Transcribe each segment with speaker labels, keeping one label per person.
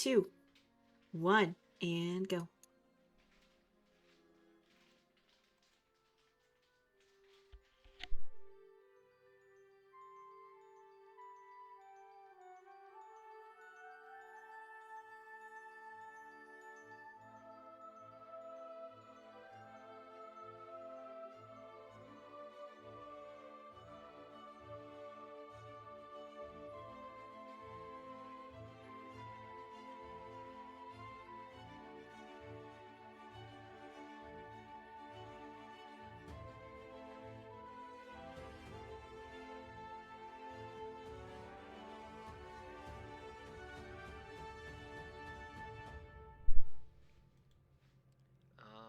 Speaker 1: 2, 1, and go.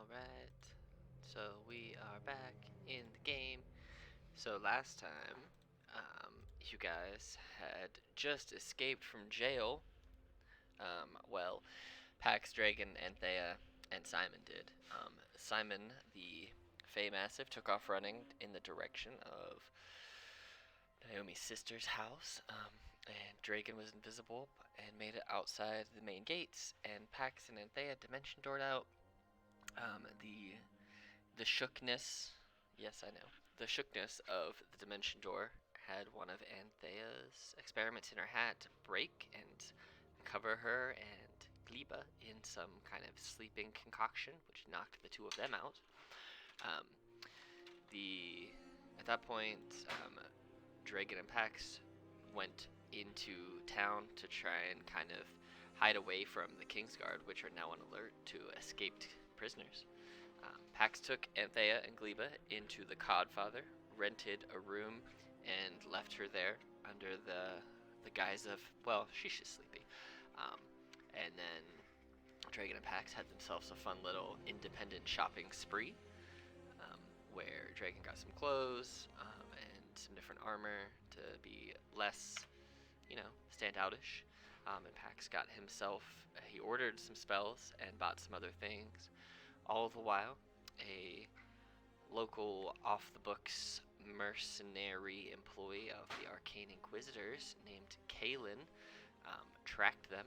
Speaker 2: Alright, so we are back in the game. So last time, you guys had just escaped from jail. Well, Pax, Dragon, Anthea, and Simon did. Simon, the Fey Massive, took off running in the direction of Naomi's sister's house, and Dragon was invisible and made it outside the main gates, and Pax and Anthea dimension doored out. The shookness, yes, I know, the shookness of the dimension door had one of Anthea's experiments in her hat break and cover her and Gleba in some kind of sleeping concoction, which knocked the two of them out. Um, the At that point, Dragon and Pax went into town to try and kind of hide away from the Kingsguard, which are now on alert to escaped prisoners. Pax took Anthea and Gleba into the Codfather, rented a room, and left her there under the guise of, well, she's just sleepy. And then Dragon and Pax had themselves a fun little independent shopping spree, where Dragon got some clothes and some different armor to be less, standoutish. And Pax got himself, he ordered some spells and bought some other things. All the while, a local off-the-books mercenary employee of the Arcane Inquisitors named Kaelin tracked them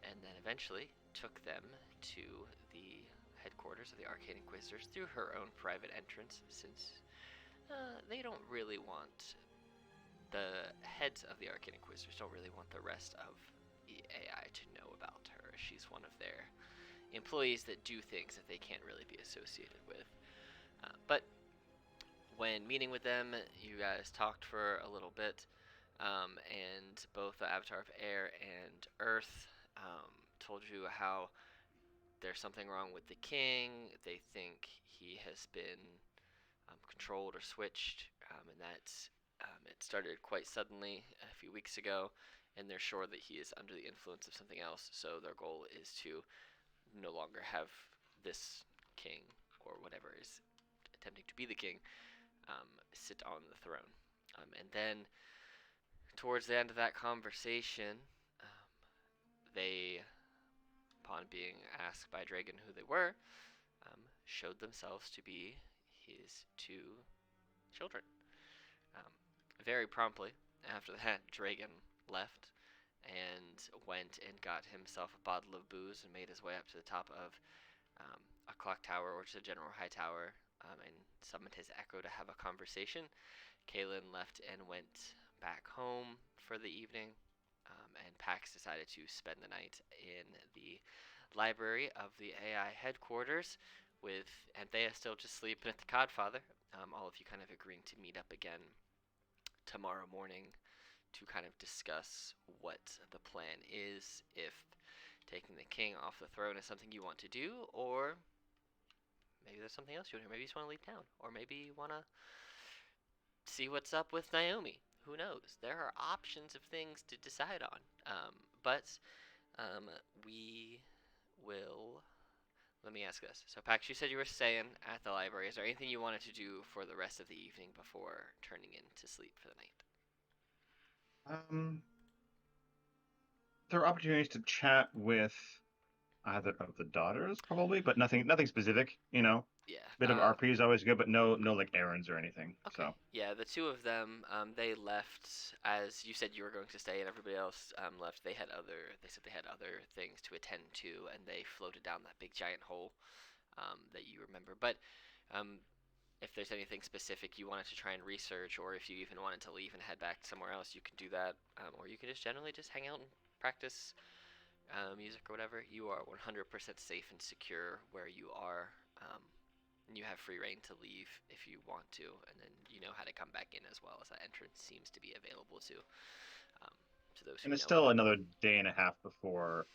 Speaker 2: and then eventually took them to the headquarters of the Arcane Inquisitors through her own private entrance, since they don't really want, the heads of the Arcane Inquisitors don't really want the rest of the AI to know about her. She's one of their employees that do things that they can't really be associated with. But when meeting with them, you guys talked for a little bit, and both the Avatar of Air and Earth told you how there's something wrong with the king. They think he has been controlled or switched, and that it started quite suddenly a few weeks ago, and they're sure that he is under the influence of something else. So their goal is to no longer have this king, or whatever is attempting to be the king, sit on the throne. And then, towards the end of that conversation, they, upon being asked by Dragon who they were, showed themselves to be his two children. Um, Very promptly after that, Dragon left and went and got himself a bottle of booze and made his way up to the top of a clock tower, or to a general high tower, and summoned his echo to have a conversation. Kaelin left and went back home for the evening, and Pax decided to spend the night in the library of the AI headquarters, with Anthea still just sleeping at the Codfather. All of you kind of agreeing to meet up again tomorrow morning to kind of discuss what the plan is, if taking the king off the throne is something you want to do, or maybe there's something else you want to do. Maybe you just want to leave town, or maybe you want to see what's up with Naomi. Who knows? There are options of things to decide on. But we will. Let me ask this. So, Pax, you said you were staying at the library. Is there anything you wanted to do for the rest of the evening before turning in to sleep for the night?
Speaker 3: There are opportunities to chat with either of the daughters, probably, but nothing specific.
Speaker 2: Yeah.
Speaker 3: Bit of RP is always good, but no like errands or anything.
Speaker 2: Okay.
Speaker 3: So
Speaker 2: Yeah, the two of them, they left as you said you were going to stay, and everybody else left. They had other. They said they had other things to attend to, and they floated down that big giant hole that you remember. But um, if there's anything specific you wanted to try and research, or if you even wanted to leave and head back somewhere else, you can do that. Or you can just generally just hang out and practice music or whatever. You are 100% safe and secure where you are. And you have free reign to leave if you want to, and then you know how to come back in as well, as that entrance seems to be available to those who
Speaker 3: and it's
Speaker 2: know.
Speaker 3: still another day and a half before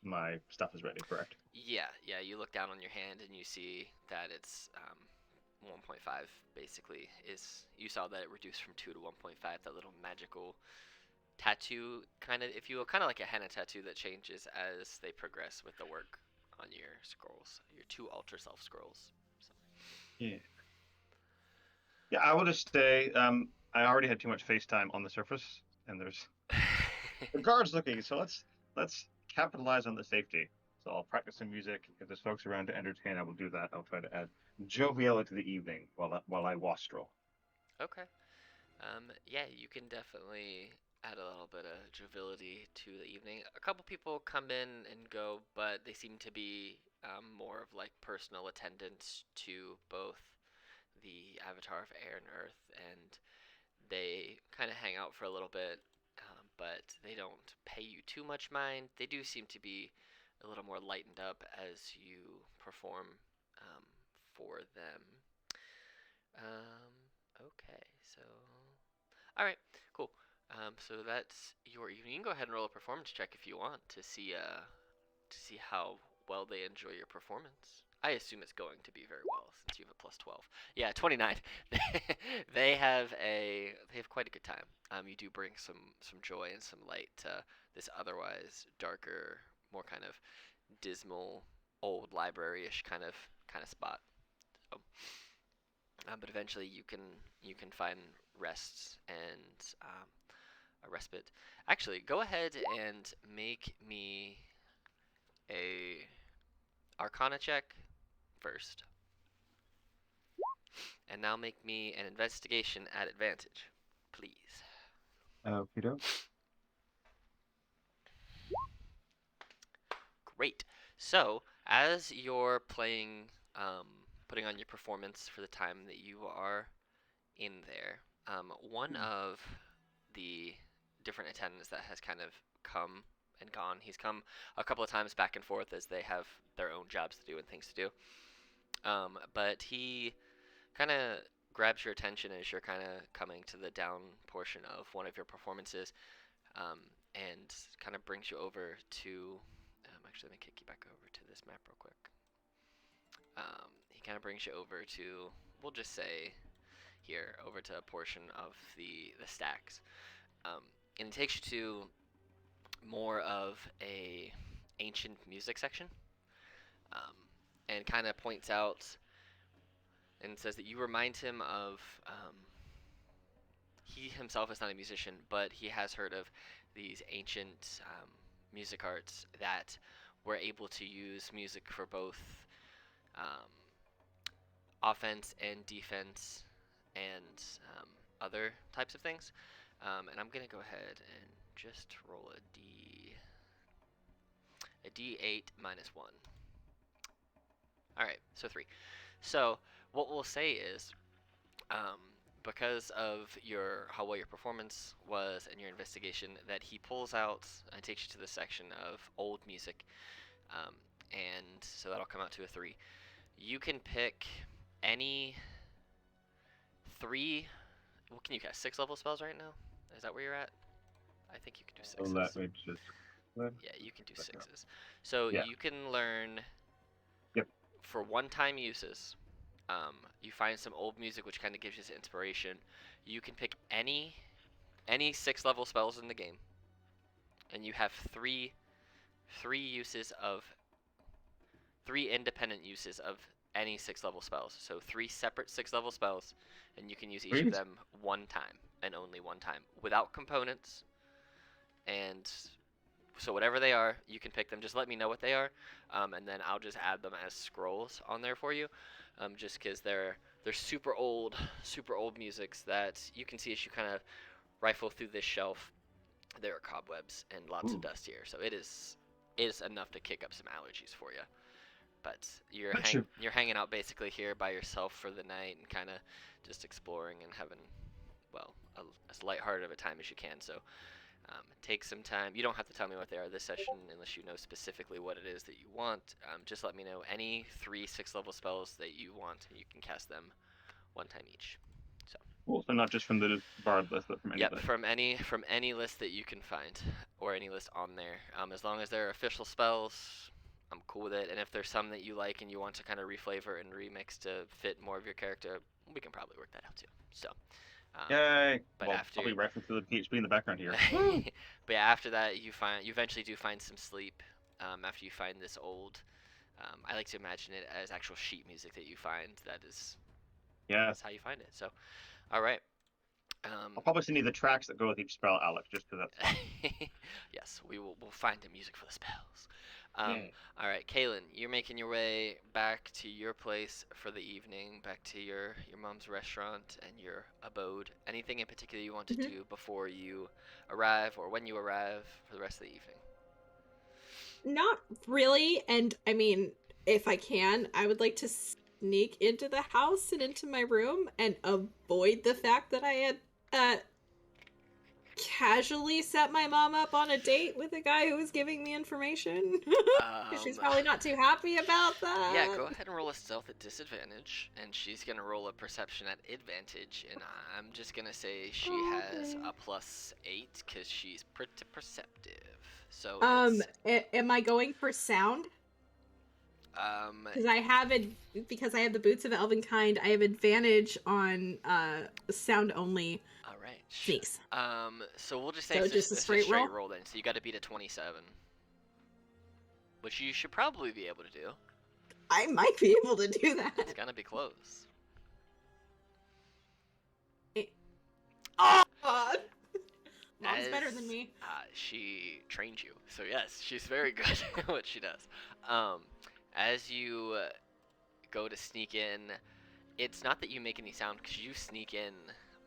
Speaker 3: my stuff is ready. Correct?
Speaker 2: Yeah, yeah. You look down on your hand and you see that it's 1.5 basically. Is you saw that it reduced from 2 to 1.5. That little magical tattoo kind of, if you will, kind of like a henna tattoo that changes as they progress with the work on your scrolls, your 2 alter self scrolls. So.
Speaker 3: Yeah. Yeah, I will just stay. I already had too much FaceTime on the surface, and there's the guards looking. So let's capitalize on the safety. So I'll practice some music. If there's folks around to entertain, I will do that. I'll try to add joviality to the evening while I wastrel.
Speaker 2: Okay. Yeah, you can definitely add a little bit of joviality to the evening. A couple people come in and go, but they seem to be more of like personal attendants to both the Avatar of Air and Earth, and they kind of hang out for a little bit, but they don't pay you too much mind. They do seem to be a little more lightened up as you perform um, for them. Okay, so all right, cool. So that's your evening. You can go ahead and roll a performance check if you want to see how well they enjoy your performance. I assume it's going to be very well since you have a plus 12. Yeah, 29. They have quite a good time. You do bring some joy and some light to this otherwise darker, more kind of dismal, old library-ish kind of spot. So, but eventually you can find rest and a respite. Actually, go ahead and make me a Arcana check first, and now make me an investigation at advantage, please.
Speaker 3: Okay, doke.
Speaker 2: Great. So as you're playing, putting on your performance for the time that you are in there, one of the different attendants that has kind of come and gone. He's come a couple of times back and forth as they have their own jobs to do and things to do. But he kind of grabs your attention as you're kind of coming to the down portion of one of your performances, and kind of brings you over to. Actually, let me kick you back over to this map real quick. He kind of brings you over to, we'll just say, here over to a portion of the stacks, and it takes you to more of a ancient music section, um, and kind of points out and says that you remind him of. He himself is not a musician, but he has heard of these ancient music arts that were able to use music for both um, offense and defense and other types of things. And I'm gonna go ahead and just roll a d8 minus 1. All right, so 3. So what we'll say is, because of how well your performance was and your investigation, that he pulls out and takes you to the section of old music, and so that'll come out to a 3. You can pick any 3. What can you cast? 6 level spells right now? Is that where you're at? I think you can do 6s.
Speaker 3: Let me just.
Speaker 2: Yeah, you can do 6s. So
Speaker 3: yeah.
Speaker 2: you can learn.
Speaker 3: Yep.
Speaker 2: For one-time uses. You find some old music which kind of gives you some inspiration. You can pick any 6 level spells in the game, and you have three independent uses of any 6 level spells. So 3 separate 6 level spells, and you can use each of them one time and only one time without components and So whatever they are, you can pick them. Just let me know what they are, and then I'll just add them as scrolls on there for you. Just because they're super old musics that you can see as you kind of rifle through this shelf. There are cobwebs and lots of dust here, so it is enough to kick up some allergies for you. But you're hanging out basically here by yourself for the night and kind of just exploring and having, well, as lighthearted of a time as you can. So take some time. You don't have to tell me what they are this session unless you know specifically what it is that you want. Just let me know any 3 6-level spells that you want, and you can cast them one time each.
Speaker 3: Cool. So not just from the bard list, but from any
Speaker 2: Yep,
Speaker 3: list.
Speaker 2: from any list that you can find, or any list on there. As long as they're official spells, I'm cool with it. And if there's some that you like and you want to kind of reflavor and remix to fit more of your character, we can probably work that out too. So.
Speaker 3: Yay!
Speaker 2: But
Speaker 3: well,
Speaker 2: after
Speaker 3: I'll be referencing to the PHP in the background here.
Speaker 2: But yeah, after that, you eventually do find some sleep. After you find this old, I like to imagine it as actual sheet music that you find. That's how you find it. So, all right.
Speaker 3: I'll probably send you the tracks that go with each spell, Alex, just because that's fun.
Speaker 2: Yes, we'll find the music for the spells. All right, Kaylin, you're making your way back to your place for the evening, back to your mom's restaurant and your abode. Anything in particular you want to do before you arrive or when you arrive for the rest of the evening?
Speaker 1: Not really, and I mean, if I can, I would like to sneak into the house and into my room and avoid the fact that I had casually set my mom up on a date with a guy who was giving me information. She's probably not too happy about that.
Speaker 2: Yeah, go ahead and roll a stealth at disadvantage, and she's gonna roll a perception at advantage, and I'm just gonna say she has a +8 because she's pretty perceptive. So
Speaker 1: am I going for sound? Because I have the boots of Elvenkind, I have advantage on sound only.
Speaker 2: All right.
Speaker 1: Sneaks.
Speaker 2: So we'll just say
Speaker 1: it's just a straight
Speaker 2: roll then. So you got to beat a 27, which you should probably be able to do.
Speaker 1: I might be able to do that.
Speaker 2: It's gonna be close.
Speaker 1: Oh! Mom's better than me.
Speaker 2: She trained you, so yes, she's very good at what she does. As you go to sneak in, it's not that you make any sound because you sneak in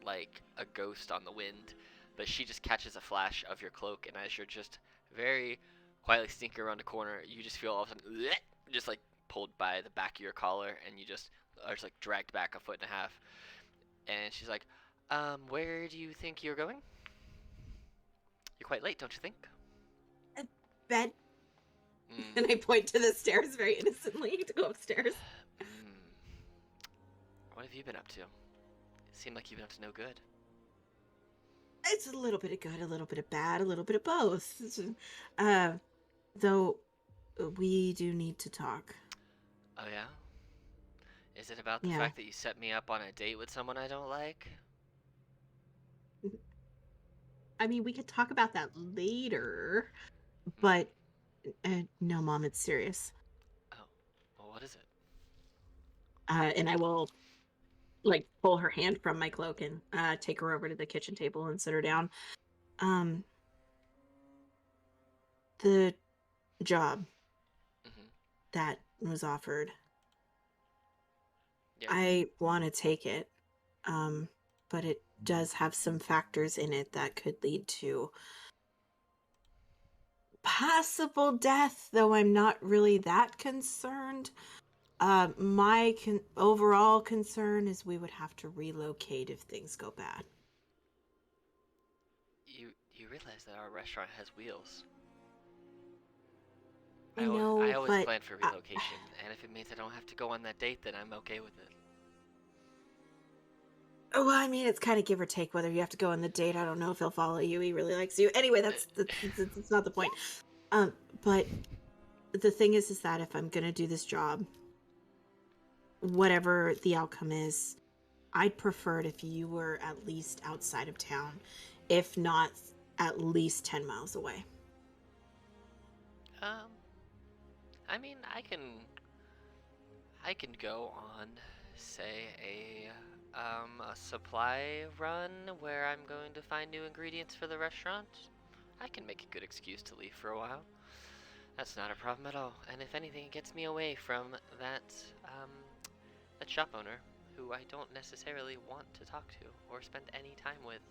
Speaker 2: like a ghost on the wind, but she just catches a flash of your cloak, and as you're just very quietly sneaking around the corner, you just feel all of a sudden just like pulled by the back of your collar, and you just are just like dragged back 1.5 feet. And she's like, where do you think you're going? You're quite late, don't you think?
Speaker 1: Bed. And I point to the stairs very innocently to go upstairs.
Speaker 2: What have you been up to? It seemed like you've been up to no good.
Speaker 1: It's a little bit of good, a little bit of bad, a little bit of both. Though we do need to talk.
Speaker 2: Oh yeah? Is it about the fact that you set me up on a date with someone I don't like?
Speaker 1: I mean, we could talk about that later, but no, Mom, it's serious.
Speaker 2: Oh, well, what is it?
Speaker 1: And I will, like, pull her hand from my cloak and take her over to the kitchen table and sit her down. The job that was offered, I want to take it, but it does have some factors in it that could lead to possible death, though I'm not really that concerned. My overall concern is we would have to relocate if things go bad.
Speaker 2: You realize that our restaurant has wheels.
Speaker 1: I know,
Speaker 2: I always plan for relocation, and if it means I don't have to go on that date, then I'm okay with it.
Speaker 1: Well, I mean, it's kind of give or take whether you have to go on the date. I don't know if he'll follow you. He really likes you. Anyway, that's not the point. But the thing is that if I'm going to do this job, whatever the outcome is, I'd prefer it if you were at least outside of town, if not at least 10 miles away.
Speaker 2: I mean, I can go on, say, a supply run where I'm going to find new ingredients for the restaurant. I can make a good excuse to leave for a while. That's not a problem at all. And if anything, it gets me away from that shop owner who I don't necessarily want to talk to or spend any time with,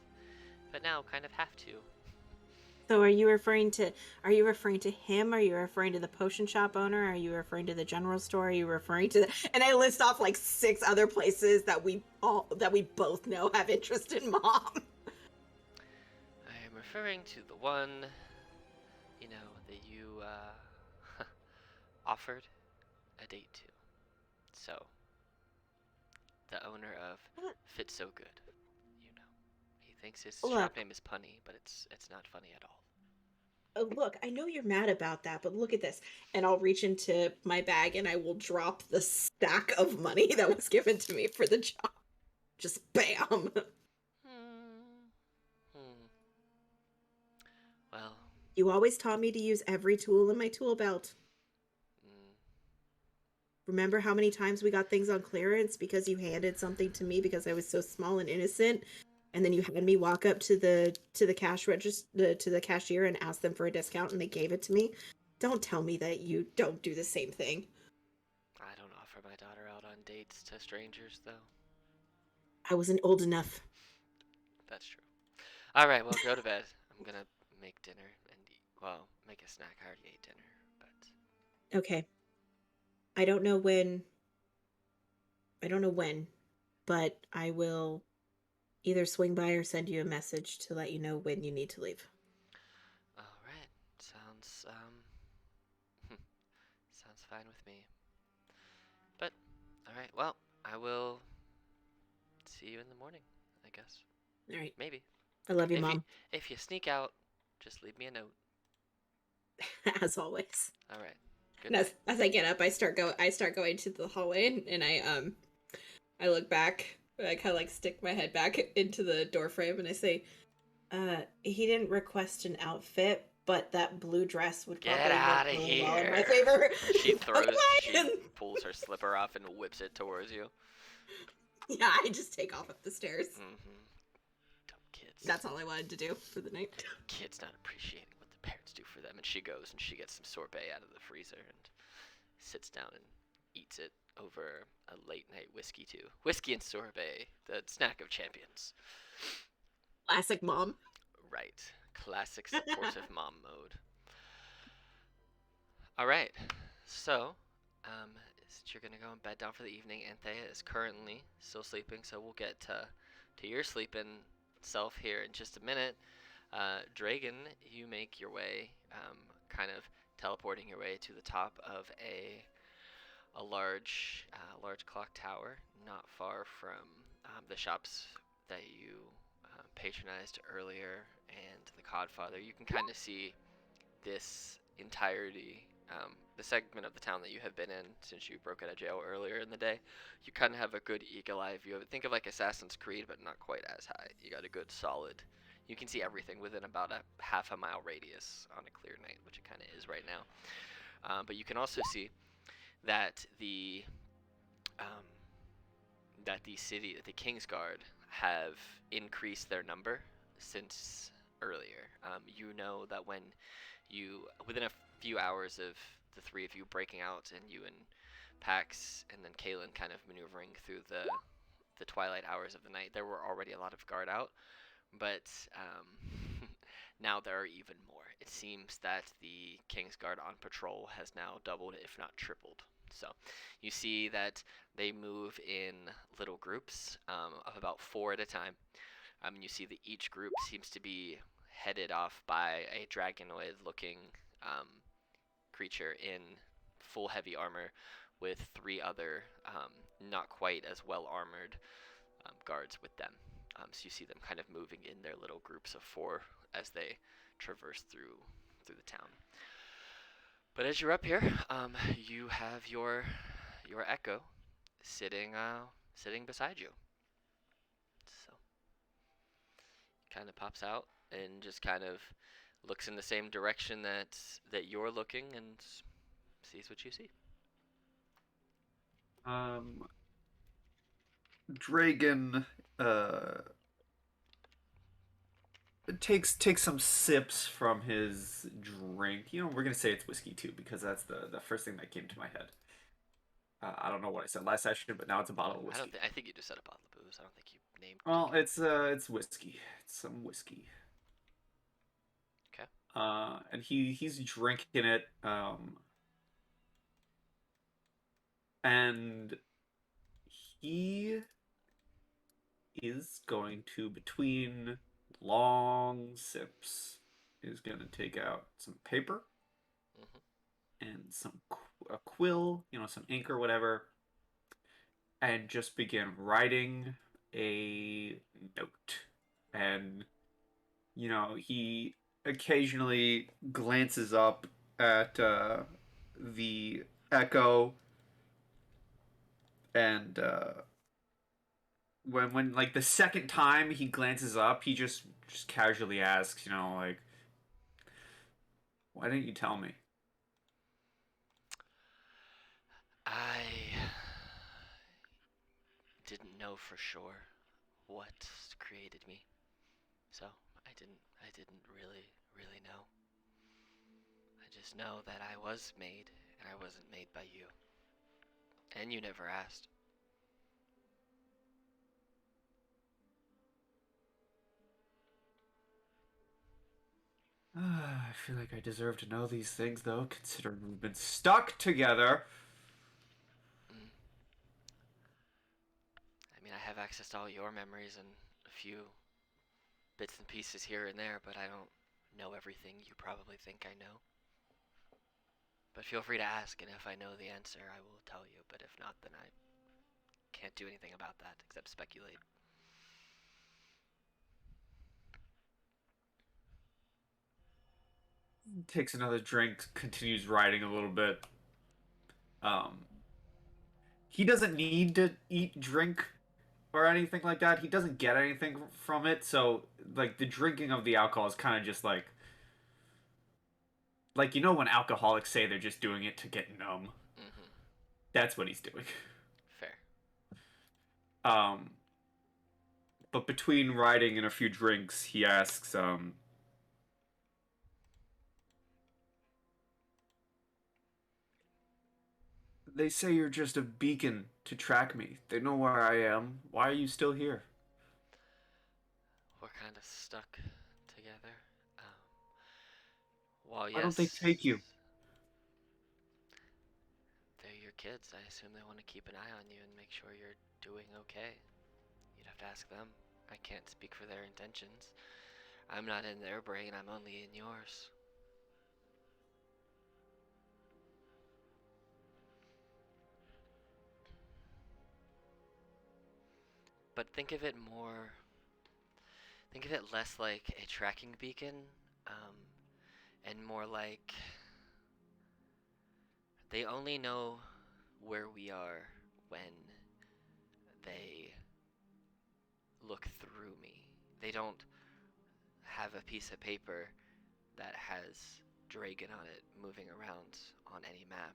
Speaker 2: but now kind of have to.
Speaker 1: So are you referring to him? Are you referring to the potion shop owner? Are you referring to the general store? Are you referring to and I list off like 6 other places that we both know have interest in Mom.
Speaker 2: I am referring to the one, that you offered a date to. So, the owner of Fit So Good, He thinks his shop name is punny, but it's not funny at all.
Speaker 1: Look, I know you're mad about that, but look at this. And I'll reach into my bag and I will drop the stack of money that was given to me for the job. Just bam.
Speaker 2: Well,
Speaker 1: you always taught me to use every tool in my tool belt. Remember how many times we got things on clearance because you handed something to me because I was so small and innocent, and then you had me walk up to the cash register to the cashier and ask them for a discount and they gave it to me? Don't tell me that you don't do the same thing.
Speaker 2: I don't offer my daughter out on dates to strangers, though.
Speaker 1: I wasn't old enough.
Speaker 2: That's true. All right, well, go to bed. I'm gonna make dinner and make a snack. I already ate dinner, but
Speaker 1: okay. I don't know when, but I will either swing by or send you a message to let you know when you need to leave.
Speaker 2: All right. Sounds sounds fine with me. But all right. Well, I will see you in the morning, I guess.
Speaker 1: All right.
Speaker 2: Maybe.
Speaker 1: I love you, Mom.
Speaker 2: If you sneak out, just leave me a note.
Speaker 1: As always.
Speaker 2: All right.
Speaker 1: And as I get up, I start going to the hallway, and I look back. I kind of like stick my head back into the door frame, and I say, he didn't request an outfit, but that blue dress would probably
Speaker 2: get out of
Speaker 1: really
Speaker 2: here.
Speaker 1: well in my favor.
Speaker 2: She pulls her slipper off and whips it towards you.
Speaker 1: Yeah, I just take off up the stairs.
Speaker 2: Mm-hmm. Dumb kids.
Speaker 1: That's all I wanted to do for the night.
Speaker 2: Kids not appreciating what the parents do for them. And she goes and she gets some sorbet out of the freezer and sits down and eats it over a late night whiskey too. Whiskey and sorbet, the snack of champions.
Speaker 1: Classic Mom.
Speaker 2: Right. Classic supportive mom mode. All right. So, since you're going to go and bed down for the evening, Anthea is currently still sleeping, so we'll get to your sleeping self here in just a minute. Dragon, you make your way, kind of teleporting your way to the top of a large clock tower, not far from the shops that you patronized earlier and the Codfather. You can kind of see this entirety, the segment of the town that you have been in since you broke out of jail earlier in the day. You kind of have a good eagle-eye view of it. Think of like Assassin's Creed, but not quite as high. You got a good solid. You can see everything within about a half a mile radius on a clear night, which it kind of is right now. But you can also see that the Kingsguard have increased their number since earlier. You know that when within a few hours of the three of you breaking out, and you and Pax and then Kaylin kind of maneuvering through the twilight hours of the night, there were already a lot of guard out, but now there are even more. It seems that the Kingsguard on patrol has now doubled, if not tripled. So you see that they move in little groups of about 4 at a time. You see that each group seems to be headed off by a dragonoid-looking creature in full heavy armor with 3 other not quite as well armored guards with them. So you see them kind of moving in their little groups of 4 as they traverse through the town. But as you're up here, you have your echo sitting beside you. So kind of pops out and just kind of looks in the same direction that you're looking and sees what you see.
Speaker 4: Dragon takes some sips from his drink. You know, we're gonna say it's whiskey too because that's the first thing that came to my head. I don't know what I said last session, but now it's a bottle of whiskey.
Speaker 2: I think you just said a bottle of booze. I don't think you named.
Speaker 4: Well, it's whiskey. It's some whiskey.
Speaker 2: Okay.
Speaker 4: And he's drinking it. And he is going to, between long sips, is going to take out some paper and a quill, some ink or whatever, and just begin writing a note. And, he occasionally glances up at the echo, and when like the second time he glances up, he just casually asks, like, why didn't you tell me?
Speaker 2: I didn't know for sure what created me, so I didn't really know. I just know that I was made, and I wasn't made by you, and you never asked.
Speaker 4: I feel like I deserve to know these things, though, considering we've been stuck together.
Speaker 2: I mean, I have access to all your memories and a few bits and pieces here and there, but I don't know everything you probably think I know. But feel free to ask, and if I know the answer, I will tell you. But if not, then I can't do anything about that except speculate.
Speaker 4: Takes another drink, continues writing a little bit. Um, he doesn't need to eat, drink, or anything like that. He doesn't get anything from it, so like the drinking of the alcohol is kind of just like when alcoholics say they're just doing it to get numb. That's what he's doing.
Speaker 2: Fair.
Speaker 4: Um, but between writing and a few drinks, he asks, they say you're just a beacon to track me. They know where I am. Why are you still here?
Speaker 2: We're kind of stuck together. Well,
Speaker 4: Why don't they
Speaker 2: yes,
Speaker 4: take you?
Speaker 2: they're your kids. I assume they want to keep an eye on you and make sure you're doing okay. You'd have to ask them. I can't speak for their intentions. I'm not in their brain, I'm only in yours. But think of it less like a tracking beacon, um, and more like they only know where we are when they look through me. They don't have a piece of paper that has Dragon on it moving around on any map.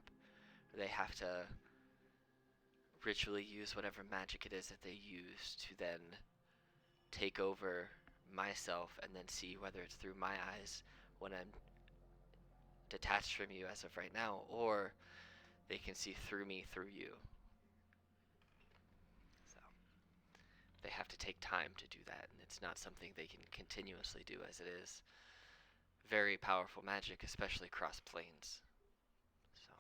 Speaker 2: They have to ritually use whatever magic it is that they use to then take over myself and then see whether it's through my eyes when I'm detached from you as of right now, or they can see through me through you. So they have to take time to do that, and it's not something they can continuously do, as it is very powerful magic, especially cross planes. So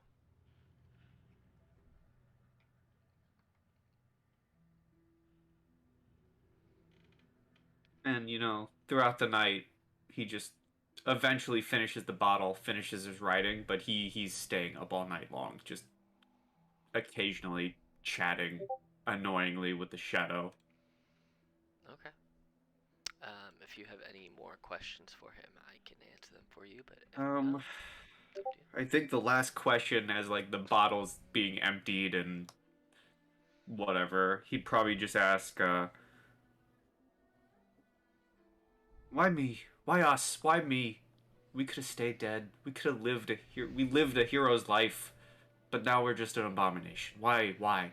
Speaker 4: And throughout the night, he just eventually finishes the bottle, finishes his writing, but he's staying up all night long, just occasionally chatting annoyingly with the shadow.
Speaker 2: okay. If you have any more questions for him, I can answer them for you. But if not, it's up to you.
Speaker 4: I think the last question, as like the bottles being emptied and whatever, he'd probably just ask, why me? Why us? Why me? We could have stayed dead. We could have lived we lived a hero's life, but now we're just an abomination. Why? Why?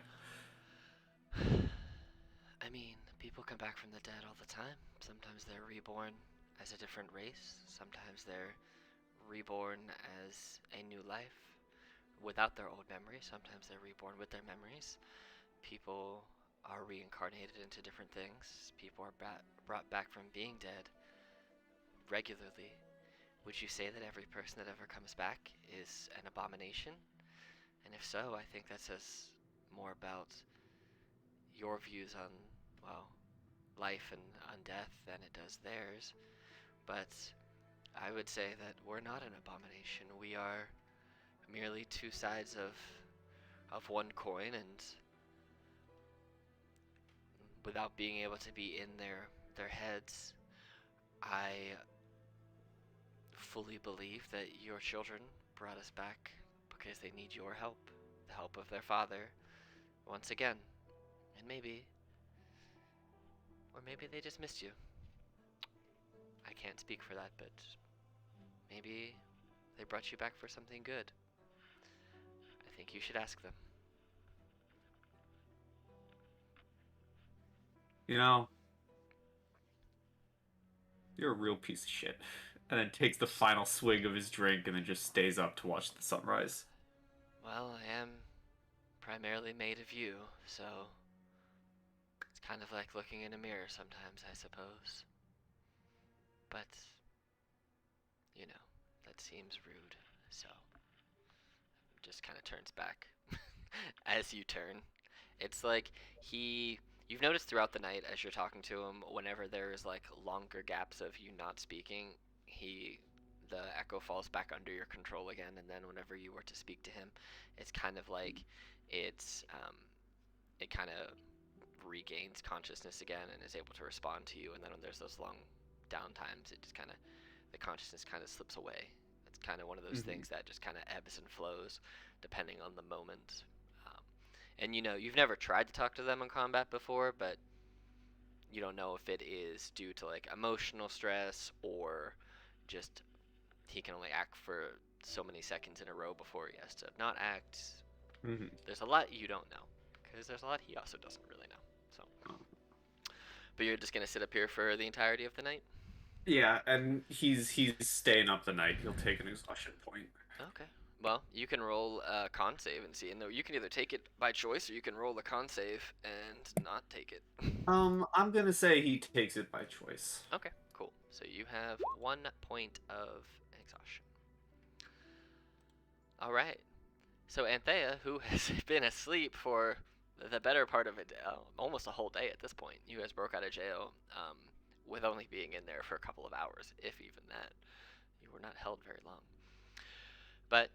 Speaker 2: I mean, people come back from the dead all the time. Sometimes they're reborn as a different race. Sometimes they're reborn as a new life without their old memories. Sometimes they're reborn with their memories. People are reincarnated into different things. People are brought back from being dead regularly. Would you say that every person that ever comes back is an abomination? And if so, I think that says more about your views on, well, life and on death than it does theirs. But I would say that we're not an abomination. We are merely two sides of one coin, and without being able to be in their heads, I fully believe that your children brought us back because they need your help, the help of their father, once again. And maybe they just missed you. I can't speak for that, but maybe they brought you back for something good. I think you should ask them.
Speaker 4: You know, you're a real piece of shit. And then takes the final swig of his drink and then just stays up to watch the sunrise.
Speaker 2: Well, I am primarily made of you, so it's kind of like looking in a mirror sometimes, I suppose. But, you know, that seems rude, so just kind of turns back as you turn. It's like you've noticed throughout the night as you're talking to him, whenever there's like longer gaps of you not speaking, the echo falls back under your control again, and then whenever you were to speak to him, it's kind of like it kind of regains consciousness again and is able to respond to you, and then when there's those long down times, it just kind of, the consciousness kind of slips away. It's kind of one of those things that just kind of ebbs and flows depending on the moment. And you've never tried to talk to them in combat before, but you don't know if it is due to like emotional stress or just he can only act for so many seconds in a row before he has to not act. There's a lot you don't know, because there's a lot he also doesn't really know. So, but you're just gonna sit up here for the entirety of the night?
Speaker 4: Yeah, and he's staying up the night. He'll take an exhaustion point.
Speaker 2: Okay. Well, you can roll a con save and see. And you can either take it by choice, or you can roll a con save and not take it.
Speaker 4: I'm gonna say he takes it by choice.
Speaker 2: Okay, cool. So you have 1 point of exhaustion. All right. So Anthea, who has been asleep for the better part of it, almost a whole day at this point, you guys broke out of jail with only being in there for a couple of hours, if even that. You were not held very long. But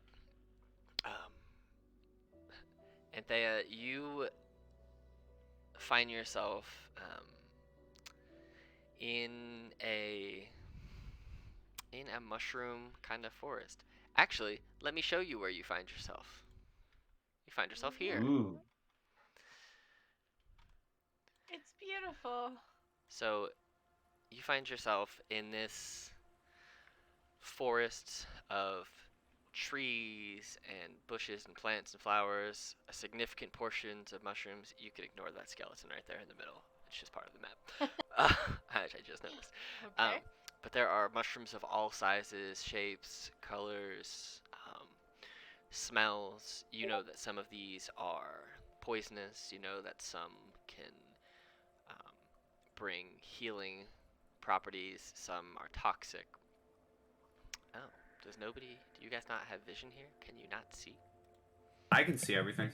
Speaker 2: Anthea, you find yourself in a mushroom kind of forest. Actually, let me show you where you find yourself. You find yourself here.
Speaker 3: Ooh.
Speaker 5: It's beautiful.
Speaker 2: So you find yourself in this forest of trees and bushes and plants and flowers, a significant portions of mushrooms. You could ignore that skeleton right there in the middle. It's just part of the map. I just noticed.
Speaker 5: Okay.
Speaker 2: But there are mushrooms of all sizes, shapes, colors, smells. You know that some of these are poisonous. You know that some can bring healing properties. Some are toxic. Oh, do you guys not have vision here? Can you not see?
Speaker 4: I can see everything.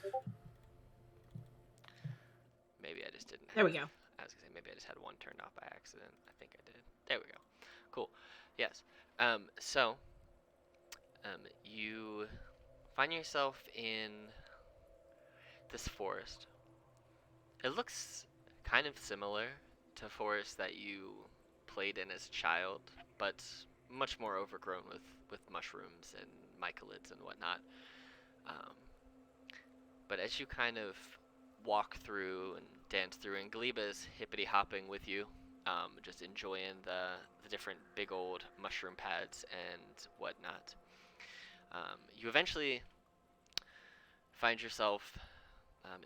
Speaker 2: Maybe I just didn't have.
Speaker 1: There we go.
Speaker 2: I was gonna say maybe I just had one turned off by accident. I think I did. There we go. Cool. Yes. So you find yourself in this forest. It looks kind of similar to forests that you played in as a child, but much more overgrown with mushrooms and mycelids and whatnot. But as you kind of walk through and dance through, and Gleba's hippity hopping with you, just enjoying the different big old mushroom pads and whatnot. You eventually find yourself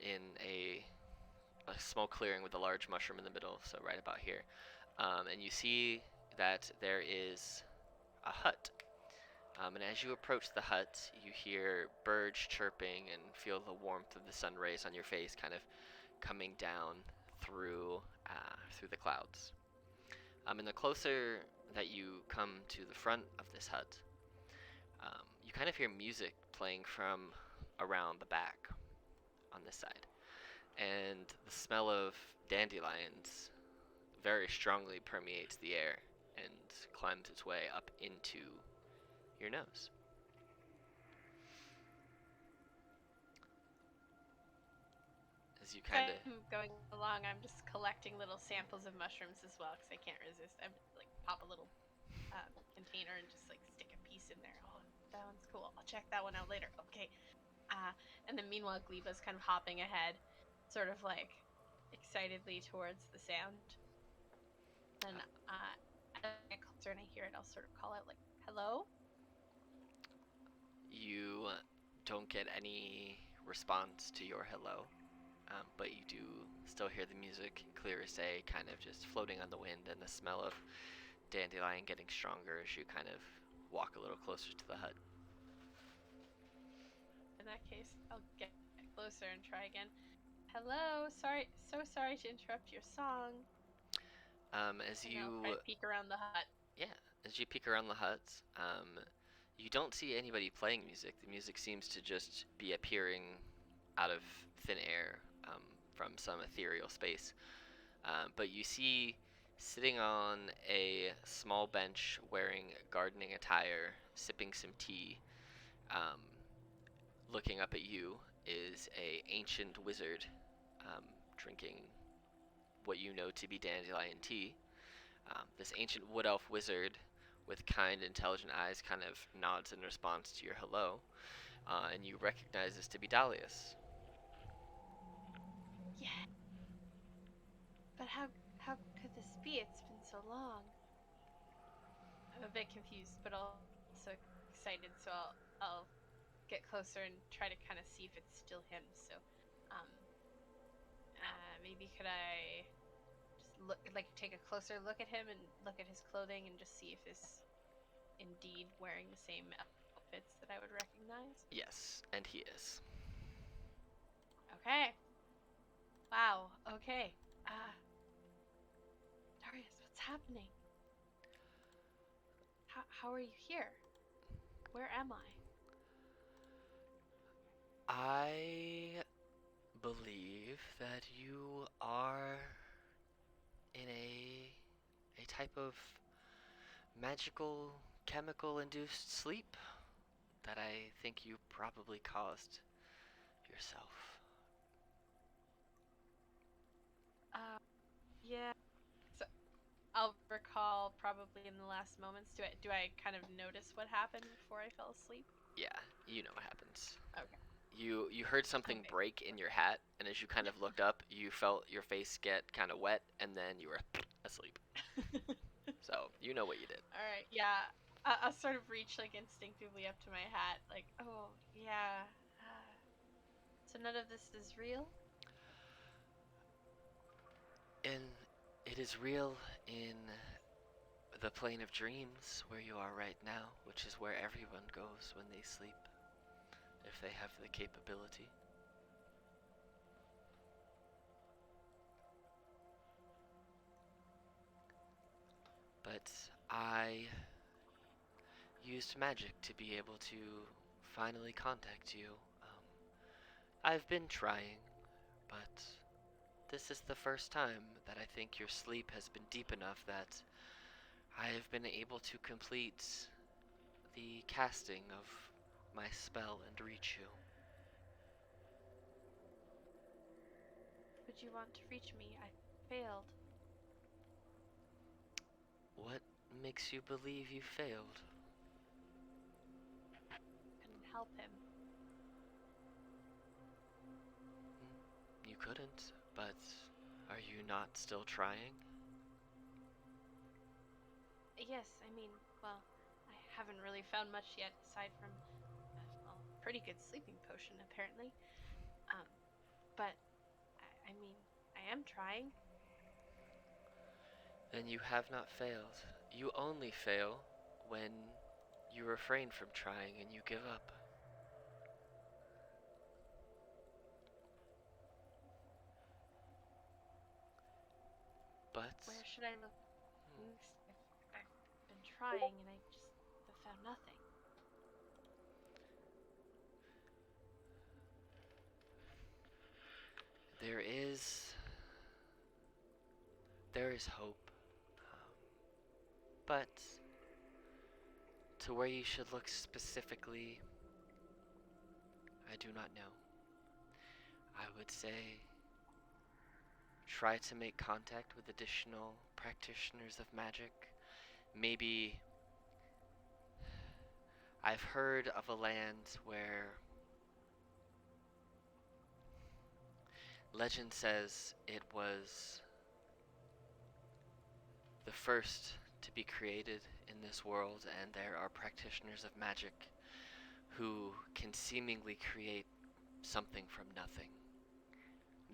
Speaker 2: in a small clearing with a large mushroom in the middle, so right about here. And you see that there is a hut. And as you approach the hut, you hear birds chirping and feel the warmth of the sun rays on your face kind of coming down through the clouds. And the closer that you come to the front of this hut, you kind of hear music playing from around the back on this side. And the smell of dandelions very strongly permeates the air and climbs its way up into your nose. As you kind of...
Speaker 5: I'm going along, I'm just collecting little samples of mushrooms as well, because I can't resist. I'm like pop a little container and just like stick a piece in there. Oh, that one's cool. I'll check that one out later. Okay. And then meanwhile, Gleba's kind of hopping ahead, sort of like excitedly towards the sound. And as I get closer and I hear it, I'll sort of call out like, "Hello."
Speaker 2: You don't get any response to your hello, but you do still hear the music clear as day, kind of just floating on the wind, and the smell of dandelion getting stronger as you kind of walk a little closer to the hut.
Speaker 5: In that case, I'll get closer and try again. "Hello, so sorry to interrupt your song."
Speaker 2: As
Speaker 5: And
Speaker 2: you
Speaker 5: I'll try to peek around the hut.
Speaker 2: as you peek around the hut, you don't see anybody playing music. The music seems to just be appearing out of thin air from some ethereal space. But you see, sitting on a small bench, wearing gardening attire, sipping some tea, looking up at you, is a ancient wizard drinking what you know to be dandelion tea. This ancient wood elf wizard with kind, intelligent eyes kind of nods in response to your hello, and you recognize this to be Dalius.
Speaker 5: Yeah. But how could this be? It's been so long. I'm a bit confused, but also excited, so I'll get closer and try to kind of see if it's still him. So, maybe could I just take a closer look at him and look at his clothing and just see if he's indeed wearing the same outfits that I would recognize?
Speaker 2: Yes, and he is.
Speaker 5: Okay. Wow. Okay. Darius, what's happening? How are you here? Where am I?
Speaker 2: I believe that you are in a type of magical chemical induced sleep that I think you probably caused yourself.
Speaker 5: Yeah. So I'll recall probably in the last moments. Do I kind of notice what happened before I fell asleep?
Speaker 2: Yeah, you know what happens.
Speaker 5: Okay.
Speaker 2: You heard something
Speaker 5: Okay.
Speaker 2: break in your hat, and as you kind of looked up, you felt your face get kind of wet, and then you were asleep. So you know what you did.
Speaker 5: All right. Yeah. I'll sort of reach like instinctively up to my hat, like, oh yeah. So none of this is real.
Speaker 2: And it is real in the plane of dreams where you are right now, which is where everyone goes when they sleep, if they have the capability. But I used magic to be able to finally contact you. I've been trying, but this is the first time that I think your sleep has been deep enough that I have been able to complete the casting of my spell and reach you.
Speaker 5: Would you want to reach me? I failed.
Speaker 2: What makes you believe you failed?
Speaker 5: Couldn't help him.
Speaker 2: You couldn't, but are you not still trying?
Speaker 5: Yes, I mean, well, I haven't really found much yet aside from a pretty good sleeping potion, apparently. But I mean, I am trying.
Speaker 2: Then you have not failed. You only fail when you refrain from trying and you give up. But
Speaker 5: Where should I look next? I've been trying and I just have found nothing.
Speaker 2: there is hope. Um, but to where you should look specifically, I do not know. I would say try to make contact with additional practitioners of magic. Maybe I've heard of a land where legend says it was the first to be created in this world, and there are practitioners of magic who can seemingly create something from nothing.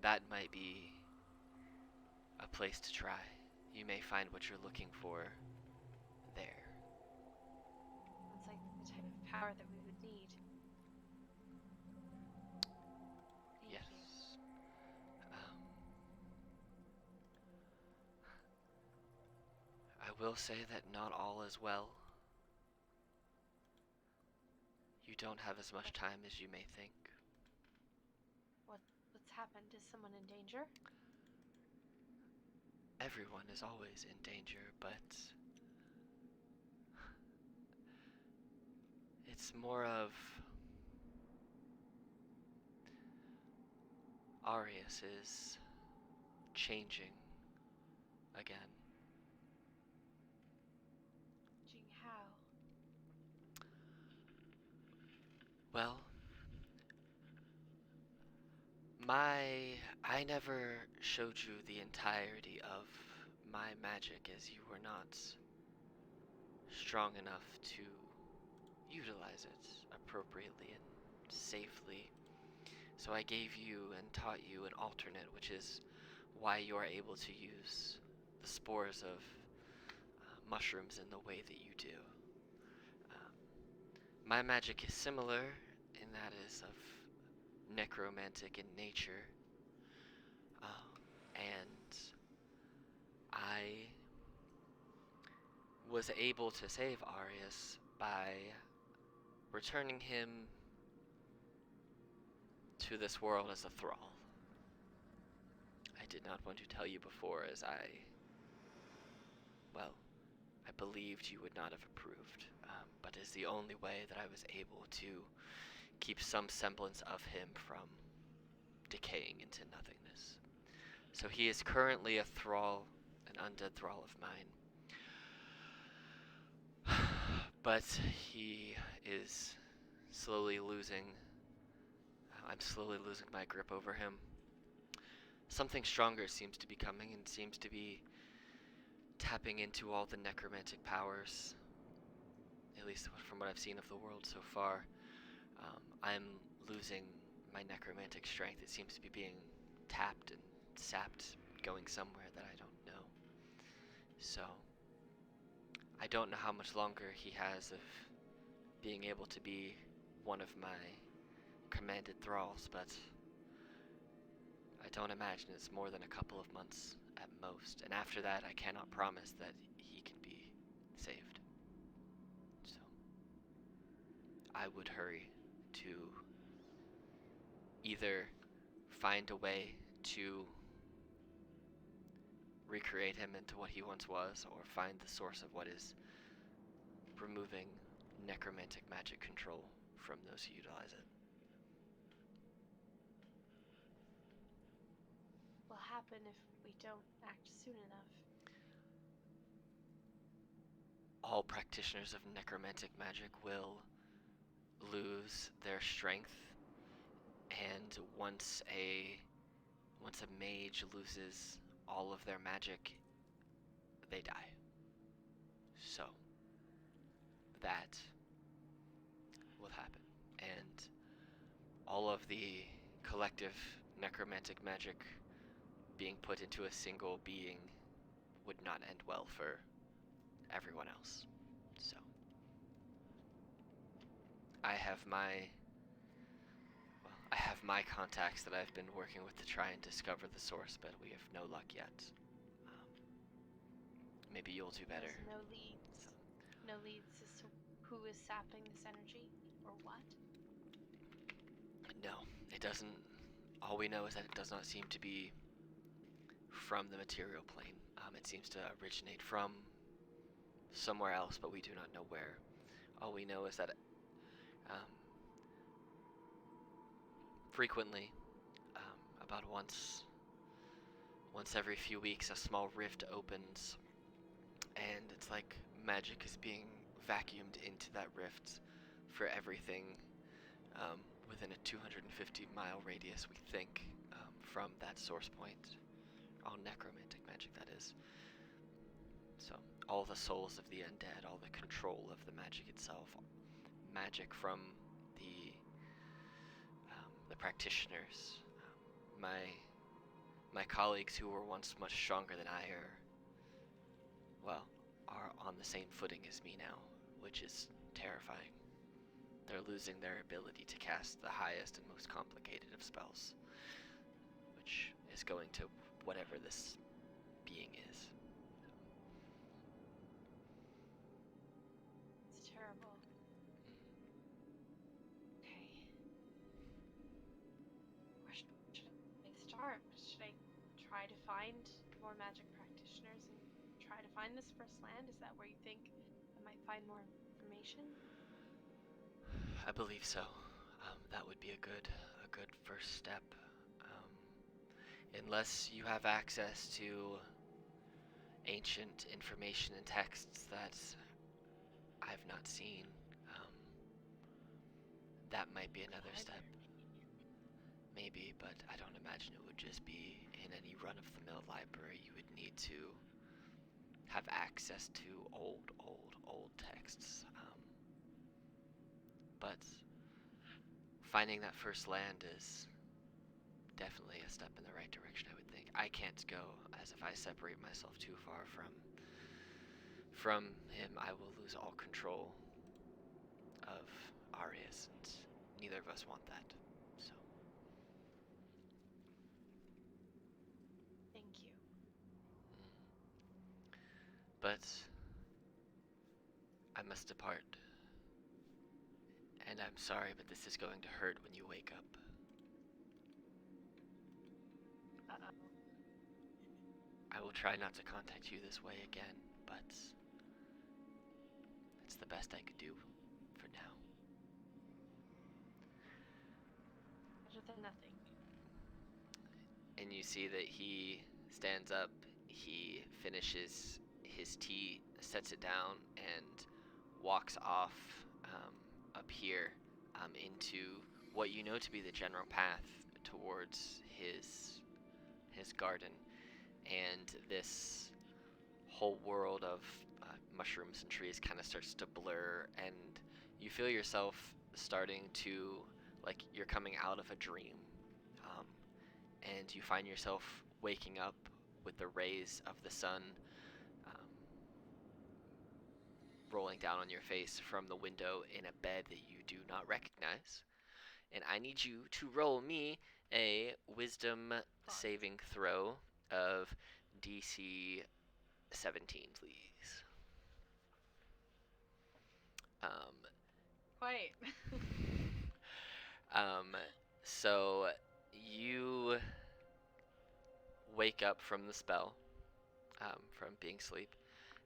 Speaker 2: That might be a place to try. You may find what you're looking for there.
Speaker 5: It's like the type of power that we would need. Thank
Speaker 2: Yes.
Speaker 5: you.
Speaker 2: I will say that not all is well. You don't have as much time as you may think.
Speaker 5: What's happened? Is someone in danger?
Speaker 2: Everyone is always in danger, but it's more of Arius is changing again.
Speaker 5: Jing, how?
Speaker 2: Well, I never showed you the entirety of my magic, as you were not strong enough to utilize it appropriately and safely. So I gave you and taught you an alternate, which is why you are able to use the spores of mushrooms in the way that you do. My magic is similar, and that is of necromantic in nature. And I was able to save Arius by returning him to this world as a thrall. I did not want to tell you before, as I believed you would not have approved, but is the only way that I was able to keep some semblance of him from decaying into nothingness. So he is currently a thrall, an undead thrall of mine. But he is slowly losing, I'm slowly losing my grip over him. Something stronger seems to be coming and seems to be tapping into all the necromantic powers, at least from what I've seen of the world so far. I'm losing my necromantic strength. It seems to be being tapped and sapped, going somewhere that I don't know. So, I don't know how much longer he has of being able to be one of my commanded thralls, but I don't imagine it's more than a couple of months at most, and after that I cannot promise that he can be saved. So, I would hurry to either find a way to recreate him into what he once was, or find the source of what is removing necromantic magic control from those who utilize it.
Speaker 5: What will happen if we don't act soon enough?
Speaker 2: All practitioners of necromantic magic will lose their strength, and once a mage loses all of their magic, they die. So that will happen, and all of the collective necromantic magic being put into a single being would not end well for everyone else. So I have my contacts that I've been working with to try and discover the source, but we have no luck yet. Maybe you'll do better.
Speaker 5: There's no leads. No leads as to who is sapping this energy or what?
Speaker 2: No, it doesn't. All we know is that it does not seem to be from the material plane. It seems to originate from somewhere else, but we do not know where. All we know is that frequently, about once every few weeks, a small rift opens, and it's like magic is being vacuumed into that rift for everything within a 250-mile radius, we think, from that source point. All necromantic magic, that is. So, all the souls of the undead, all the control of the magic itself, magic from the practitioners. My colleagues who were once much stronger than I are on the same footing as me now, which is terrifying. They're losing their ability to cast the highest and most complicated of spells, which is going to whatever this being is.
Speaker 5: It's terrible. Okay. Where should I start? Should I try to find more magic practitioners and try to find this first land? Is that where you think I might find more information?
Speaker 2: I believe so. That would be a good first step. Unless you have access to ancient information and texts that I've not seen, that might be another step. Maybe, but I don't imagine it would just be in any run-of-the-mill library. You would need to have access to old texts. But finding that first land is definitely a step in the right direction, I would think. I can't go, as if I separate myself too far from him, I will lose all control of Arius, and neither of us want that. So.
Speaker 5: Thank you.
Speaker 2: But I must depart. And I'm sorry, but this is going to hurt when you wake up.
Speaker 5: Uh-oh.
Speaker 2: I will try not to contact you this way again, but it's the best I could do for now.
Speaker 5: Better than nothing.
Speaker 2: And you see that he stands up, he finishes his tea, sets it down, and walks off up here into what you know to be the general path towards his garden. And this whole world of mushrooms and trees kind of starts to blur, and you feel yourself starting to, like you're coming out of a dream, and you find yourself waking up with the rays of the sun rolling down on your face from the window in a bed that you do not recognize. And I need you to roll me a wisdom saving throw of DC 17, please.
Speaker 5: Quite.
Speaker 2: So you wake up from the spell, from being asleep,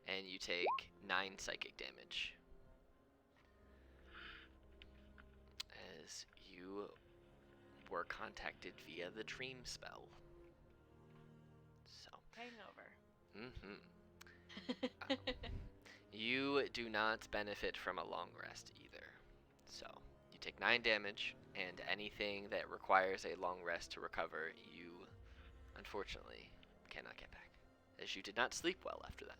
Speaker 2: and you take 9 psychic damage. As you were contacted via the dream spell. So.
Speaker 5: Hangover.
Speaker 2: You do not benefit from a long rest either. So, you take 9 damage, and anything that requires a long rest to recover, you unfortunately cannot get back, as you did not sleep well after that.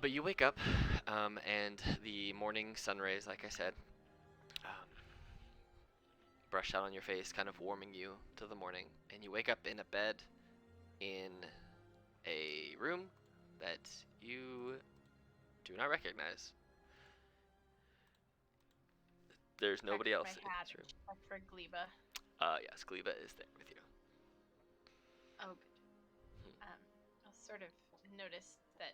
Speaker 2: But you wake up, and the morning sun rays, like I said, brush out on your face, kind of warming you to the morning. And you wake up in a bed in a room that you do not recognize. There's nobody
Speaker 5: Crack
Speaker 2: else
Speaker 5: my
Speaker 2: in
Speaker 5: hat
Speaker 2: this room.
Speaker 5: and check for Gleba.
Speaker 2: Yes, Gleba is there with you.
Speaker 5: Oh, good. I'll sort of notice that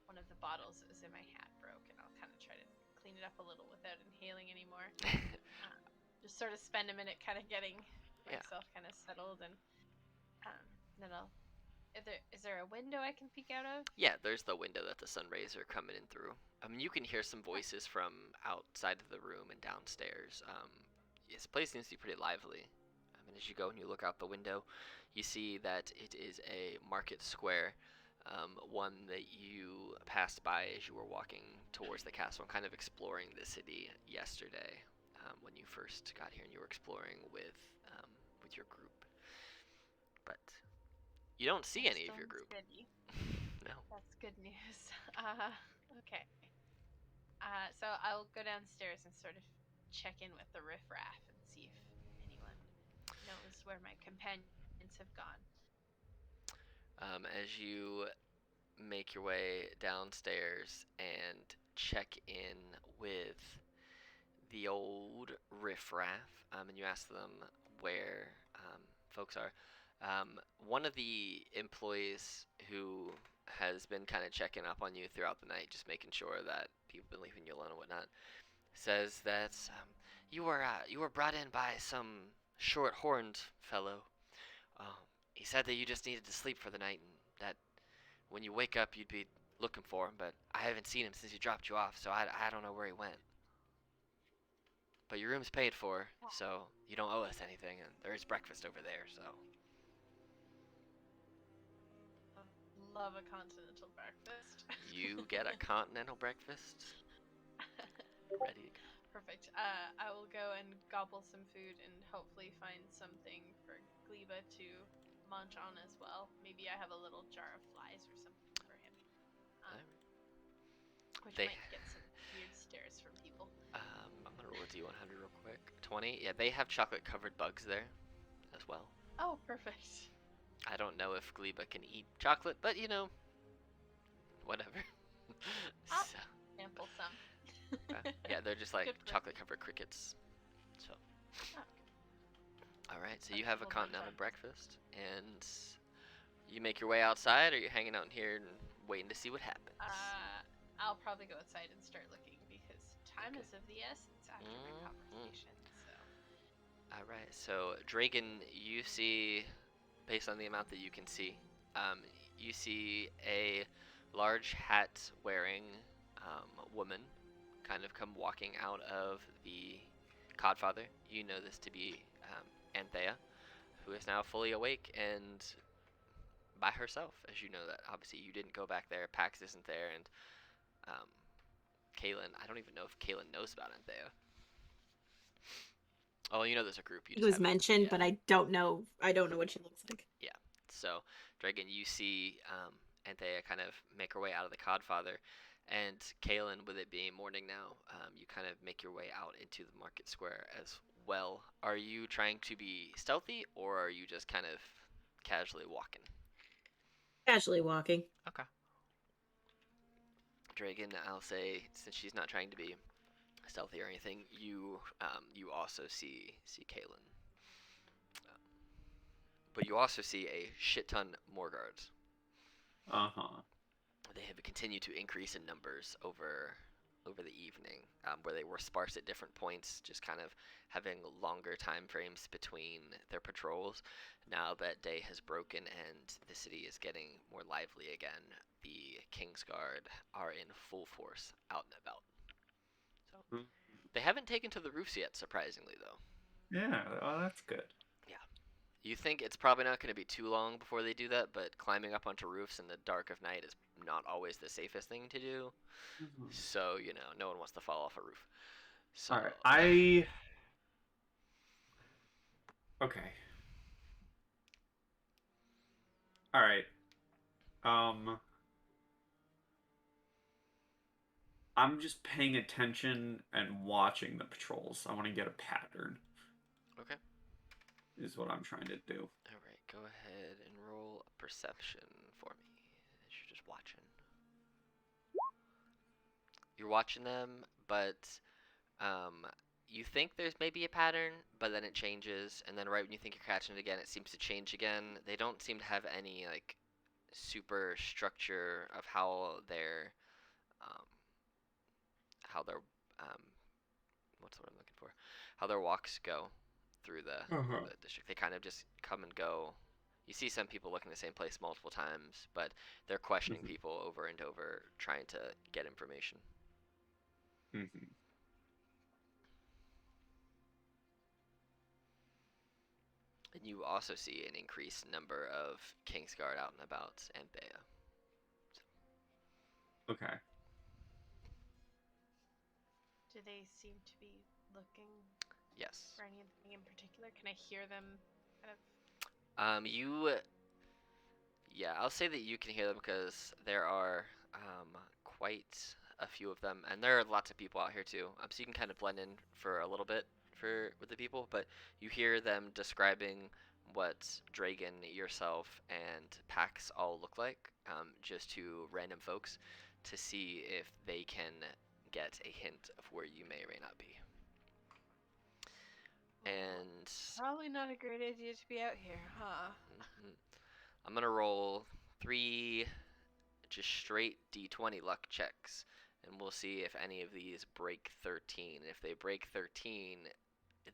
Speaker 5: one of the bottles that was in my hat broke, and I'll kind of try to clean it up a little without inhaling anymore. Just sort of spend a minute kind of getting myself kind of settled, and then I'll... Is there a window I can peek out of?
Speaker 2: Yeah, there's the window that the sun rays are coming in through. I mean, you can hear some voices from outside of the room and downstairs. This place seems to be pretty lively. I mean, as you go and you look out the window, you see that it is a market square, one that you passed by as you were walking towards the castle and kind of exploring the city yesterday, when you first got here and you were exploring with your group. But you don't see any of your group.
Speaker 5: City.
Speaker 2: No.
Speaker 5: That's good news. Okay. So I'll go downstairs and sort of check in with the riffraff and see if anyone knows where my companions have gone.
Speaker 2: As you make your way downstairs and check in with the old riffraff, and you ask them where folks are. One of the employees who has been kind of checking up on you throughout the night, just making sure that people have been leaving you alone and whatnot, says that you were brought in by some short-horned fellow. He said that you just needed to sleep for the night, and that when you wake up, you'd be looking for him. But I haven't seen him since he dropped you off, so I don't know where he went. But your room's paid for, so you don't owe us anything, and there is breakfast over there, so.
Speaker 5: Love a continental breakfast.
Speaker 2: You get a continental breakfast. Ready to go.
Speaker 5: Perfect. I will go and gobble some food and hopefully find something for Gleba to munch on as well. Maybe I have a little jar of flies or something for him. Which might get some weird stares from people.
Speaker 2: I'm gonna roll a D100 real quick. 20. Yeah, they have chocolate-covered bugs there, as well.
Speaker 5: Oh, perfect.
Speaker 2: I don't know if Gleba can eat chocolate, but whatever.
Speaker 5: I'll
Speaker 2: So,
Speaker 5: sample some.
Speaker 2: yeah, they're just like
Speaker 5: Good for
Speaker 2: chocolate-covered crickets. So.
Speaker 5: Oh.
Speaker 2: All right, so you have a
Speaker 5: We'll
Speaker 2: continental
Speaker 5: munch on.
Speaker 2: breakfast, and you make your way outside, or you're hanging out in here and waiting to see what happens.
Speaker 5: I'll probably go outside and start looking because time
Speaker 2: Okay.
Speaker 5: is of the essence after my conversation. So.
Speaker 2: All right, so Dragon, you see, based on the amount that you can see, you see a large hat-wearing woman kind of come walking out of the Codfather. You know this to be Anthea, who is now fully awake and by herself, as you know that. Obviously, you didn't go back there. Pax isn't there, and Kaylin, I don't even know if Kaylin knows about Anthea. Oh, you know there's a group. You
Speaker 1: It
Speaker 2: just
Speaker 1: was
Speaker 2: haven't-
Speaker 1: mentioned,
Speaker 2: yeah.
Speaker 1: but I don't know what she looks like.
Speaker 2: So, Dragon, you see Anthea kind of make her way out of the Codfather, and Kaylin, with it being morning now, you kind of make your way out into the market square as well. Are you trying to be stealthy, or are you just kind of casually walking?
Speaker 1: Casually walking.
Speaker 2: Okay. Dragon, I'll say, since she's not trying to be stealthy or anything, you also see Kaylin. But you also see a shit ton more guards. They have continued to increase in numbers over the evening, where they were sparse at different points, just kind of having longer time frames between their patrols. Now that day has broken and the city is getting more lively again, the Kingsguard are in full force out and about. So they haven't taken to the roofs yet, surprisingly, though.
Speaker 4: Yeah, well, that's good.
Speaker 2: You think it's probably not going to be too long before they do that, but climbing up onto roofs in the dark of night is not always the safest thing to do. So, no one wants to fall off a roof. So,
Speaker 4: Alright, Okay. Alright. I'm just paying attention and watching the patrols. I want to get a pattern.
Speaker 2: Okay.
Speaker 4: Is what I'm trying to do.
Speaker 2: All right, go ahead and roll a perception for me as just watching. You're watching them, but you think there's maybe a pattern, but then it changes, and then right when you think you're catching it again, it seems to change again. They don't seem to have any like super structure of um, how their what's the word I'm looking for? How their walks go through the district. They kind of just come and go. You see some people looking the same place multiple times, but they're questioning people over and over, trying to get information. And you also see an increased number of Kingsguard out and about Anthea.
Speaker 4: Okay.
Speaker 5: Do they seem to be looking
Speaker 2: Yes.
Speaker 5: for anything in particular? Can I hear them kind of?
Speaker 2: Yeah, I'll say that you can hear them because there are quite a few of them, and there are lots of people out here too. So you can kind of blend in for a little bit with the people, but you hear them describing what Dragon, yourself, and Pax all look like, just to random folks, to see if they can get a hint of where you may or may not be. And
Speaker 5: Probably not a great idea to be out here, huh?
Speaker 2: I'm gonna roll 3 just straight d20 luck checks, and we'll see if any of these break 13. If they break 13,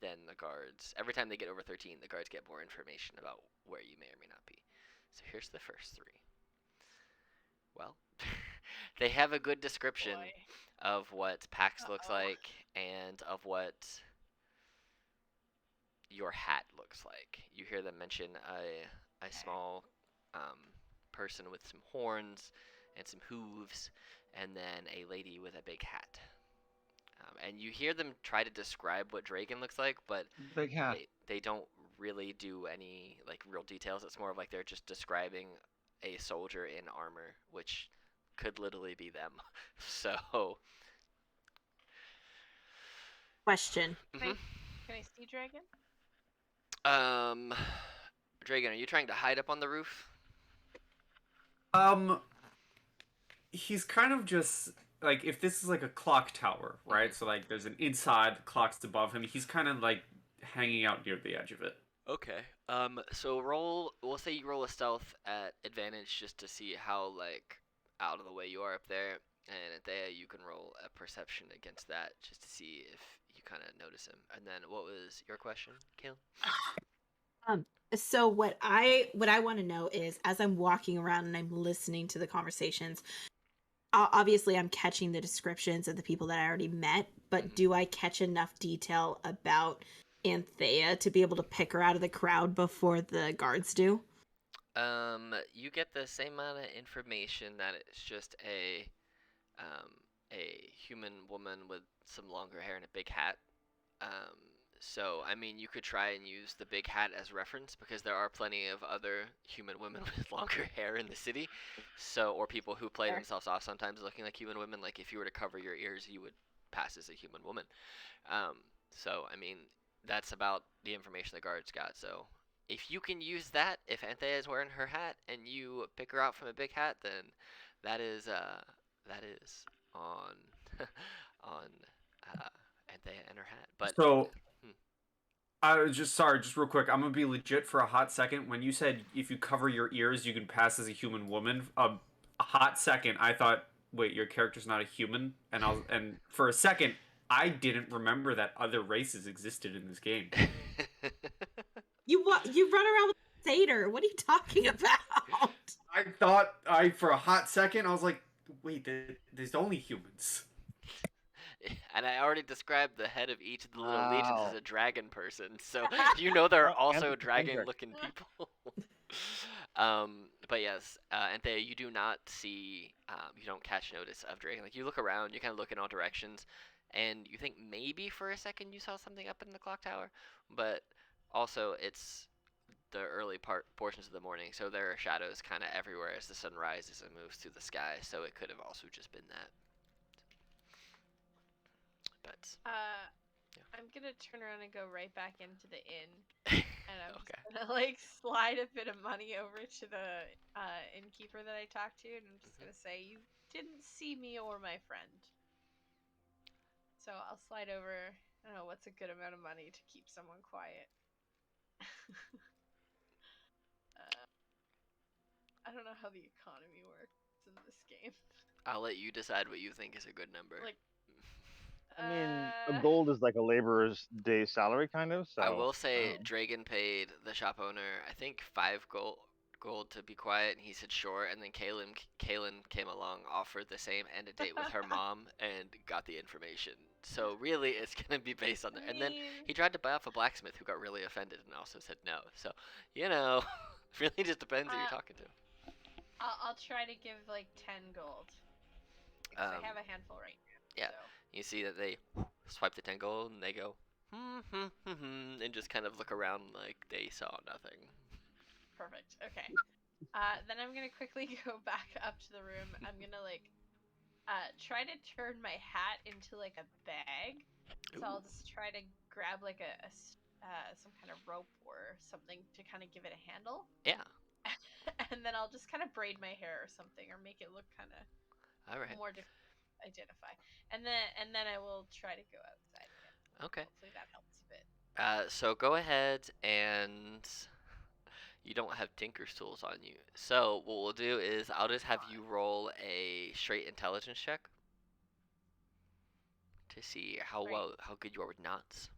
Speaker 2: then the guards, every time they get over 13, the guards get more information about where you may or may not be. So here's the first 3. Well, they have a good description of what Pax looks like and of what your hat looks like. You hear them mention a small person with some horns and some hooves, and then a lady with a big hat. And you hear them try to describe what Dragon looks like, but
Speaker 3: Big hat.
Speaker 2: they don't really do any like real details. It's more of like they're just describing a soldier in armor, which could literally be them. So
Speaker 1: Question.
Speaker 5: Can I see Dragon?
Speaker 2: Dragon, are you trying to hide up on the roof?
Speaker 4: He's kind of just like, if this is like a clock tower, right? So like there's an inside, clocks above him. He's kind of like hanging out near the edge of it.
Speaker 2: Okay. So we'll say you roll a stealth at advantage just to see how like out of the way you are up there, and at there you can roll a perception against that just to see if you kind of notice him. And then what was your question, Kale?
Speaker 1: So what I want to know is, as I'm walking around and I'm listening to the conversations, obviously I'm catching the descriptions of the people that I already met, but do I catch enough detail about Anthea to be able to pick her out of the crowd before the guards do?
Speaker 2: You get the same amount of information that it's just a human woman with some longer hair and a big hat. So, I mean, you could try and use the big hat as reference because there are plenty of other human women with longer hair in the city. So, or people who play themselves off sometimes looking like human women. Like if you were to cover your ears, you would pass as a human woman. So, I mean, that's about the information the guards got. So, if you can use that, if Anthea is wearing her hat and you pick her out from a big hat, then that is on on Anthea and her hat. But
Speaker 4: so I was just real quick. I'm gonna be legit for a hot second. When you said if you cover your ears, you can pass as a human woman. A hot second, I thought, wait, your character's not a human, and for a second, I didn't remember that other races existed in this game.
Speaker 1: You run around with a satyr. What are you talking about?
Speaker 4: I thought for a hot second, I was like, wait, there's only humans.
Speaker 2: And I already described the head of each of the little legions as a dragon person, so you know there are also dragon-looking people. But yes, Anthea, you do not see, you don't catch notice of Dragon. Like you look around, you kind of look in all directions, and you think maybe for a second you saw something up in the clock tower, but also it's the early portions of the morning, so there are shadows kind of everywhere as the sun rises and moves through the sky. So it could have also just been that. But
Speaker 5: I'm gonna turn around and go right back into the inn. And I'm
Speaker 2: Okay.
Speaker 5: just gonna like slide a bit of money over to the innkeeper that I talked to, and I'm just gonna say, "You didn't see me or my friend." So I'll slide over. I don't know what's a good amount of money to keep someone quiet. I don't know how the economy works in this game.
Speaker 2: I'll let you decide what you think is a good number.
Speaker 5: Like,
Speaker 3: I mean, a gold is like a laborer's day salary, kind of. So
Speaker 2: I will say,
Speaker 3: don't know.
Speaker 2: Dragon paid the shop owner, I think, 5 gold to be quiet, and he said sure. And then Kaylin came along, offered the same, and a date with her mom, and got the information. So really, it's gonna be based on that. And then he tried to buy off a blacksmith who got really offended and also said no. So, really just depends who you're talking to.
Speaker 5: I'll try to give like 10 gold. Because I have a handful right now.
Speaker 2: yeah.
Speaker 5: So.
Speaker 2: You see that they swipe the 10 gold and they go, and just kind of look around like they saw nothing.
Speaker 5: Perfect. Okay. Then I'm gonna quickly go back up to the room. I'm gonna try to turn my hat into like a bag. So I'll just try to grab like some kind of rope or something to kind of give it a handle.
Speaker 2: Yeah.
Speaker 5: And then I'll just kind of braid my hair or something, or make it look kind of more difficult to identify. And then I will try to go outside again.
Speaker 2: Okay.
Speaker 5: Hopefully that helps a bit.
Speaker 2: So go ahead, and you don't have Tinker's tools on you. So what we'll do is I'll just have you roll a straight intelligence check to see how good you are with knots.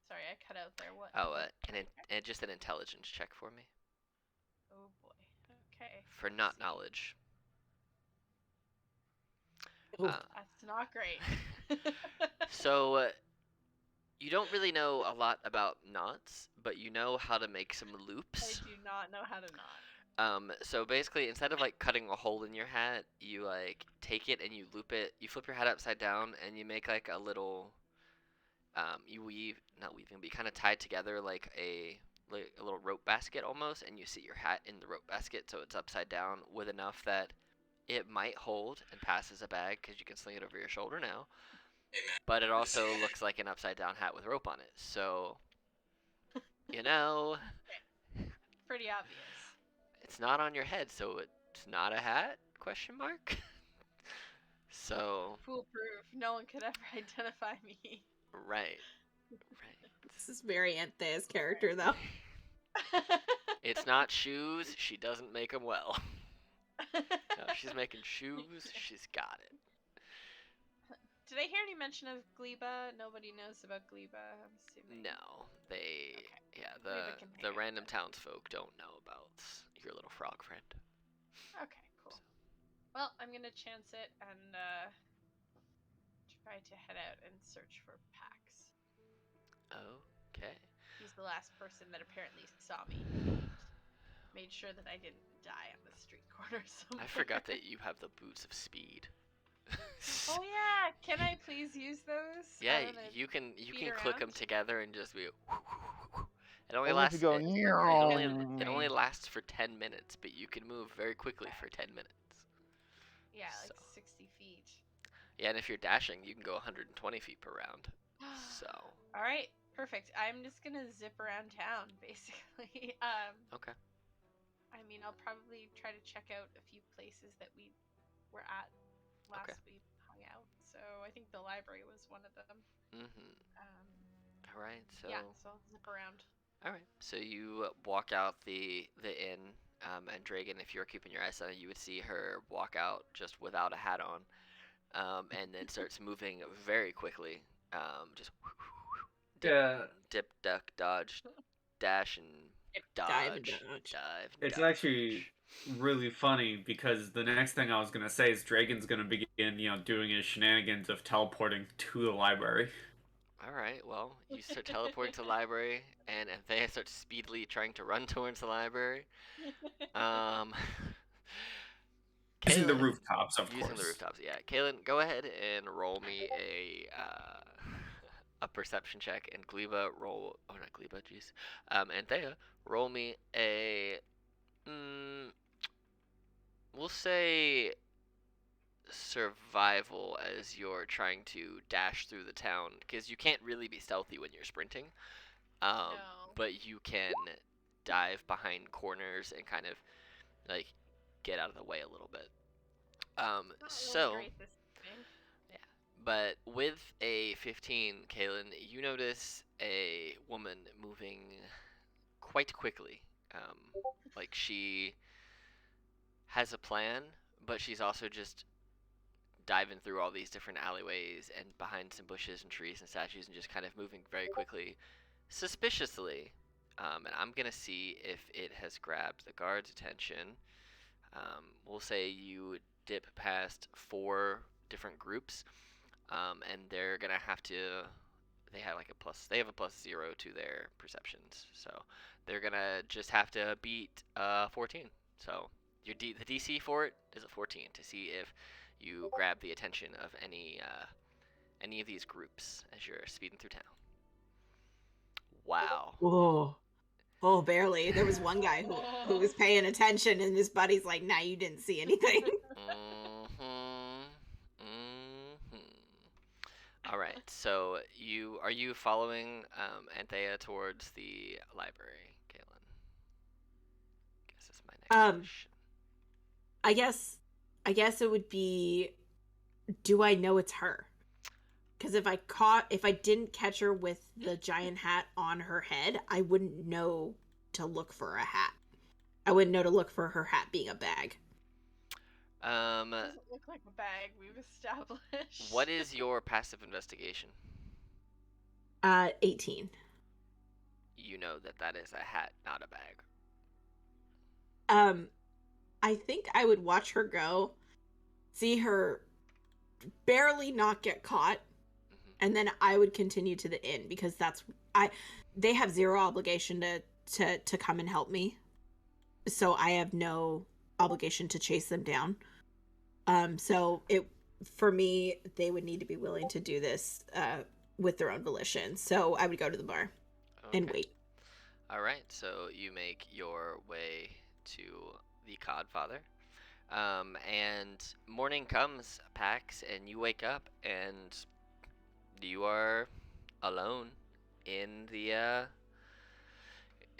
Speaker 5: Sorry, I cut out there. What?
Speaker 2: Oh, and just an intelligence check for me.
Speaker 5: Oh boy. Okay.
Speaker 2: For knot knowledge.
Speaker 5: That's not great.
Speaker 2: So you don't really know a lot about knots, but you know how to make some loops.
Speaker 5: I do not know how to knot.
Speaker 2: So basically, instead of like cutting a hole in your hat, you like take it and you loop it. You flip your hat upside down and you make like a little. You weave, not weaving, but you kind of tie together like a little rope basket almost, and you sit your hat in the rope basket so it's upside down with enough that it might hold and pass as a bag because you can sling it over your shoulder now. But it also looks like an upside down hat with rope on it. So,
Speaker 5: Pretty obvious.
Speaker 2: It's not on your head, so it's not a hat? Question mark. So.
Speaker 5: Foolproof. No one could ever identify me.
Speaker 2: Right.
Speaker 1: This is very Anthea's character, though.
Speaker 2: It's not shoes. She doesn't make them well. No, she's making shoes. She's got it.
Speaker 5: Did I hear any mention of Gleba? Nobody knows about Gleba, I'm assuming.
Speaker 2: No, they.
Speaker 5: Okay.
Speaker 2: Yeah, the random townsfolk don't know about your little frog friend.
Speaker 5: Okay, cool. Well, I'm gonna chance it and try to head out and search for Pax.
Speaker 2: Okay.
Speaker 5: He's the last person that apparently saw me. Made sure that I didn't die on the street corner somewhere.
Speaker 2: I forgot that you have the boots of speed.
Speaker 5: Oh yeah, can I please use those?
Speaker 2: Yeah, you can click them together and just be. It only lasts.
Speaker 3: Go,
Speaker 2: it only lasts for 10 minutes, but you can move very quickly for 10 minutes.
Speaker 5: Yeah, like 60 feet.
Speaker 2: Yeah, and if you're dashing, you can go 120 feet per round. So.
Speaker 5: All right, perfect. I'm just gonna zip around town, basically.
Speaker 2: Okay.
Speaker 5: I mean, I'll probably try to check out a few places that we were at last we hung out. So I think the library was one of them.
Speaker 2: All right. So.
Speaker 5: Yeah. So I'll zip around.
Speaker 2: All right. So you walk out the inn, and Dragon, if you were keeping your eyes on it, you would see her walk out just without a hat on, and then starts moving very quickly. Just dip, duck, dodge, dash, and dodge. Dive.
Speaker 4: It's actually really funny because the next thing I was gonna say is Dragon's gonna begin, doing his shenanigans of teleporting to the library.
Speaker 2: All right. Well, you start teleporting to the library, and Anthea starts speedily trying to run towards the library.
Speaker 4: Using the rooftops, of course.
Speaker 2: Using the rooftops, yeah. Kaylin, go ahead and roll me a perception check, and Gleba roll. Oh, not Gleba, jeez. Anthea, roll me a. We'll say survival as you're trying to dash through the town, because you can't really be stealthy when you're sprinting.
Speaker 5: No.
Speaker 2: but you can dive behind corners and kind of like get out of the way a little bit. So yeah, but with a 15, Kaylin, you notice a woman moving quite quickly. Like she has a plan, but she's also just diving through all these different alleyways and behind some bushes and trees and statues and just kind of moving very quickly, suspiciously. And I'm going to see if it has grabbed the guard's attention. We'll say you dip past 4 different groups, and they're going to have to. They have like a plus. They have a +0 to their perceptions, so they're gonna just have to beat 14. So the DC for it is a 14 to see if you grab the attention of any of these groups as you're speeding through town. Wow.
Speaker 1: Oh, barely. There was one guy who was paying attention, and his buddy's like, "Nah, you didn't see anything."
Speaker 2: All right. So are you following Anthea towards the library, Kaylin? Guess that's my next question.
Speaker 1: I guess it would be, do I know it's her? Because if I didn't catch her with the giant hat on her head, I wouldn't know to look for a hat. I wouldn't know to look for her hat being a bag.
Speaker 5: It doesn't look like a bag, we've established.
Speaker 2: What is your passive investigation?
Speaker 1: 18.
Speaker 2: You know that is a hat, not a bag.
Speaker 1: I think I would watch her go, see her barely not get caught, and then I would continue to the inn, because they have 0 obligation to come and help me. So I have no obligation to chase them down. So for me, they would need to be willing to do this with their own volition. So I would go to the bar and wait.
Speaker 2: All right, so you make your way to the Codfather. And morning comes, Pax, and you wake up, and you are alone in the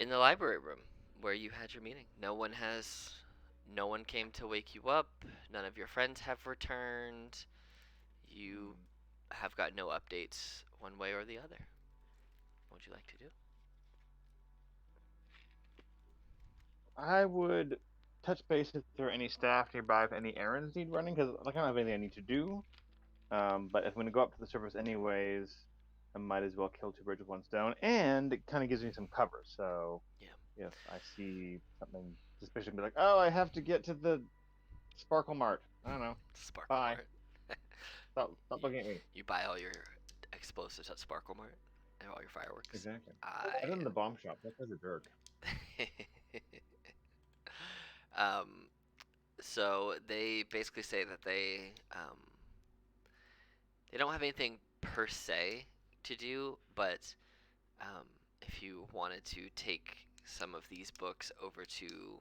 Speaker 2: library room where you had your meeting. No one came to wake you up. None of your friends have returned. You have got no updates one way or the other. What would you like to do?
Speaker 3: I would touch base if there are any staff nearby, if any errands need running, because I don't have anything I need to do. But if I'm going to go up to the surface anyways, I might as well kill 2 birds with 1 stone, and it kind of gives me some cover. So if I see something suspicious, I'll be like, oh, I have to get to the Sparkle Mart. I don't know.
Speaker 2: Sparkle
Speaker 3: Bye.
Speaker 2: Mart.
Speaker 3: Stop looking at me.
Speaker 2: You buy all your explosives at Sparkle Mart and all your fireworks.
Speaker 3: Exactly. I did in the bomb shop. That guy's a jerk.
Speaker 2: So they basically say that they don't have anything per se to do, but if you wanted to take some of these books over to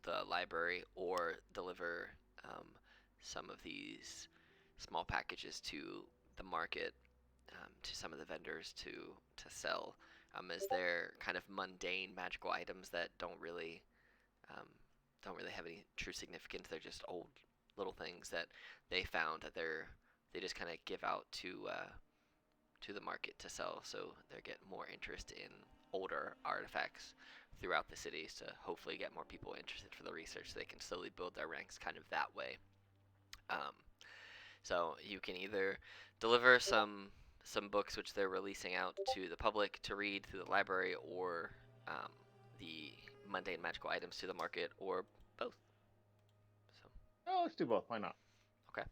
Speaker 2: the library or deliver some of these small packages to the market, to some of the vendors to sell, as they're kind of mundane magical items that don't really have any true significance. They're just old little things that they found that they just kind of give out to the market to sell, so they get more interest in older artifacts throughout the cities to hopefully get more people interested for the research, so they can slowly build their ranks kind of that way. So you can either deliver some books which they're releasing out to the public to read through the library, or the mundane magical items to the market, or both. So.
Speaker 3: Oh, let's do both. Why not?
Speaker 2: Okay.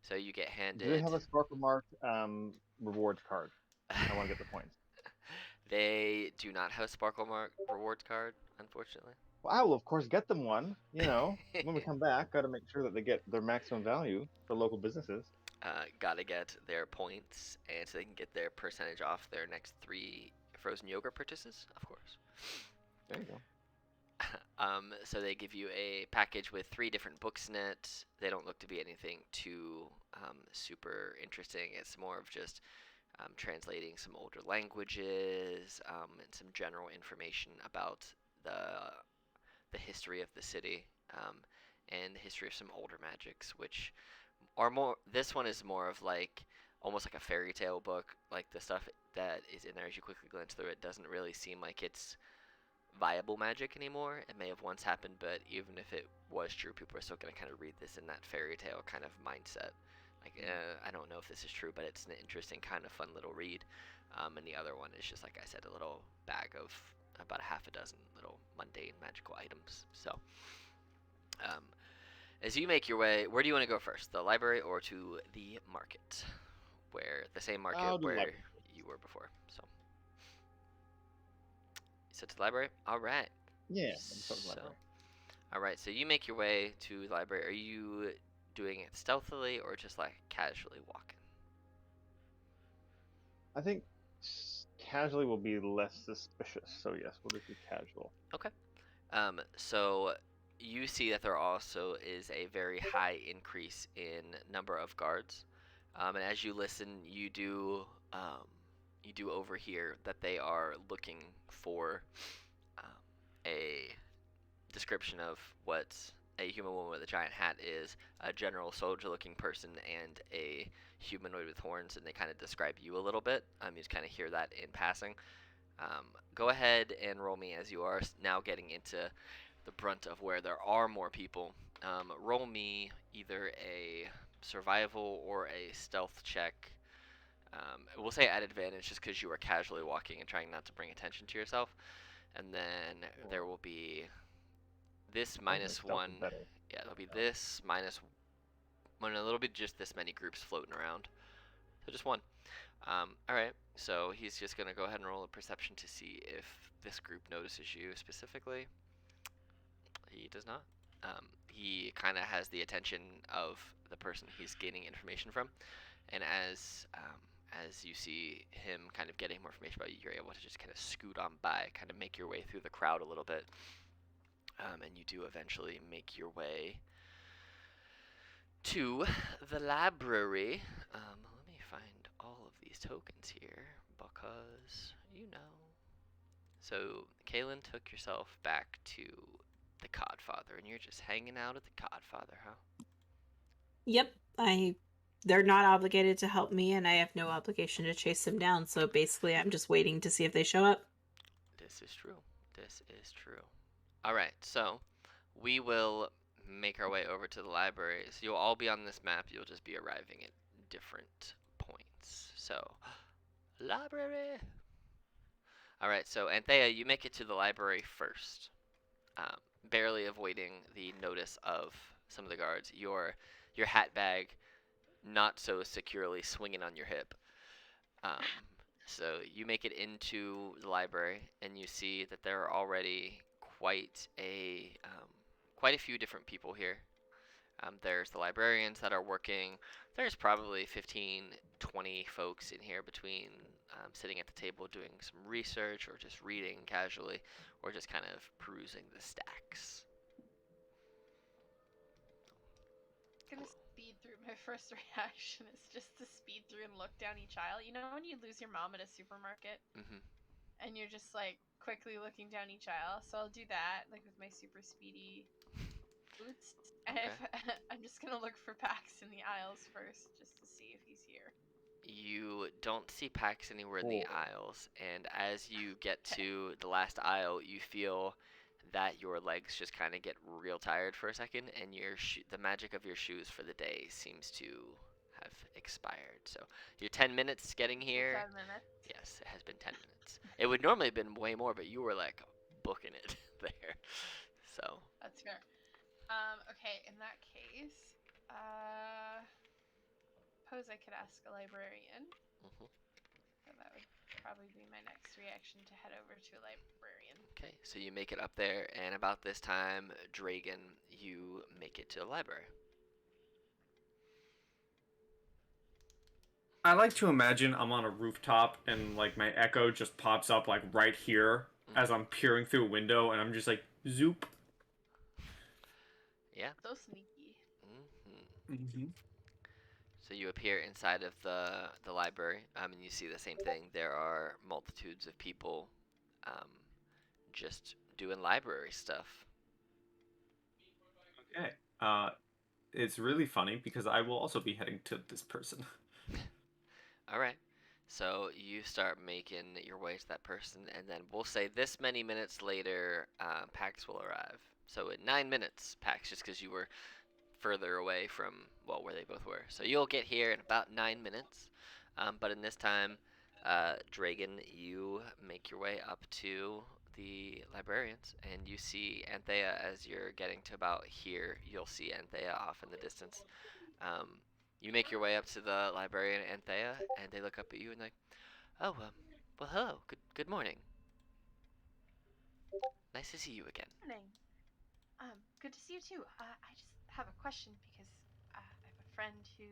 Speaker 2: So you get handed.
Speaker 3: Do they have a Sparkle Mart rewards card? I want to get the points.
Speaker 2: They do not have a Sparkle Mart rewards card, unfortunately.
Speaker 3: Well, I will of course get them one. When we come back, got to make sure that they get their maximum value for local businesses.
Speaker 2: Gotta get their points, and so they can get their percentage off their next 3 frozen yogurt purchases, of course.
Speaker 3: There you go.
Speaker 2: So they give you a package with 3 different books in it. They don't look to be anything too super interesting. It's more of just translating some older languages, and some general information about the history of the city, and the history of some older magics, which are more. This one is more of like almost like a fairy tale book. Like the stuff that is in there, as you quickly glance through it, doesn't really seem like it's viable magic anymore. It may have once happened, but even if it was true, people are still going to kind of read this in that fairy tale kind of mindset. Like, I don't know if this is true, but it's an interesting kind of fun little read. And the other one is just, like I said, a little bag of about a half a dozen little mundane magical items. So, as you make your way, where do you want to go first? The library or to the market? Where the same market
Speaker 3: I'll do
Speaker 2: where
Speaker 3: library.
Speaker 2: you were before. So, you said to the library? All right.
Speaker 3: Yeah, I'm sort of
Speaker 2: So,
Speaker 3: library.
Speaker 2: all right. So you make your way to the library. Are you doing it stealthily or just like casually walking?
Speaker 3: I think casually will be less suspicious. So yes, we'll just do casual.
Speaker 2: Okay. So you see that there also is a very high increase in number of guards, and as you listen, you do overhear that they are looking for a description of what a human woman with a giant hat is, a general soldier-looking person, and a humanoid with horns, and they kind of describe you a little bit. You just kind of hear that in passing. Go ahead and roll me as you are now getting into the brunt of where there are more people. Roll me either a survival or a stealth check. We'll say at advantage just because you are casually walking and trying not to bring attention to yourself. And then there will be this minus
Speaker 3: Stealth
Speaker 2: one.
Speaker 3: is better.
Speaker 2: Yeah, there'll be this minus one. A little bit just this many groups floating around. So just one. Alright, so he's just going to go ahead and roll a perception to see if this group notices you specifically. He does not. He kind of has the attention of the person he's gaining information from, and as you see him kind of getting more information about you, you're able to just kind of scoot on by, kind of make your way through the crowd a little bit, and you do eventually make your way to the library. Let me find all of these tokens here, because, you know. So, Kaylin took yourself back to the Codfather, and you're just hanging out at the Codfather, huh?
Speaker 1: Yep, they're not obligated to help me, and I have no obligation to chase them down. So basically, I'm just waiting to see if they show up.
Speaker 2: This is true. This is true. Alright, so we will make our way over to the library. So you'll all be on this map. You'll just be arriving at different points. So, library. Alright, so Anthea, you make it to the library first. Barely avoiding the notice of some of the guards. Your hat bag not so securely swinging on your hip. So you make it into the library, and you see that there are already quite a few different people here. There's the librarians that are working. There's probably 15, 20 folks in here between sitting at the table doing some research or just reading casually or just kind of perusing the stacks.
Speaker 5: I'm gonna speed through. My first reaction is just to speed through and look down each aisle. You know when you lose your mom at a supermarket?
Speaker 2: Mm-hmm.
Speaker 5: And you're just like quickly looking down each aisle. So I'll do that, like with my super speedy boots. And
Speaker 2: Okay.
Speaker 5: I'm just gonna look for Pax in the aisles first, just to see if he's here.
Speaker 2: You don't see packs anywhere in the
Speaker 3: Cool.
Speaker 2: aisles, and as you get to the last aisle, you feel that your legs just kind of get real tired for a second, and the magic of your shoes for the day seems to have expired. So your 10 minutes getting here.
Speaker 5: 10 minutes.
Speaker 2: Yes, it has been 10 minutes. It would normally have been way more, but you were like booking it there. So
Speaker 5: That's fair. Okay, in that case, suppose I could ask a librarian.
Speaker 2: mhm.
Speaker 5: So that would probably be my next reaction, to head over to a librarian.
Speaker 2: Okay, so you make it up there, and about this time, Dragon, you make it to the library.
Speaker 4: I like to imagine I'm on a rooftop and like my echo just pops up like right here as I'm peering through a window, and I'm just like zoop.
Speaker 2: Yeah.
Speaker 5: So sneaky.
Speaker 2: Mm-hmm. So you appear inside of the library, and you see the same thing. There are multitudes of people, just doing library stuff.
Speaker 4: Okay. It's really funny because I will also be heading to this person.
Speaker 2: All right. So you start making your way to that person, and then we'll say this many minutes later, Pax will arrive. So in 9 minutes, Pax, just because you were further away from, well, where they both were. So you'll get here in about 9 minutes. But in this time, Dragon, you make your way up to the librarians, and you see Anthea as you're getting to about here. You'll see Anthea off in the distance. Um, you make your way up to the librarian Anthea, and they look up at you and like, oh, well, hello. Good morning. Nice to see you again.
Speaker 5: Morning. Good to see you too. I just have a question because I have a friend who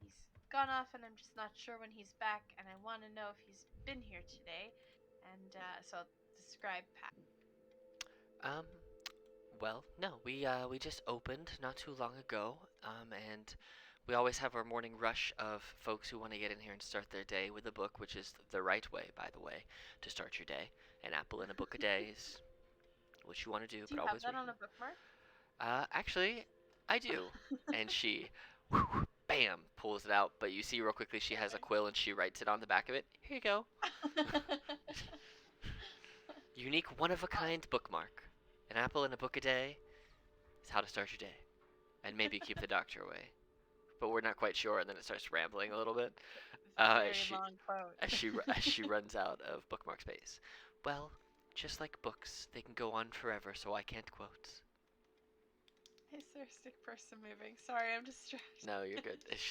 Speaker 5: he's gone off, and I'm just not sure when he's back, and I want to know if he's been here today. And so I'll describe Pat.
Speaker 2: Um, well, no, we just opened not too long ago, and we always have our morning rush of folks who want to get in here and start their day with a book, which is the right way, by the way, to start your day. An apple and a book a day is what you want to do,
Speaker 5: Do
Speaker 2: but
Speaker 5: you have
Speaker 2: always.
Speaker 5: that on a bookmark?
Speaker 2: Actually, I do. And she, bam, pulls it out. But you see real quickly she has a quill and she writes it on the back of it. Here you go. Unique, one-of-a-kind bookmark. An apple and a book a day is how to start your day. And maybe keep the doctor away. But we're not quite sure, and then it starts rambling a little bit.
Speaker 5: Very
Speaker 2: She,
Speaker 5: long quote.
Speaker 2: as she runs out of bookmark space. Well, just like books, they can go on forever, so I can't quote.
Speaker 5: Is there a stick person moving? Sorry, I'm distracted.
Speaker 2: No, you're good. It's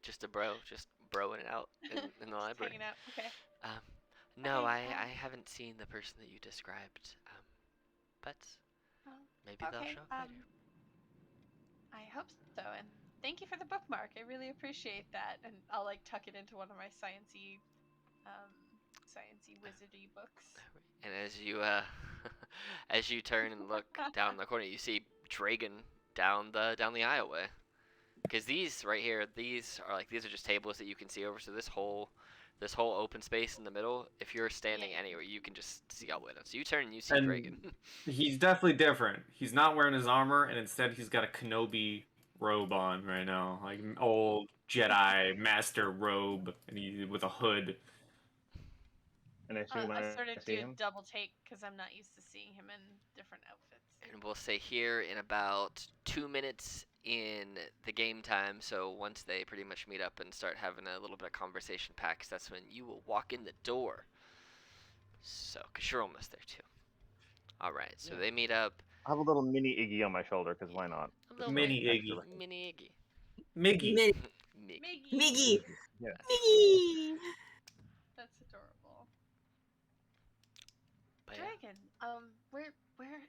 Speaker 2: just a bro, just broing it out in the
Speaker 5: Just
Speaker 2: library.
Speaker 5: hanging out. Okay.
Speaker 2: No,
Speaker 5: Okay,
Speaker 2: I haven't seen the person that you described. But maybe they'll
Speaker 5: okay.
Speaker 2: show up later.
Speaker 5: I hope so, and thank you for the bookmark. I really appreciate that, and I'll like tuck it into one of my sciencey wizardy books.
Speaker 2: And as you as you turn and look down the corner, you see Dragon down the aisleway. Because these right here, these are just tables that you can see over. So this whole open space in the middle, if you're standing anywhere, you can just see all the way down. So you turn and you see
Speaker 4: And
Speaker 2: Dragon.
Speaker 4: He's definitely different. He's not wearing his armor, and instead he's got a Kenobi robe on right now, like an old Jedi master robe, and he with a hood.
Speaker 3: And I assume when
Speaker 5: I
Speaker 3: I
Speaker 5: started
Speaker 3: see
Speaker 5: to
Speaker 3: him,
Speaker 5: double take because I'm not used to seeing him in different outfits.
Speaker 2: And we'll say here in about 2 minutes in the game time, so once they pretty much meet up and start having a little bit of conversation, Pax, that's when you will walk in the door. So, because you're almost there too. Alright, so they meet up.
Speaker 3: I have a little mini Iggy on my shoulder, because why not?
Speaker 2: A little
Speaker 4: Mini
Speaker 2: mini,
Speaker 4: Iggy.
Speaker 2: mini Iggy.
Speaker 4: Miggy.
Speaker 2: Miggy.
Speaker 1: Miggy.
Speaker 3: Yes.
Speaker 1: Miggy.
Speaker 5: That's adorable.
Speaker 2: But yeah.
Speaker 5: Dragon, where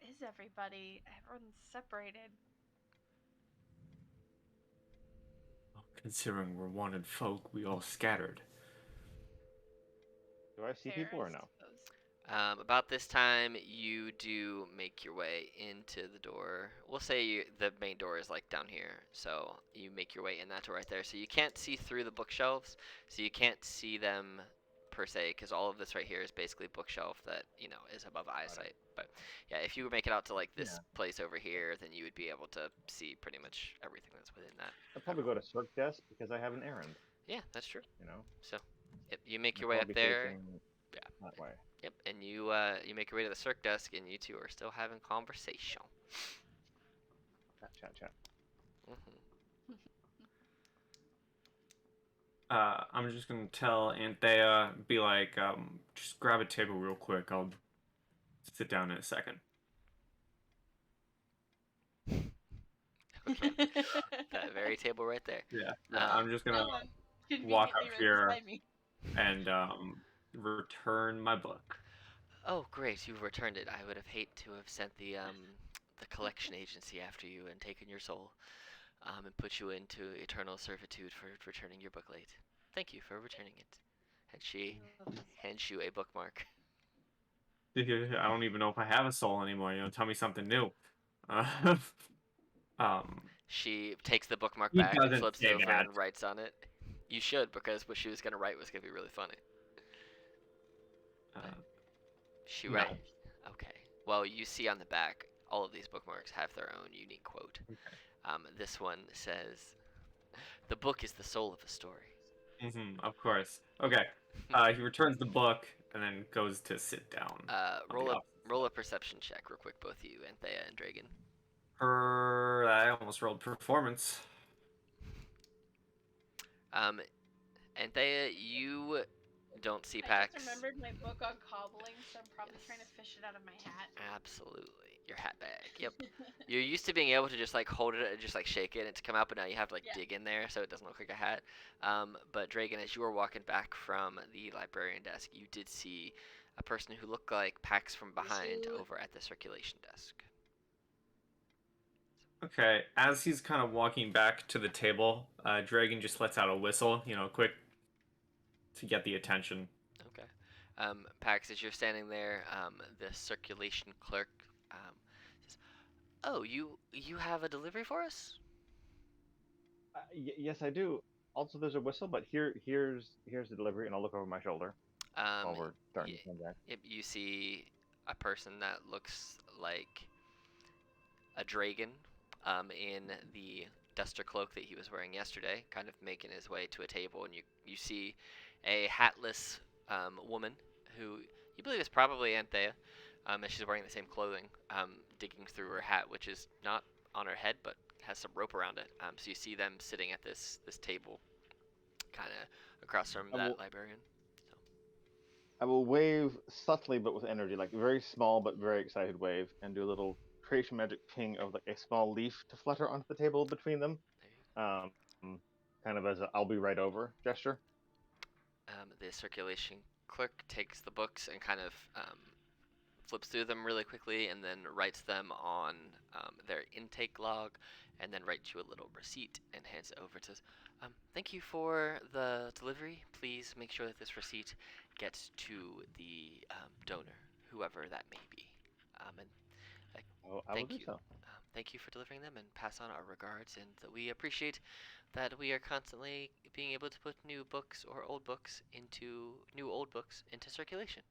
Speaker 5: is everybody? Everyone's separated.
Speaker 4: Considering we're wanted folk, we all scattered.
Speaker 3: Do I see
Speaker 5: Fair,
Speaker 3: people or
Speaker 5: I
Speaker 3: no?
Speaker 5: suppose.
Speaker 2: About this time, you do make your way into the door. We'll say the main door is like down here, so you make your way in that door right there. So you can't see through the bookshelves, so you can't see them per se, because all of this right here is basically bookshelf that is above eyesight. But yeah, if you make it out to like this place over here, then you would be able to see pretty much everything that's within that.
Speaker 3: I'll probably go to Cirque Desk because I have an errand.
Speaker 2: Yeah, that's true.
Speaker 3: So
Speaker 2: Yep, you make your way up there. Yeah.
Speaker 3: That way.
Speaker 2: Yep, and you make your way to the Cirque Desk, and you two are still having conversation.
Speaker 3: Chat.
Speaker 4: I'm just gonna tell Anthea, be like, just grab a table real quick. I'll sit down in a second.
Speaker 2: Okay, that very table right there.
Speaker 4: Yeah. I'm just gonna
Speaker 5: Someone
Speaker 4: walk
Speaker 5: conveniently
Speaker 4: up
Speaker 5: right
Speaker 4: here
Speaker 5: beside me.
Speaker 4: and return my book.
Speaker 2: Oh, great! You've returned it. I would have hated to have sent the collection agency after you and taken your soul, and put you into eternal servitude for returning your book late. Thank you for returning it. And she hands you a bookmark.
Speaker 4: I don't even know if I have a soul anymore. Tell me something new.
Speaker 2: She takes the bookmark
Speaker 4: He
Speaker 2: back and
Speaker 4: doesn't
Speaker 2: flips it
Speaker 4: say
Speaker 2: over
Speaker 4: that.
Speaker 2: and writes on it. You should, because what she was gonna write was gonna be really funny. She
Speaker 4: No.
Speaker 2: write. Okay. Well, you see on the back, all of these bookmarks have their own unique quote. This one says, "The book is the soul of a story."
Speaker 4: Of course. Okay. He returns the book and then goes to sit down.
Speaker 2: Roll a perception check real quick, both you, Anthea and Dragon.
Speaker 4: I almost rolled performance.
Speaker 2: Anthea, you don't see
Speaker 5: I
Speaker 2: Pax.
Speaker 5: just remembered my book on cobbling, so I'm probably trying to fish it out of my hat.
Speaker 2: Absolutely. Your hat bag. Yep. You're used to being able to just like hold it and just like shake it and to come out, but now you have to like dig in there so it doesn't look like a hat. But Dragon, as you were walking back from the librarian desk, you did see a person who looked like Pax from behind over at the circulation desk.
Speaker 4: Okay, as he's kind of walking back to the table, Dragon just lets out a whistle, quick to get the attention.
Speaker 2: Okay. Pax, as you're standing there, the circulation clerk says, "Oh, you have a delivery for us?"
Speaker 3: Yes, I do. Also, there's a whistle, but here's the delivery, and I'll look over my shoulder while we're starting to transact.
Speaker 2: You see a person that looks like a dragon, in the duster cloak that he was wearing yesterday, kind of making his way to a table, and you see a hatless woman who you believe is probably Anthea, as she's wearing the same clothing, digging through her hat, which is not on her head, but has some rope around it. So you see them sitting at this table, kind of across from that librarian. So.
Speaker 3: I will wave subtly but with energy, like very small but very excited wave, and do a little creation magic ping of like a small leaf to flutter onto the table between them, kind of as a "I'll be right over" gesture.
Speaker 2: The circulation clerk takes the books and kind of flips through them really quickly and then writes them on their intake log, and then writes you a little receipt and hands it over. It says, "Thank you for the delivery. Please make sure that this receipt gets to the donor, whoever that may be. And
Speaker 3: I will do
Speaker 2: you.
Speaker 3: so.
Speaker 2: Thank you for delivering them, and pass on our regards. And that we appreciate that we are constantly being able to put new books or old books into circulation.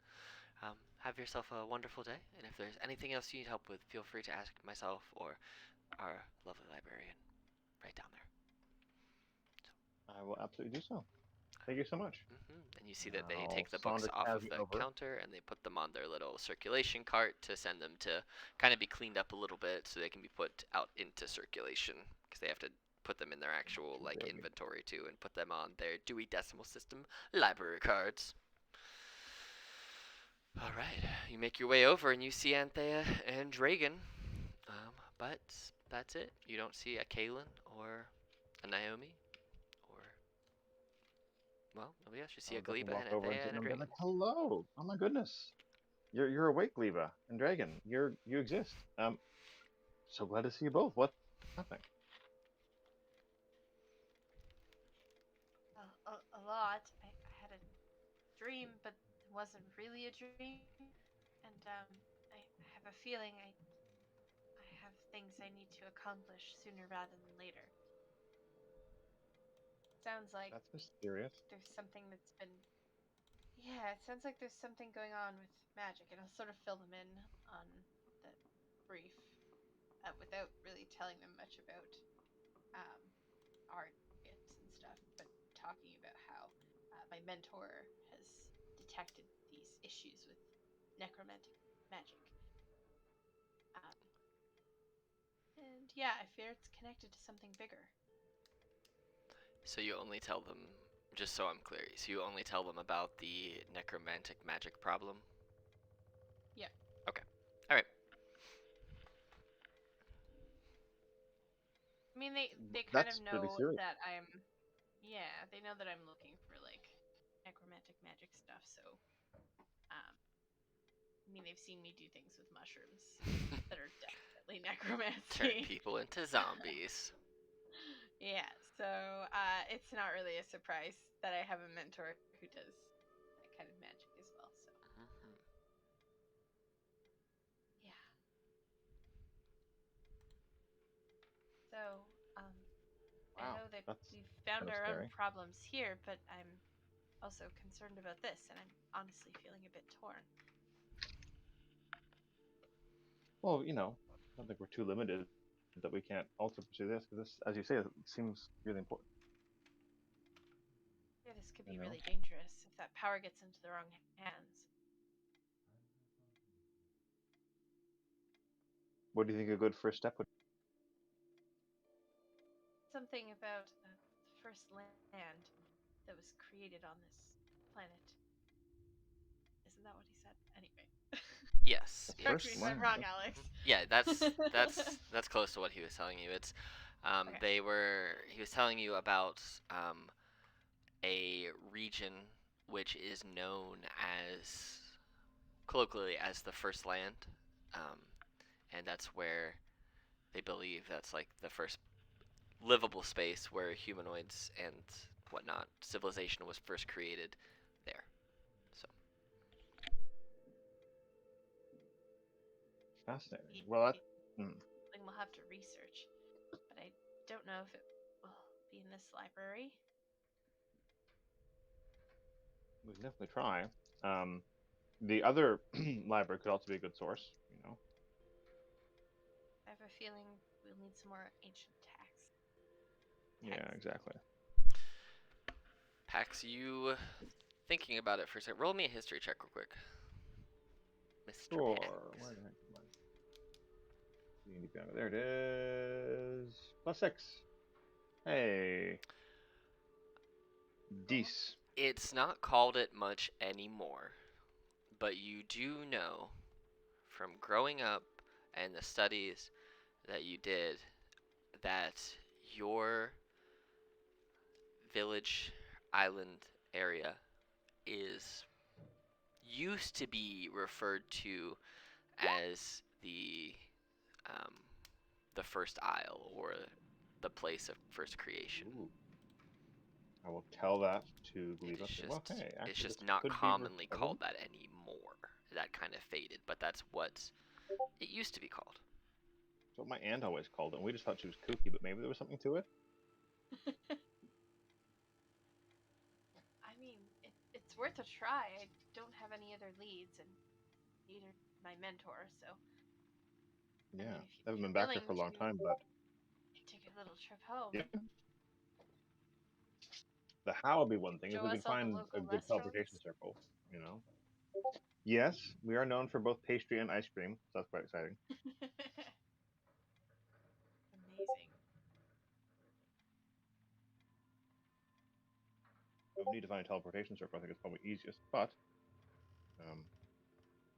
Speaker 2: Have yourself a wonderful day, and if there's anything else you need help with, feel free to ask myself or our lovely librarian right down there."
Speaker 3: I will absolutely do so. Thank you so much.
Speaker 2: And you see that they
Speaker 3: I'll
Speaker 2: take the books
Speaker 3: saunter
Speaker 2: off of
Speaker 3: casually
Speaker 2: the
Speaker 3: over.
Speaker 2: counter and they put them on their little circulation cart to send them to kind of be cleaned up a little bit so they can be put out into circulation, because they have to put them in their actual like inventory too and put them on their Dewey Decimal System library cards. All right, you make your way over and you see Anthea and Dragon, but that's it. You don't see a Kaylin or a Naomi, or, well, nobody else. You see a Gleba and Anthea and a Dragon.
Speaker 3: Like, hello! Oh my goodness! You're awake, Gleba and Dragon. You exist. So glad to see you both. What's happening?
Speaker 5: A lot. I had a dream, but it wasn't really a dream. And I have a feeling I have things I need to accomplish sooner rather than later. Sounds like
Speaker 3: That's mysterious.
Speaker 5: there's something that's been. Yeah, it sounds like there's something going on with magic, and I'll sort of fill them in on the brief without really telling them much about art and stuff, but talking about how my mentor has detected these issues with necromantic magic. And yeah, I fear it's connected to something bigger.
Speaker 2: So you only tell them, just so I'm clear, so you only tell them about the necromantic magic problem?
Speaker 5: Yep.
Speaker 2: Okay. Alright.
Speaker 5: I mean, they kind of
Speaker 3: That's
Speaker 5: know
Speaker 3: pretty serious.
Speaker 5: that I'm. Yeah, they know that I'm looking for like necromantic magic stuff. So, I mean, they've seen me do things with mushrooms that are definitely necromancy.
Speaker 2: Turn people into zombies.
Speaker 5: Yeah, so it's not really a surprise that I have a mentor who does that kind of magic as well. So, yeah. So, I
Speaker 3: Wow,
Speaker 5: know that
Speaker 3: that's
Speaker 5: we've found
Speaker 3: kinda
Speaker 5: our own
Speaker 3: scary.
Speaker 5: problems here, but I'm also concerned about this, and I'm honestly feeling a bit torn.
Speaker 3: Well, I don't think we're too limited that we can't also pursue this because this, as you say, it seems really important.
Speaker 5: Yeah, this could
Speaker 3: You
Speaker 5: be
Speaker 3: know,
Speaker 5: really dangerous if that power gets into the wrong hands.
Speaker 3: what do you think a good first step would?
Speaker 5: Something about the first land that was created on this planet. Isn't that what he said? Anyway.
Speaker 2: Yes.
Speaker 3: The
Speaker 5: Correct me
Speaker 3: first
Speaker 5: if I'm
Speaker 3: land.
Speaker 5: wrong, Alex.
Speaker 2: Yeah, that's close to what he was telling you. It's
Speaker 5: Okay.
Speaker 2: he was telling you about a region which is known as colloquially as the first land, um, and that's where they believe that's like the first livable space where humanoids and whatnot civilization was first created there. So
Speaker 3: Fascinating.
Speaker 5: Be
Speaker 3: Well, that. Hmm.
Speaker 5: something we'll have to research, but I don't know if it will be in this library.
Speaker 3: We can definitely try. The other library could also be a good source.
Speaker 5: I have a feeling we'll need some more ancient texts.
Speaker 3: Yeah, exactly.
Speaker 2: Pax, you thinking about it for a second. Roll me a history check real quick, Mr.
Speaker 3: Sure.
Speaker 2: Pax.
Speaker 3: Where the heck am I? There it is. +6. Hey, Dees.
Speaker 2: It's not called it much anymore, but you do know from growing up and the studies that you did that your village island area is used to be referred to as um, the first isle or the place of first creation.
Speaker 3: Ooh. I will tell that to
Speaker 2: It
Speaker 3: Gleba.
Speaker 2: is
Speaker 3: Well,
Speaker 2: just
Speaker 3: hey,
Speaker 2: it's
Speaker 3: actually,
Speaker 2: just
Speaker 3: this
Speaker 2: not
Speaker 3: could be
Speaker 2: commonly
Speaker 3: recovered.
Speaker 2: called that anymore. That kind of faded, but that's what it used to be called.
Speaker 3: That's what my aunt always called it. And we just thought she was kooky, but maybe there was something to it.
Speaker 5: I mean, it's worth a try. I don't have any other leads, and neither my mentor, so I
Speaker 3: Yeah,
Speaker 5: mean, if
Speaker 3: I haven't
Speaker 5: you're
Speaker 3: been back there
Speaker 5: willing
Speaker 3: for a long
Speaker 5: to
Speaker 3: time, but
Speaker 5: take a little trip home,
Speaker 3: yeah, the how would be one thing. If
Speaker 5: show
Speaker 3: we
Speaker 5: us
Speaker 3: could
Speaker 5: all the
Speaker 3: find a
Speaker 5: local
Speaker 3: good teleportation
Speaker 5: restaurants.
Speaker 3: circle, you know. Yes, we are known for both pastry and ice cream, so that's quite exciting.
Speaker 5: Amazing.
Speaker 3: We need to find a teleportation circle. I think it's probably easiest, but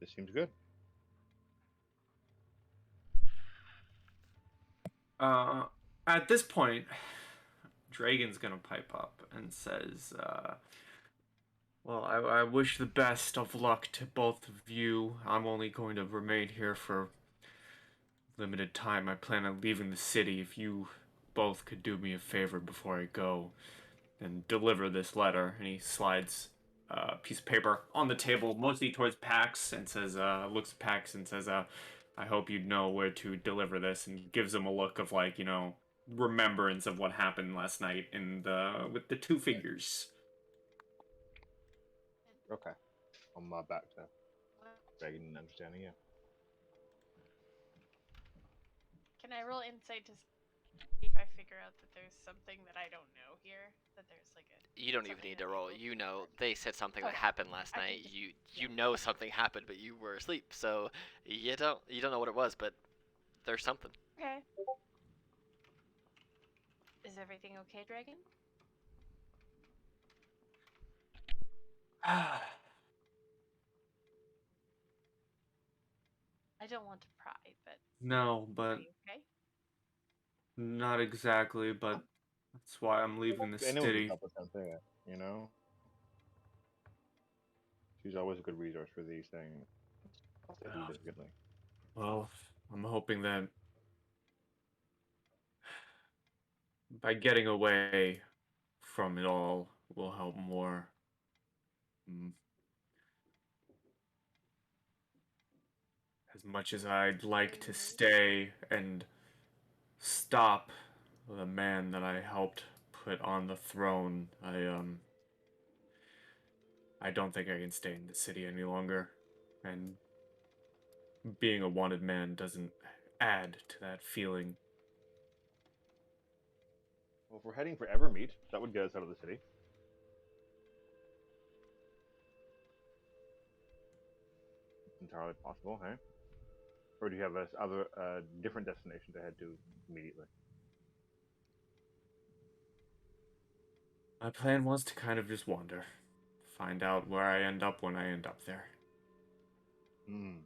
Speaker 3: this seems good.
Speaker 4: At this point, Dragon's gonna pipe up and says, well, I wish the best of luck to both of you. I'm only going to remain here for limited time. I plan on leaving the city. If you both could do me a favor before I go and deliver this letter. And he slides a piece of paper on the table, mostly towards Pax, and says, looks at Pax and says, I hope you know where to deliver this, and gives him a look of like, remembrance of what happened last night in the with the two figures.
Speaker 3: Okay, I'm back to Dragon and understanding. Yeah.
Speaker 5: Can I roll insight to see if I figure out that there's something that I don't know here? That there's like
Speaker 2: You don't even
Speaker 5: something
Speaker 2: need
Speaker 5: that
Speaker 2: to
Speaker 5: they
Speaker 2: roll.
Speaker 5: will
Speaker 2: You
Speaker 5: be
Speaker 2: know,
Speaker 5: working
Speaker 2: they said something
Speaker 5: on.
Speaker 2: that
Speaker 5: Okay.
Speaker 2: happened last
Speaker 5: I can
Speaker 2: night.
Speaker 5: just
Speaker 2: You know something happened, but you were asleep, so you don't know what it was, but there's something.
Speaker 5: Okay. Is everything okay, Dragon? I don't want to pry, but
Speaker 4: No,
Speaker 5: are
Speaker 4: but
Speaker 5: you okay?
Speaker 4: not exactly. But that's why I'm leaving the
Speaker 3: Anyone could
Speaker 4: city.
Speaker 3: help us out there, She's always a good resource for these things. Significantly.
Speaker 4: Well, I'm hoping that by getting away from it all will help more. Mm. As much as I'd
Speaker 5: Are
Speaker 4: like
Speaker 5: you
Speaker 4: to
Speaker 5: hurt?
Speaker 4: stay and stop the man that I helped put on the throne. I don't think I can stay in the city any longer, and being a wanted man doesn't add to that feeling.
Speaker 3: Well, if we're heading for Evermeet, that would get us out of the city. It's entirely possible, hey? Or do you have a other different destination to head to immediately?
Speaker 4: My plan was to kind of just wander, find out where I end up when I end up there.
Speaker 3: Hmm.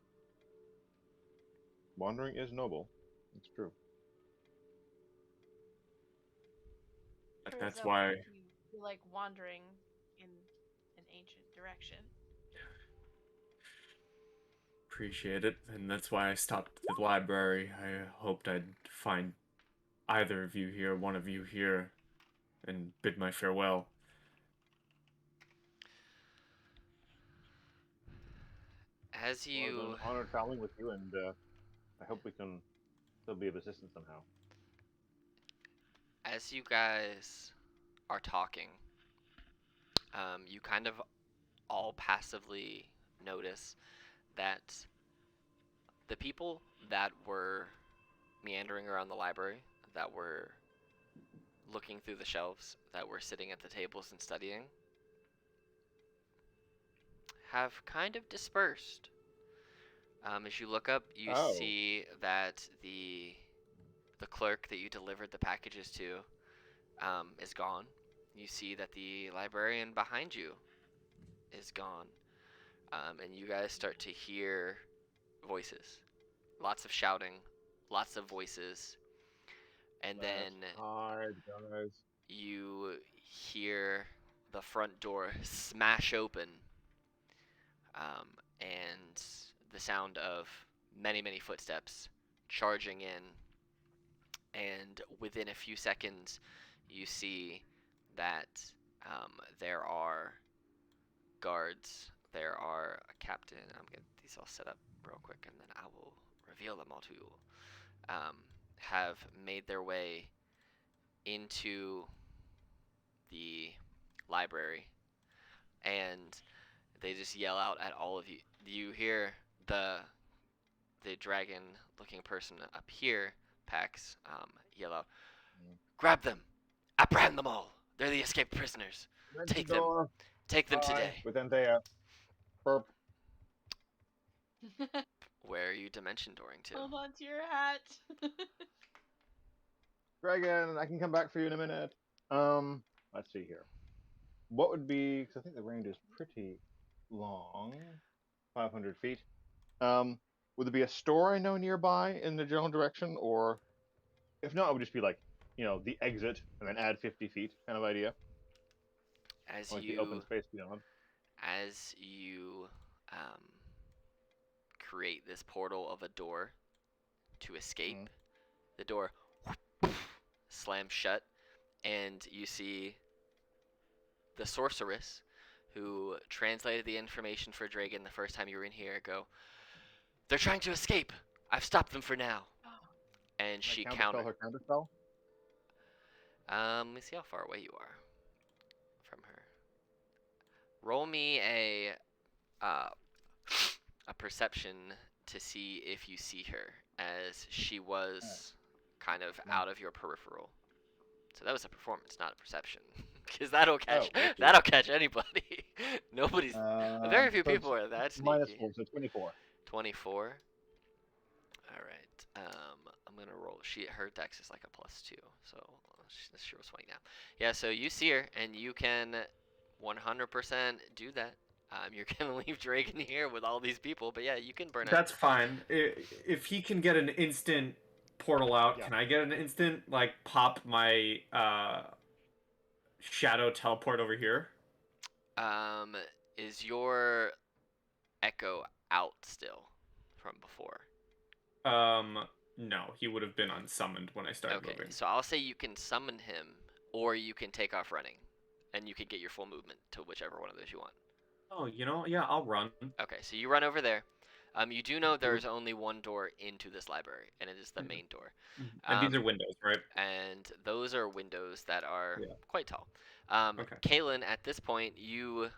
Speaker 3: Wandering is noble. It's true.
Speaker 5: Turns
Speaker 4: That's
Speaker 5: out
Speaker 4: why
Speaker 5: you like wandering in an ancient direction.
Speaker 4: appreciate it, and that's why I stopped at the library. I hoped I'd find either of you here, one of you here, and bid my farewell.
Speaker 2: As
Speaker 3: Well, it was an
Speaker 2: you
Speaker 3: honor traveling with you, and I hope we can still be of assistance somehow.
Speaker 2: as you guys are talking, you kind of all passively notice that the people that were meandering around the library, that were looking through the shelves, that were sitting at the tables and studying, have kind of dispersed. As you look up, you see that the clerk that you delivered the packages to is gone. You see that the librarian behind you is gone. And you guys start to hear voices. Lots of shouting, lots of voices. And then
Speaker 3: hard, guys.
Speaker 2: you hear the front door smash open, and the sound of many, many footsteps charging in. And within a few seconds, you see that there are guards, there are a captain. I'm getting these all set up real quick, and then I will reveal them all to you. Have made their way into the library, and they just yell out at all of you. You hear the dragon-looking person up here, Pax, yell out, "Grab them! Apprehend them all! They're the escaped prisoners! Take them! Take them today!"
Speaker 3: With Anthea. Burp.
Speaker 2: Where are you dimension dooring to?
Speaker 5: Hold on to your hat.
Speaker 3: Dragon, I can come back for you in a minute. Let's see here. What would be? Because I think the range is pretty long, 500 feet. Would there be a store I know nearby in the general direction, or if not, it would just be like, the exit and then add 50 feet kind of idea,
Speaker 2: As
Speaker 3: like the
Speaker 2: you
Speaker 3: open space beyond.
Speaker 2: as you create this portal of a door to escape, the door slams shut, and you see the sorceress who translated the information for Dragon the first time you were in here go, "They're trying to escape. I've stopped them for now." And she countered.
Speaker 3: Her counterspell.
Speaker 2: Let me see how far away you are from her. Roll me a perception to see if you see her, as she was kind of out of your peripheral. So that was a performance, not a perception, because that'll catch anybody. Nobody's. Very few people are that sneaky.
Speaker 3: -4, so 24.
Speaker 2: 24. All right. I'm gonna roll. Her dex is like a +2, so she was 20 now. Yeah. So you see her, and you can 100% do that. You're gonna leave Dragon here with all these people, but yeah, you can burn it.
Speaker 4: That's fine. If he can get an instant portal out, can I get an instant pop my shadow teleport over here?
Speaker 2: Is your echo out still from before?
Speaker 4: No, he would have been unsummoned when I started moving.
Speaker 2: Okay, so I'll say you can summon him, or you can take off running, and you can get your full movement to whichever one of those you want.
Speaker 4: Oh, yeah, I'll run.
Speaker 2: Okay, so you run over there. You do know there is only one door into this library, and it is the main door.
Speaker 4: And these are windows, right?
Speaker 2: And those are windows that are
Speaker 4: Yeah.
Speaker 2: quite tall.
Speaker 4: Okay.
Speaker 2: Kalen, at this point, you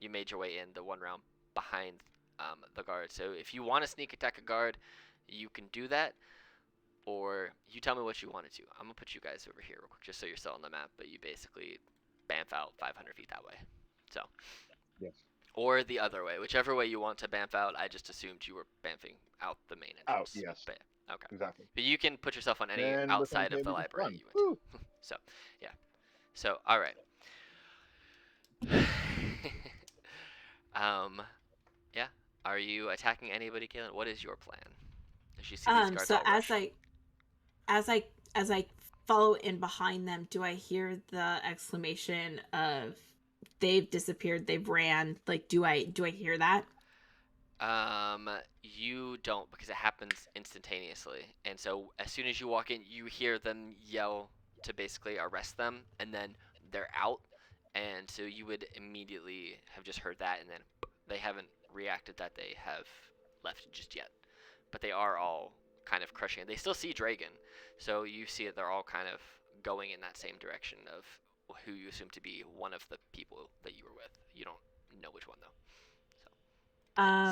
Speaker 2: made your way in the one round behind the guard. So if you want to sneak attack a guard, you can do that, or you tell me what you want to do. I'm gonna put you guys over here real quick, just so you're still on the map. But you basically bamf out 500 feet that way. So.
Speaker 3: Yes.
Speaker 2: Or the other way, whichever way you want to bamf out. I just assumed you were bamfing out the main
Speaker 3: Out,
Speaker 2: entrance.
Speaker 3: yes.
Speaker 2: But, okay.
Speaker 3: Exactly.
Speaker 2: But you can put yourself on any
Speaker 3: And
Speaker 2: outside of the library you went to. So, yeah. So, all right. Yeah. Are you attacking anybody, Kaylin? What is your plan? As you see these guards
Speaker 1: So
Speaker 2: all rush.
Speaker 1: as I follow in behind them, do I hear the exclamation of they've disappeared, they've ran? Like, do I hear that?
Speaker 2: You don't, because it happens instantaneously. And so as soon as you walk in, you hear them yell to basically arrest them, and then they're out. And so you would immediately have just heard that, and then they haven't reacted that they have left just yet. But they are all kind of crushing it. They still see Dragon, so you see that they're all kind of going in that same direction of who you assume to be one of the people that you were with. You don't know which one, though.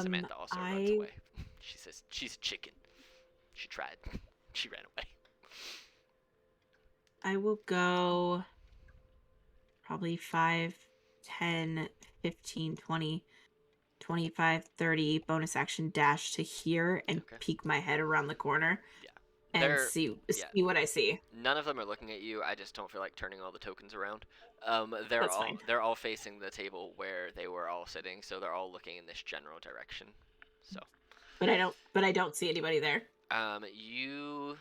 Speaker 2: Samantha also runs away. She says she's a chicken. She tried. She ran away.
Speaker 1: I will go probably 5, 10, 15, 20, 25, 30 bonus action dash to here and
Speaker 2: Okay.
Speaker 1: peek my head around the corner.
Speaker 2: Yeah.
Speaker 1: And see what I see.
Speaker 2: None of them are looking at you. I just don't feel like turning all the tokens around.
Speaker 1: That's fine.
Speaker 2: They're all facing the table where they were all sitting, so they're all looking in this general direction. So.
Speaker 1: But I don't see anybody there.
Speaker 2: You.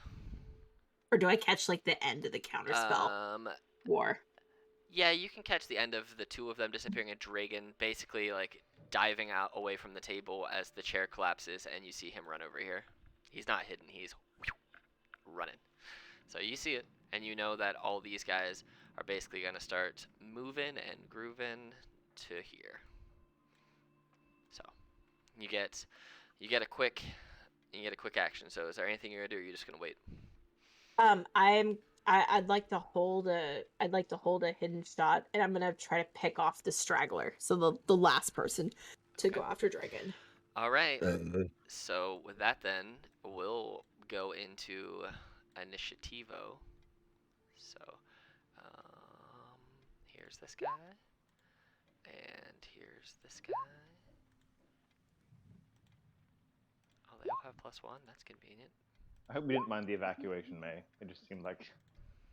Speaker 1: Or do I catch like the end of the counter spell? War.
Speaker 2: Yeah, you can catch the end of the two of them disappearing, and Dragon basically like diving out away from the table as the chair collapses, and you see him run over here. He's not hidden. He's running. So you see it, and you know that all these guys are basically going to start moving and grooving to here. So you get a quick action. So is there anything you're going to do, or are you just going to wait?
Speaker 1: I'd like to hold a hidden shot, and I'm gonna try to pick off the straggler, so the last person to go after Dragon.
Speaker 2: All right. So with that, then we'll go into initiativo. So here's this guy, and here's this guy. Oh, they all have +1. That's convenient.
Speaker 3: I hope we didn't mind the evacuation, May. It just seemed like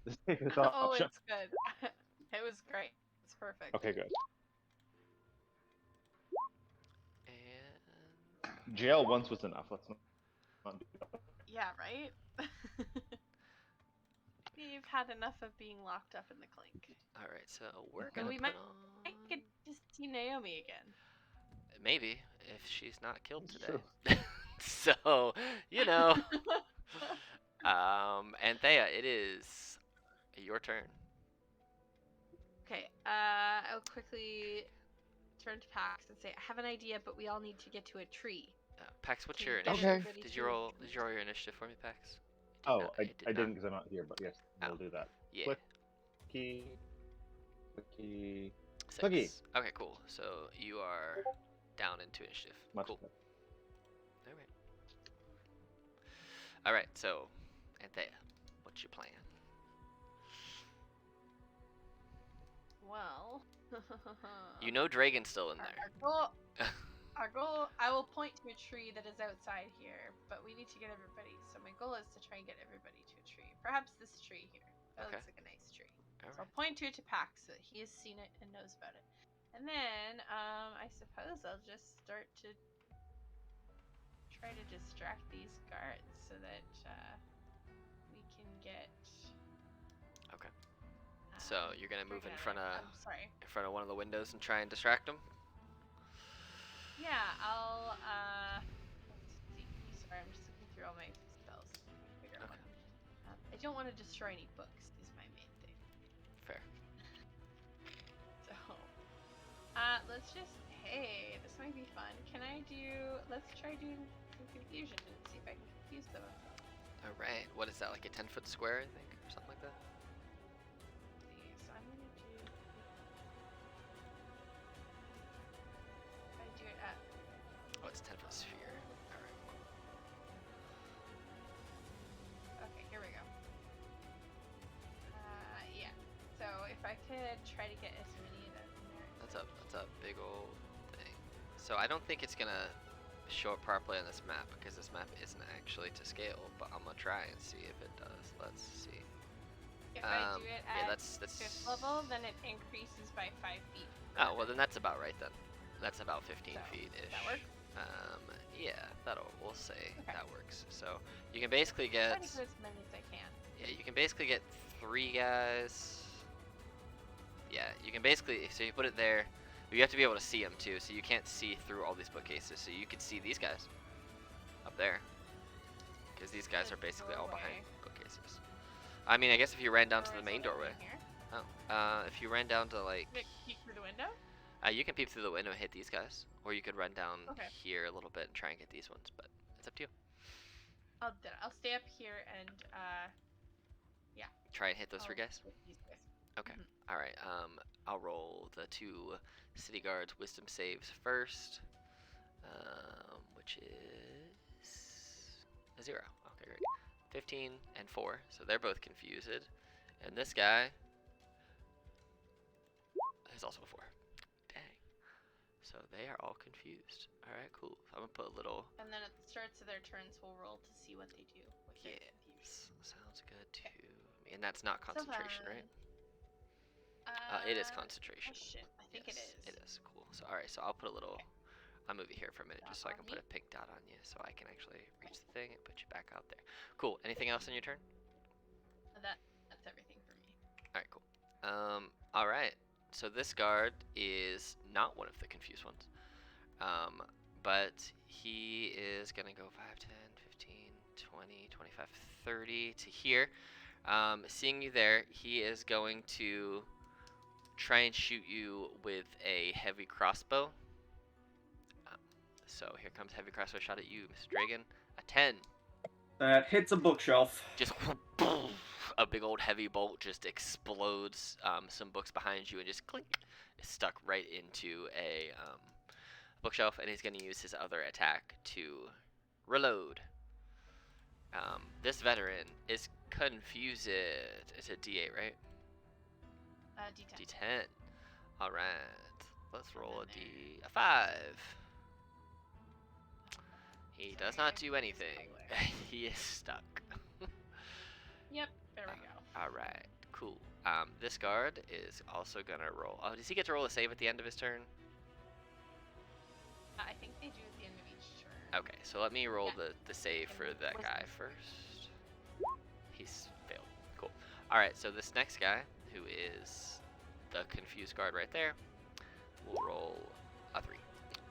Speaker 3: the safest option.
Speaker 5: It's good. It was great. It's perfect.
Speaker 3: Okay, good.
Speaker 2: And
Speaker 3: Jail once was enough. Let's not do that.
Speaker 5: Yeah, right? We've had enough of being locked up in the clink.
Speaker 2: all right, so we're
Speaker 5: And
Speaker 2: gonna
Speaker 5: we
Speaker 2: put
Speaker 5: might
Speaker 2: on.
Speaker 5: I could just see Naomi again.
Speaker 2: Maybe if she's not killed
Speaker 3: It's
Speaker 2: today.
Speaker 3: true.
Speaker 2: So you know. Anthea, it is your turn.
Speaker 5: Okay, I'll quickly turn to Pax and say, I have an idea, but we all need to get to a tree.
Speaker 2: Pax, what's
Speaker 5: Can
Speaker 2: your
Speaker 5: you get
Speaker 2: initiative?
Speaker 5: everybody
Speaker 2: Did
Speaker 5: to
Speaker 2: you
Speaker 5: a
Speaker 2: roll
Speaker 5: tree?
Speaker 2: your initiative for me, Pax?
Speaker 3: Oh,
Speaker 2: not-
Speaker 3: I
Speaker 2: not.
Speaker 3: didn't because I'm not here, but yes, we'll
Speaker 2: Oh.
Speaker 3: do that.
Speaker 2: Yeah.
Speaker 3: Clicky. Clicky.
Speaker 2: 6.
Speaker 3: Clicky.
Speaker 2: Okay, cool. So you are down into initiative.
Speaker 3: Much
Speaker 2: Cool.
Speaker 3: better.
Speaker 2: All right. All right. So, Anthea, what's your plan?
Speaker 5: Well,
Speaker 2: You know Dragon's still in there.
Speaker 5: Our goal, I will point to a tree that is outside here, but we need to get everybody. So my goal is to try and get everybody to a tree. Perhaps this tree here. That
Speaker 2: Okay.
Speaker 5: looks like a nice tree.
Speaker 2: All
Speaker 5: So
Speaker 2: right.
Speaker 5: I'll point to it to Pax so that he has seen it and knows about it. And then, I suppose I'll just start to try to distract these guards so that we can get.
Speaker 2: Okay. So you're gonna move in front of
Speaker 5: I'm sorry.
Speaker 2: one of the windows and try and distract him.
Speaker 5: Yeah, I'll. Let's see. Sorry, I'm just looking through all my spells. Figure out
Speaker 2: Okay.
Speaker 5: one. I don't want to destroy any books. Is my main thing.
Speaker 2: Fair.
Speaker 5: So, let's let's just. Hey, this might be fun. Can I do? Let's try doing some confusion and see if I can confuse them.
Speaker 2: All right. What is that? Like a 10-foot square, I think, or something like that.
Speaker 5: Let's see, so I'm gonna do. If I do it at.
Speaker 2: Oh, it's a 10-foot sphere. All right.
Speaker 5: Okay, here we go. Yeah. So if I could try to get as many of them in there.
Speaker 2: That's a big old thing. So I don't think it's gonna show up properly on this map because this map isn't actually to scale. But I'm gonna try and see if it does. Let's see.
Speaker 5: If I do it
Speaker 2: Yeah,
Speaker 5: at
Speaker 2: that's
Speaker 5: 5th level, then it increases by 5 feet.
Speaker 2: Oh well, then that's about right then. That's about 15
Speaker 5: So,
Speaker 2: feet ish.
Speaker 5: that work?
Speaker 2: Yeah, we'll say
Speaker 5: Okay.
Speaker 2: that works. So you can basically
Speaker 5: Try
Speaker 2: get
Speaker 5: to get as many as I can.
Speaker 2: yeah, you can basically get 3 guys. Yeah, you can basically so you put it there. You have to be able to see them too, so you can't see through all these bookcases. So you can see these guys up there, because these guys
Speaker 5: The
Speaker 2: are basically all behind
Speaker 5: doorway.
Speaker 2: bookcases. I mean, I guess if you ran down to the
Speaker 5: Doorway's
Speaker 2: main
Speaker 5: all the way
Speaker 2: doorway.
Speaker 5: in here.
Speaker 2: Oh, if you ran down to like,
Speaker 5: Can I peek through the window?
Speaker 2: you can peep through the window and hit these guys, or you could run down
Speaker 5: Okay.
Speaker 2: here a little bit and try and get these ones. But it's up to you.
Speaker 5: I'll stay up here and
Speaker 2: Try and hit those 3
Speaker 5: I'll
Speaker 2: guys.
Speaker 5: hit these guys.
Speaker 2: Okay.
Speaker 5: Mhm.
Speaker 2: All right. I'll roll the 2 city guards wisdom saves first, which is a 0. Okay, great. 15 and 4, so they're both confused, and this guy is also a 4. Dang. So they are all confused. All right, cool. So I'm gonna put a little.
Speaker 5: And then at the starts of their turns, we'll roll to see what they do with their
Speaker 2: Yes,
Speaker 5: confusion.
Speaker 2: sounds good to me. And that's not concentration, right? It is concentration.
Speaker 5: Oh shit, I think
Speaker 2: Yes,
Speaker 5: it is.
Speaker 2: It is cool. So all right, so I'll put a little. I'll move you here for a minute
Speaker 5: Dot
Speaker 2: just so I
Speaker 5: on
Speaker 2: can put
Speaker 5: me?
Speaker 2: a pink dot on you, so I can actually reach the thing and put you back out there. Cool. Anything else on your turn?
Speaker 5: That's everything for me.
Speaker 2: All right, cool. All right. So this guard is not one of the confused ones. But he is gonna go 5, 10, 15, 20, 25, 30 to here. Seeing you there, he is going to try and shoot you with a heavy crossbow. So here comes heavy crossbow shot at you, Mr. Dragon. A 10.
Speaker 4: That hits a bookshelf.
Speaker 2: Just a big old heavy bolt just explodes some books behind you and just clink, is stuck right into a bookshelf, and he's going to use his other attack to reload. This veteran is confused. It's a D8, right?
Speaker 5: D10.
Speaker 2: D10. All right. Let's roll a 5. He does not do anything. He is stuck.
Speaker 5: Yep, there we go.
Speaker 2: All right. Cool. This guard is also gonna roll. Oh, does he get to roll a save at the end of his turn?
Speaker 5: I think they do at the end of each turn.
Speaker 2: Okay, so let me roll
Speaker 5: Yeah.
Speaker 2: the save
Speaker 5: And
Speaker 2: for that
Speaker 5: wisdom
Speaker 2: guy
Speaker 5: save.
Speaker 2: first. He's failed. Cool. All right, so this next guy, who is the confused guard right there, will roll a 3.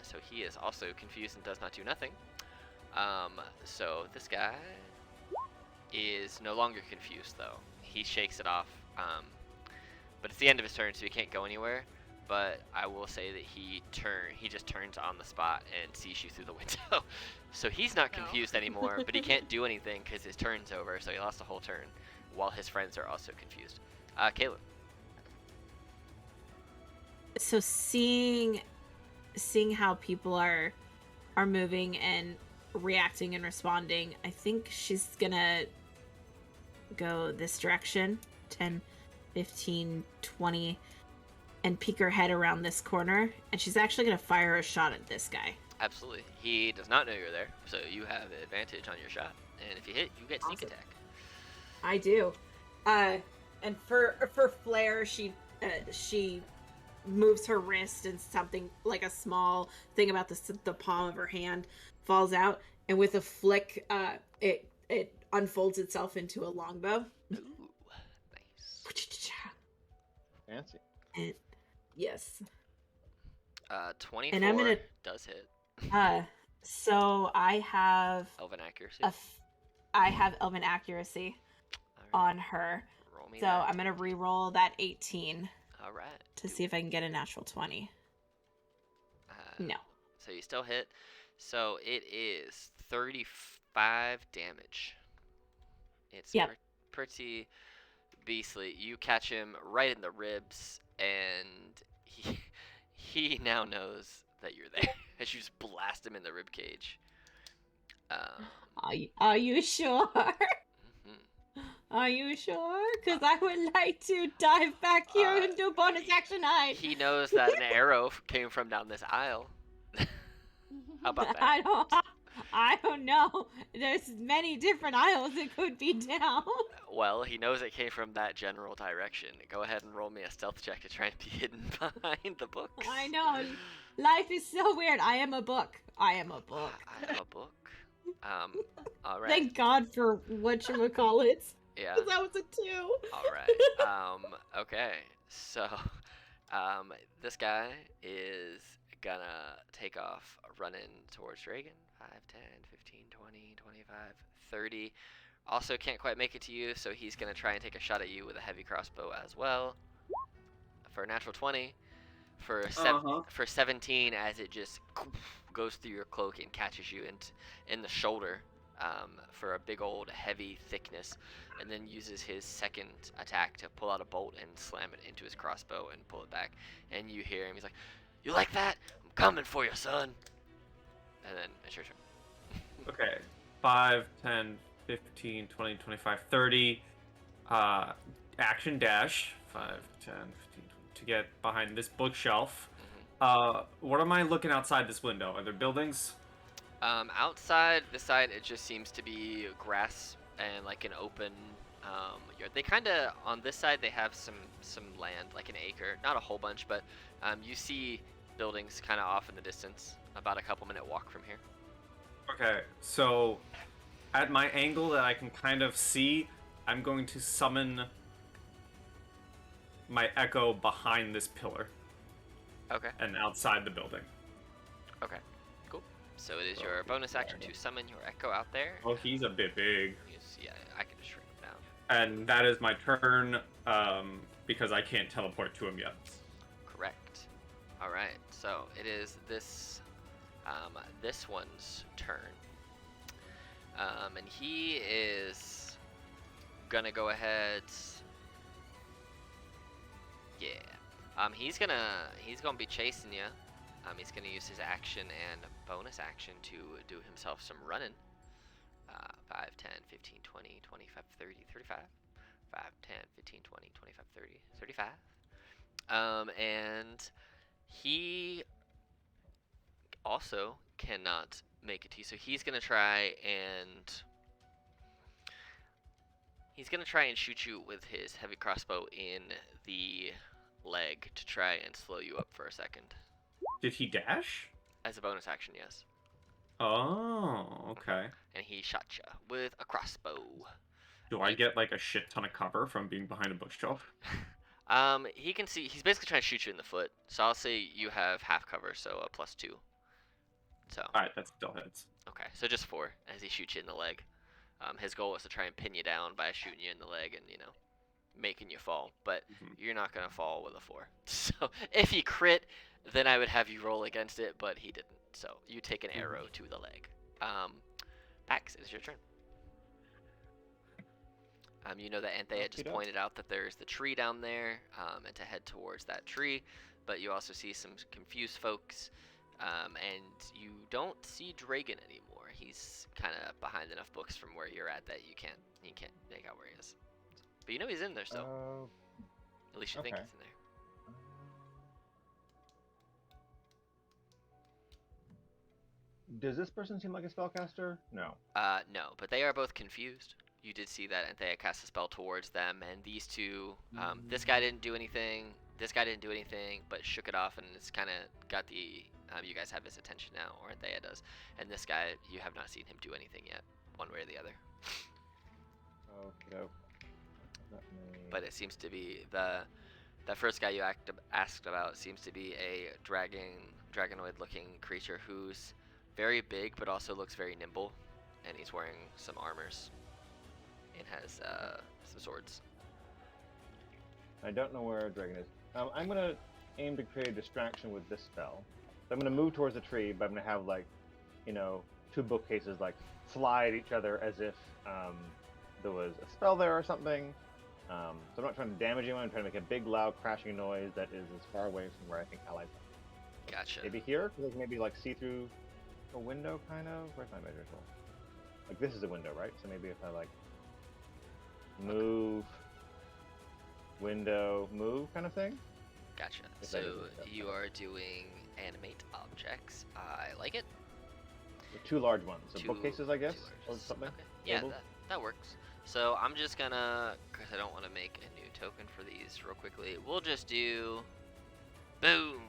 Speaker 2: So he is also confused and does not do nothing. So this guy is no longer confused though. He shakes it off. But it's the end of his turn, so he can't go anywhere. But I will say that he just turns on the spot and sees you through the window. So he's not
Speaker 5: No.
Speaker 2: confused anymore, but he can't do anything because his turn's over. So he lost a whole turn, while his friends are also confused. Caleb.
Speaker 1: So seeing how people are moving and reacting and responding, I think she's gonna go this direction, 10, 15, 20, and peek her head around this corner, and she's actually gonna fire a shot at this guy.
Speaker 2: Absolutely. He does not know you're there, so you have advantage on your shot. And if you hit, you get sneak
Speaker 1: Awesome.
Speaker 2: attack.
Speaker 1: I do. And for flair, she moves her wrist, and something like a small thing about the palm of her hand falls out, and with a flick, it unfolds itself into a longbow.
Speaker 2: Ooh, nice.
Speaker 3: Fancy.
Speaker 1: And yes.
Speaker 2: 24
Speaker 1: And I'm gonna-
Speaker 2: does hit.
Speaker 1: So I have
Speaker 2: Elven accuracy.
Speaker 1: I have Elven accuracy
Speaker 2: All right,
Speaker 1: on her,
Speaker 2: roll me
Speaker 1: so
Speaker 2: that.
Speaker 1: I'm gonna re-roll that 18
Speaker 2: All right.
Speaker 1: to see if I can get a natural 20. No.
Speaker 2: So you still hit. So it is 35 damage. It's
Speaker 1: Yep.
Speaker 2: pretty beastly. You catch him right in the ribs, and he now knows that you're there as you just blast him in the rib cage.
Speaker 1: Are you sure?
Speaker 2: Mhm.
Speaker 1: Are you sure? Because I would like to dive back here and do bonus action hide.
Speaker 2: He knows that an arrow came from down this aisle. How about that?
Speaker 1: I don't know. There's many different aisles it could be down.
Speaker 2: Well, he knows it came from that general direction. Go ahead and roll me a stealth check to try and be hidden behind the books.
Speaker 1: I know. Life is so weird. I am a book. I am a book.
Speaker 2: I am a book. All right.
Speaker 1: Thank God for whatchamacallit.
Speaker 2: Yeah.
Speaker 1: Because that was a 2.
Speaker 2: All right. Okay. So, this guy is gonna take off running towards Dragon. 5, 10, 15, 20, 25, 30. Also can't quite make it to you, so he's gonna try and take a shot at you with a heavy crossbow as well. For a natural 20. For for 17, as it just goes through your cloak and catches you in the shoulder for a big old heavy thickness, and then uses his second attack to pull out a bolt and slam it into his crossbow and pull it back. And you hear him, he's like, "You like that? I'm coming for you, son." And then it's your turn.
Speaker 4: Okay. 5, 10, 15, 20, 25, 30. Action dash. 5, 10, 15, 20, to get behind this bookshelf. What am I looking outside this window? Are there buildings?
Speaker 2: Outside this side, it just seems to be grass and like an open yard. They kind of, on this side, they have some land, like an acre, not a whole bunch, but you see buildings kind of off in the distance, about a couple minute walk from here.
Speaker 4: Okay, so at my angle that I can kind of see, I'm going to summon my echo behind this pillar.
Speaker 2: Okay.
Speaker 4: And outside the building.
Speaker 2: Okay. Cool. So it is your bonus action to summon your echo out there.
Speaker 4: Oh, he's a bit big.
Speaker 2: Yeah, I can just shrink him down.
Speaker 4: And that is my turn, because I can't teleport to him yet.
Speaker 2: Correct. All right. So it is this one's turn. And he is gonna go ahead. Yeah. He's gonna be chasing you. He's gonna use his action and bonus action to do himself some running. 5, 10, 15, 20, 25, 30, 35. 5, 10, 15, 20, 25, 30, 35. And he also cannot make it to you, so he's gonna try and shoot you with his heavy crossbow in the leg to try and slow you up for a second.
Speaker 4: Did he dash?
Speaker 2: As a bonus action, yes.
Speaker 4: Oh, okay.
Speaker 2: And he shot you with a crossbow.
Speaker 4: Do I get like a shit ton of cover from being behind a bookshelf?
Speaker 2: He can see. He's basically trying to shoot you in the foot. So I'll say you have half cover, so a +2. So.
Speaker 4: All right, that still hits.
Speaker 2: Okay, so just 4 as he shoots you in the leg. His goal was to try and pin you down by shooting you in the leg and making you fall. But you're not gonna fall with a 4. So if he crit, then I would have you roll against it, but he didn't. So you take an arrow to the leg. Pax, it is your turn. You know that Anthea just pointed out that there's the tree down there, and to head towards that tree. But you also see some confused folks, and you don't see Dragon anymore. He's kind of behind enough books from where you're at that you can't make out where he is. But you know he's in there still. At least you think he's in there.
Speaker 3: Does this person seem like a spellcaster? No.
Speaker 2: No, but they are both confused. You did see that Anthea cast a spell towards them, and these two, this guy didn't do anything, this guy didn't do anything, but shook it off, and it's kind of got the, you guys have his attention now, or Anthea does, and this guy, you have not seen him do anything yet, one way or the other.
Speaker 3: Okay.
Speaker 2: But it seems to be, that first guy you asked about seems to be a dragonoid-looking creature who's very big, but also looks very nimble, and he's wearing some armors. It has some swords.
Speaker 3: I don't know where a dragon is. I'm gonna aim to create a distraction with this spell. I'm gonna move towards the tree, but I'm gonna have like, two bookcases like fly at each other as if there was a spell there or something. So I'm not trying to damage anyone. I'm trying to make a big, loud, crashing noise that is as far away from where I think allies are.
Speaker 2: Gotcha.
Speaker 3: Maybe here, because maybe like see through a window, kind of. Where's my measure tool? Like this is a window, right? So maybe if I like move, window, move, kind of thing.
Speaker 2: Gotcha.
Speaker 3: If
Speaker 2: So
Speaker 3: that is a step.
Speaker 2: you are doing animate objects. I like it.
Speaker 3: The two large ones, so
Speaker 2: Two-
Speaker 3: bookcases, I guess,
Speaker 2: two
Speaker 3: or
Speaker 2: larges.
Speaker 3: something.
Speaker 2: Okay. Yeah,
Speaker 3: Tables?
Speaker 2: that works. So I'm just gonna, because I don't want to make a new token for these real quickly. We'll just do, boom.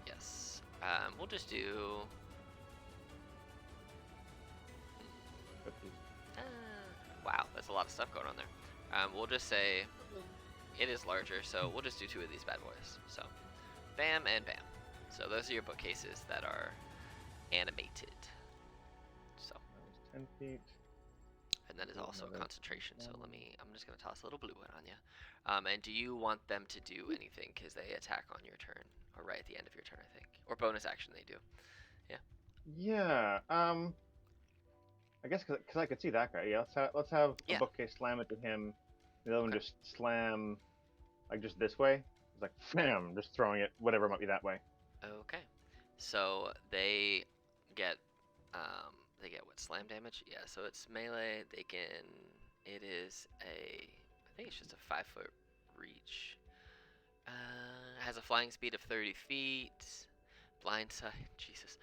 Speaker 2: Yes. We'll just do. Wow, that's a lot of stuff going on there. We'll just say it is larger, so we'll just do 2 of these bad boys. So, bam and bam. So those are your bookcases that are animated. So,
Speaker 3: That was 10 feet.
Speaker 2: and that is also a
Speaker 3: Another
Speaker 2: concentration. So
Speaker 3: one.
Speaker 2: I'm just gonna toss a little blue one on you. And do you want them to do anything? Because they attack on your turn, or right at the end of your turn, I think, or bonus action they do.
Speaker 3: Yeah. I guess because I could see that guy. Yeah. Let's have
Speaker 2: Yeah.
Speaker 3: a bookcase slam into him. The other one
Speaker 2: Okay.
Speaker 3: just slam, like just this way. It's like bam, just throwing it whatever might be that way.
Speaker 2: Okay. So they get what, slam damage? Yeah, so it's melee. It is I think it's just a 5-foot reach. Has a flying speed of 30 feet. Blind side, Jesus.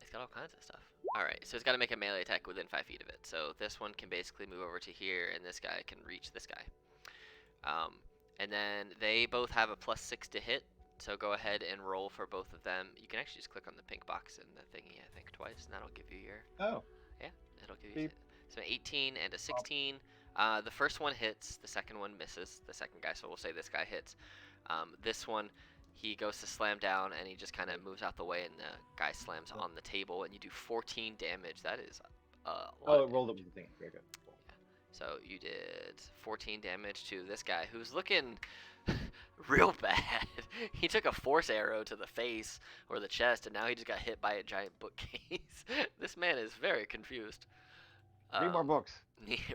Speaker 2: It's got all kinds of stuff. Alright, so it's got to make a melee attack within 5 feet of it. So this one can basically move over to here, and this guy can reach this guy. And then they both have a +6 to hit. So go ahead and roll for both of them. You can actually just click on the pink box in the thingy, I think, twice, and that'll give you your...
Speaker 3: Oh.
Speaker 2: Yeah, it'll give you...
Speaker 3: Beep.
Speaker 2: So 18 and a 16. The first one hits, the second one misses, the second guy, so we'll say this guy hits. This one, he goes to slam down, and he just kind of moves out the way, and the guy slams on the table, and you do 14 damage. That is a lot
Speaker 3: Oh,
Speaker 2: of
Speaker 3: it rolled up
Speaker 2: damage.
Speaker 3: with the thing. Very good. Cool.
Speaker 2: So you did 14 damage to this guy, who's looking real bad. He took a force arrow to the face or the chest, and now he just got hit by a giant bookcase. This man is very confused.
Speaker 3: Read more books.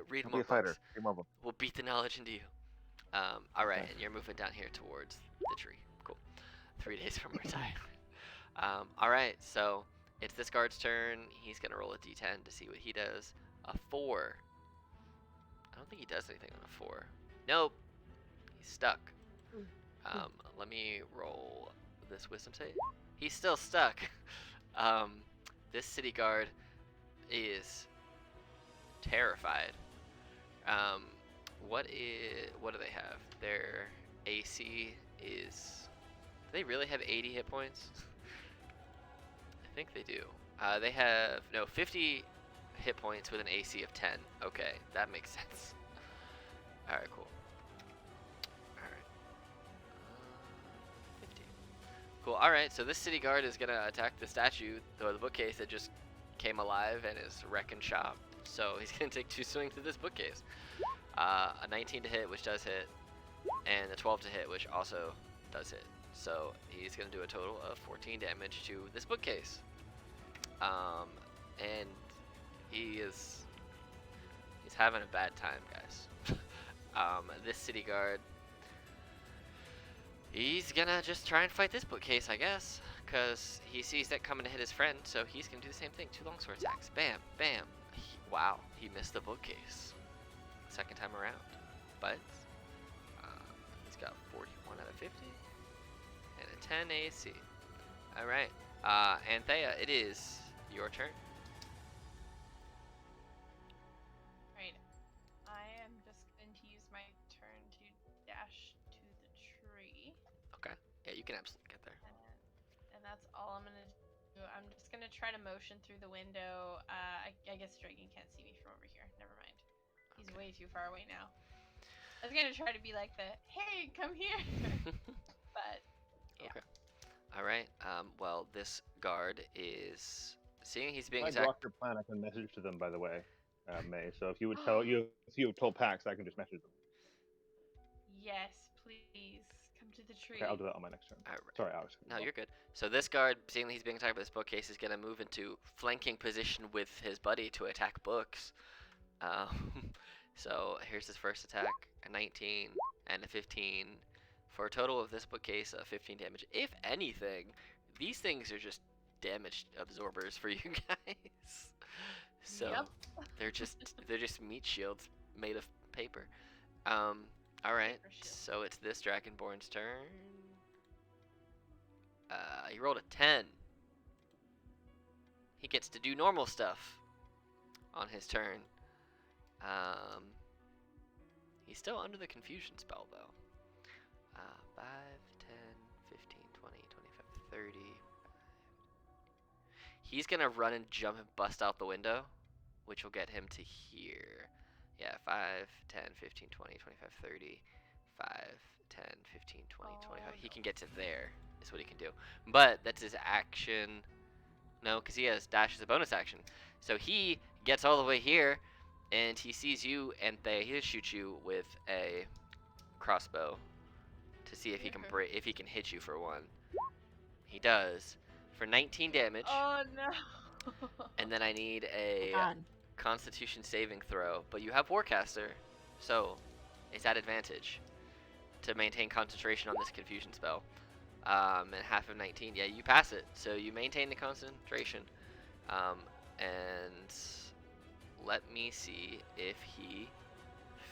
Speaker 2: Read
Speaker 3: Don't
Speaker 2: more
Speaker 3: be a fighter.
Speaker 2: books.
Speaker 3: Read more books.
Speaker 2: We'll beat the knowledge into you. All right,
Speaker 3: Okay.
Speaker 2: and you're moving down here towards the tree. Cool. 3 days from retirement. All right, so it's this guard's turn. He's gonna roll a d10 to see what he does. A 4. I don't think he does anything on a 4. Nope. He's stuck. Let me roll this wisdom save. He's still stuck. This city guard is terrified. What do they have? Their AC is... Do they really have 80 hit points? I think they do. They have 50 hit points with an AC of 10. Okay, that makes sense. All right, cool. All right. 50. Cool. All right, so this city guard is gonna attack the statue, or the bookcase that just came alive and is wrecking shop. So he's gonna take 2 swings at this bookcase. A 19 to hit, which does hit, and a 12 to hit, which also does hit. So he's gonna do a total of 14 damage to this bookcase. And he's having a bad time, guys. This city guard, he's gonna just try and fight this bookcase, I guess, because he sees that coming to hit his friend, so he's gonna do the same thing. 2 longsword attacks. Bam, bam. Wow, he missed the bookcase. Second time around. But he's got 41 out of 50 and a 10 AC. All right, Anthea, it is your turn.
Speaker 5: Right. I am just going to use my turn to dash to the tree.
Speaker 2: Okay. Yeah, you can absolutely get there.
Speaker 5: And that's all I'm going to do. I'm just going to try to motion through the window. I guess Dragon can't see me from over here. Never mind. He's way too far away now. I was going to try to be like hey, come here. But, yeah.
Speaker 2: Okay. All right. Well, this guard is seeing he's being
Speaker 3: If I
Speaker 2: attacked.
Speaker 3: block your plan, I can message to them, by the way, May. So if you would have told Pax, I can just message them.
Speaker 5: Yes, please come to the tree.
Speaker 3: Okay, I'll do that on my next turn.
Speaker 2: Alright.
Speaker 3: Sorry, Alex.
Speaker 2: No, you're good. So this guard, seeing that he's being attacked by this bookcase, is gonna move into flanking position with his buddy to attack books. So here's his first attack: a 19 and a 15, for a total of this bookcase of 15 damage. If anything, these things are just damage absorbers for you guys. So
Speaker 5: Yep.
Speaker 2: they're just meat shields made of paper. All right.
Speaker 5: Paper shield.
Speaker 2: So it's this Dragonborn's turn. He rolled a 10. He gets to do normal stuff on his turn. He's still under the confusion spell though. 5, 10, 15, 20, 25, 30. He's gonna run and jump and bust out the window, which will get him to here. Yeah, 5, 10, 15, 20, 25, 30. 5, 10, 15, 20, 25. He can get to there, is what he can do. But that's his action. No, because he has dash as a bonus action. So he gets all the way here, and he sees you, and he'll shoot you with a crossbow to see if he can if he can hit you for one. He does for 19 damage.
Speaker 5: Oh no.
Speaker 2: And then I need a
Speaker 1: God.
Speaker 2: Constitution saving throw, but you have Warcaster, so it's at advantage to maintain concentration on this confusion spell. And half of 19, yeah, you pass it, so you maintain the concentration. And let me see if he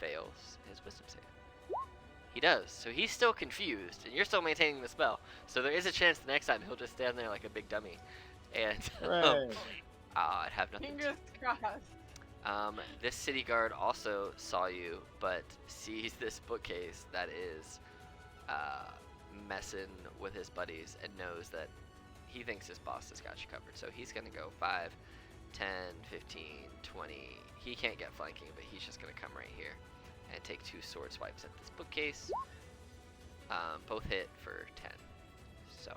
Speaker 2: fails his wisdom save. He does, so he's still confused, and you're still maintaining the spell. So there is a chance the next time he'll just stand there like a big dummy. And
Speaker 3: Hooray.
Speaker 2: I'd have nothing to
Speaker 5: Fingers crossed.
Speaker 2: this city guard also saw you, but sees this bookcase that is messing with his buddies and knows that he thinks his boss has got you covered. So he's going to go 5, 10, 15, 20. He can't get flanking, but he's just going to come right here and take 2 sword swipes at this bookcase. Both hit for 10. So,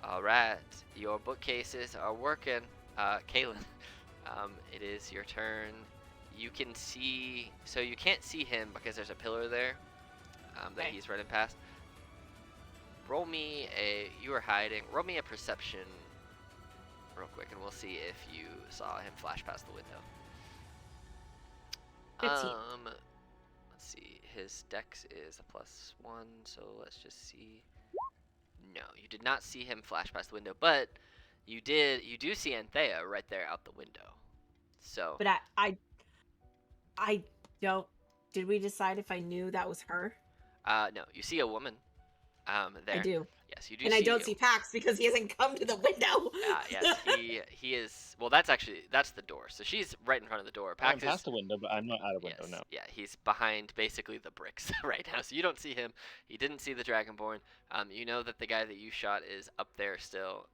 Speaker 2: alright, your bookcases are working. Kaylin. It is your turn. You can see, so you can't see him because there's a pillar there that
Speaker 1: Okay.
Speaker 2: he's running past. Roll me you were hiding, roll me a perception real quick and we'll see if you saw him flash past the window.
Speaker 1: 15.
Speaker 2: Let's see, his dex is a +1, so let's just see. No, you did not see him flash past the window, but you do see Anthea right there out the window. So
Speaker 1: But I don't. Did we decide if I knew that was her?
Speaker 2: no, you see a woman there.
Speaker 1: I do.
Speaker 2: Yes, you do
Speaker 1: And I don't see Pax because he hasn't come to the window.
Speaker 2: Yes, he is. Well, that's the door. So she's right in front of the door.
Speaker 3: I'm
Speaker 2: Pax
Speaker 3: past
Speaker 2: is,
Speaker 3: the window, but I'm not at a window
Speaker 2: yes,
Speaker 3: now.
Speaker 2: yeah, he's behind basically the bricks right now. So you don't see him. You didn't see the Dragonborn. You know that the guy that you shot is up there still.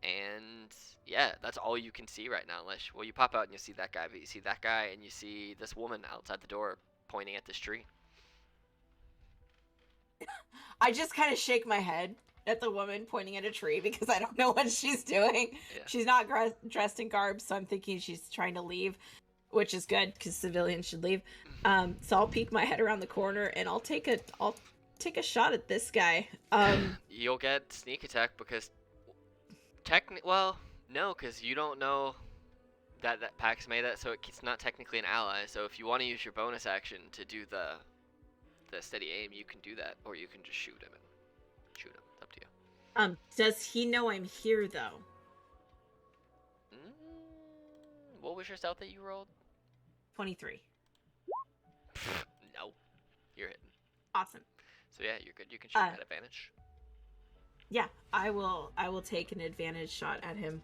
Speaker 2: And yeah, that's all you can see right now. Unless, well, you pop out and you see that guy, but you see that guy and you see this woman outside the door pointing at this tree.
Speaker 1: I just kind of shake my head at the woman pointing at a tree because I don't know what she's doing.
Speaker 2: Yeah.
Speaker 1: She's not dressed in garb, so I'm thinking she's trying to leave, which is good because civilians should leave. So I'll peek my head around the corner and I'll take a shot at this guy.
Speaker 2: You'll get sneak attack because no, because you don't know that Pax made that, so it's not technically an ally. So if you want to use your bonus action to do the steady aim, you can do that, or you can just shoot him. It's up to you.
Speaker 1: Does he know I'm here though?
Speaker 2: What was your stealth that you rolled?
Speaker 1: 23.
Speaker 2: No, you're hitting.
Speaker 1: Awesome.
Speaker 2: So yeah, you're good. You can shoot at advantage.
Speaker 1: Yeah, I will take an advantage shot at him.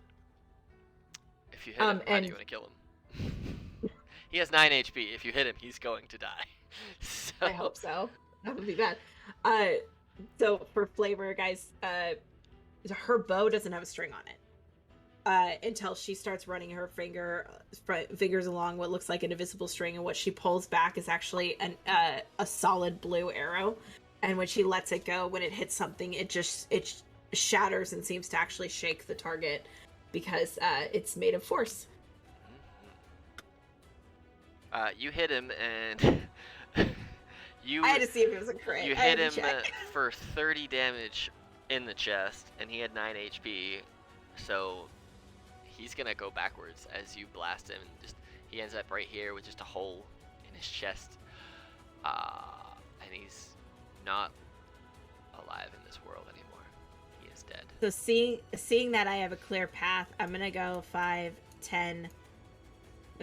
Speaker 2: If you hit him, how do
Speaker 1: and-
Speaker 2: you want to kill him? He has 9 HP. If you hit him, he's going to die. So...
Speaker 1: I hope so. That would be bad. So for flavor, guys, her bow doesn't have a string on it. Until she starts running her fingers along what looks like an invisible string, and what she pulls back is actually a solid blue arrow. And when she lets it go, when it hits something, it shatters and seems to actually shake the target because it's made of force.
Speaker 2: You hit him, and You
Speaker 1: I had to see if it was a crit.
Speaker 2: you
Speaker 1: I had
Speaker 2: hit
Speaker 1: to
Speaker 2: him
Speaker 1: check.
Speaker 2: for 30 damage in the chest, and he had 9 HP, so he's gonna go backwards as you blast him. And just he ends up right here with just a hole in his chest, and he's not alive in this world anymore. He is dead.
Speaker 1: So seeing that I have a clear path, I'm gonna go 5, 10,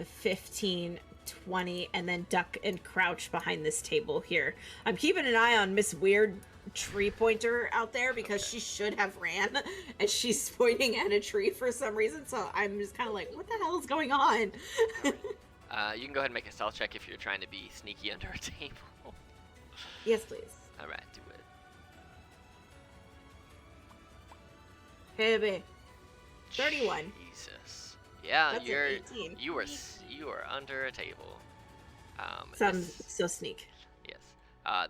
Speaker 1: 15, 20, and then duck and crouch behind this table here. I'm keeping an eye on Miss Weird Tree Pointer out there because she should have ran, and she's pointing at a tree for some reason. So I'm just kind of like, what the hell is going on?
Speaker 2: You can go ahead and make a stealth check if you're trying to be sneaky under a table.
Speaker 1: Yes, please.
Speaker 2: All right, do it.
Speaker 1: Hey, 31.
Speaker 2: Jesus. Yeah,
Speaker 1: That's an 18.
Speaker 2: you are under a table.
Speaker 1: So I'm
Speaker 2: this-
Speaker 1: so sneak.
Speaker 2: Yes.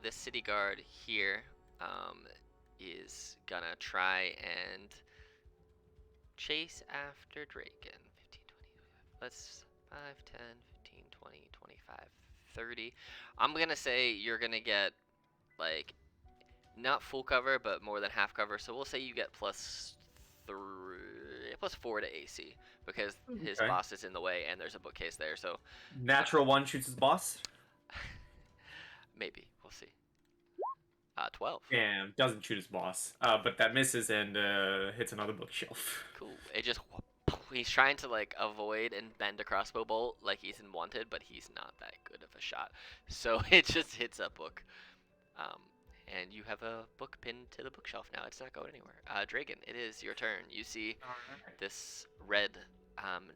Speaker 2: This city guard here is gonna try and chase after Draken. 15, 20, let's 5, 10, 15, 20, 25, 30. I'm gonna say you're gonna get, like, not full cover, but more than half cover. So we'll say you get +4 to AC because his
Speaker 4: Okay.
Speaker 2: boss is in the way and there's a bookcase there. So
Speaker 4: Natural one shoots his boss.
Speaker 2: maybe we'll see. 12.
Speaker 4: And doesn't shoot his boss. But that misses and hits another bookshelf.
Speaker 2: Cool. It just he's trying to like avoid and bend a crossbow bolt like he's in Wanted, but he's not that good of a shot. So it just hits a book. And you have a book pinned to the bookshelf now. It's not going anywhere. Dragon, it is your turn. You see this red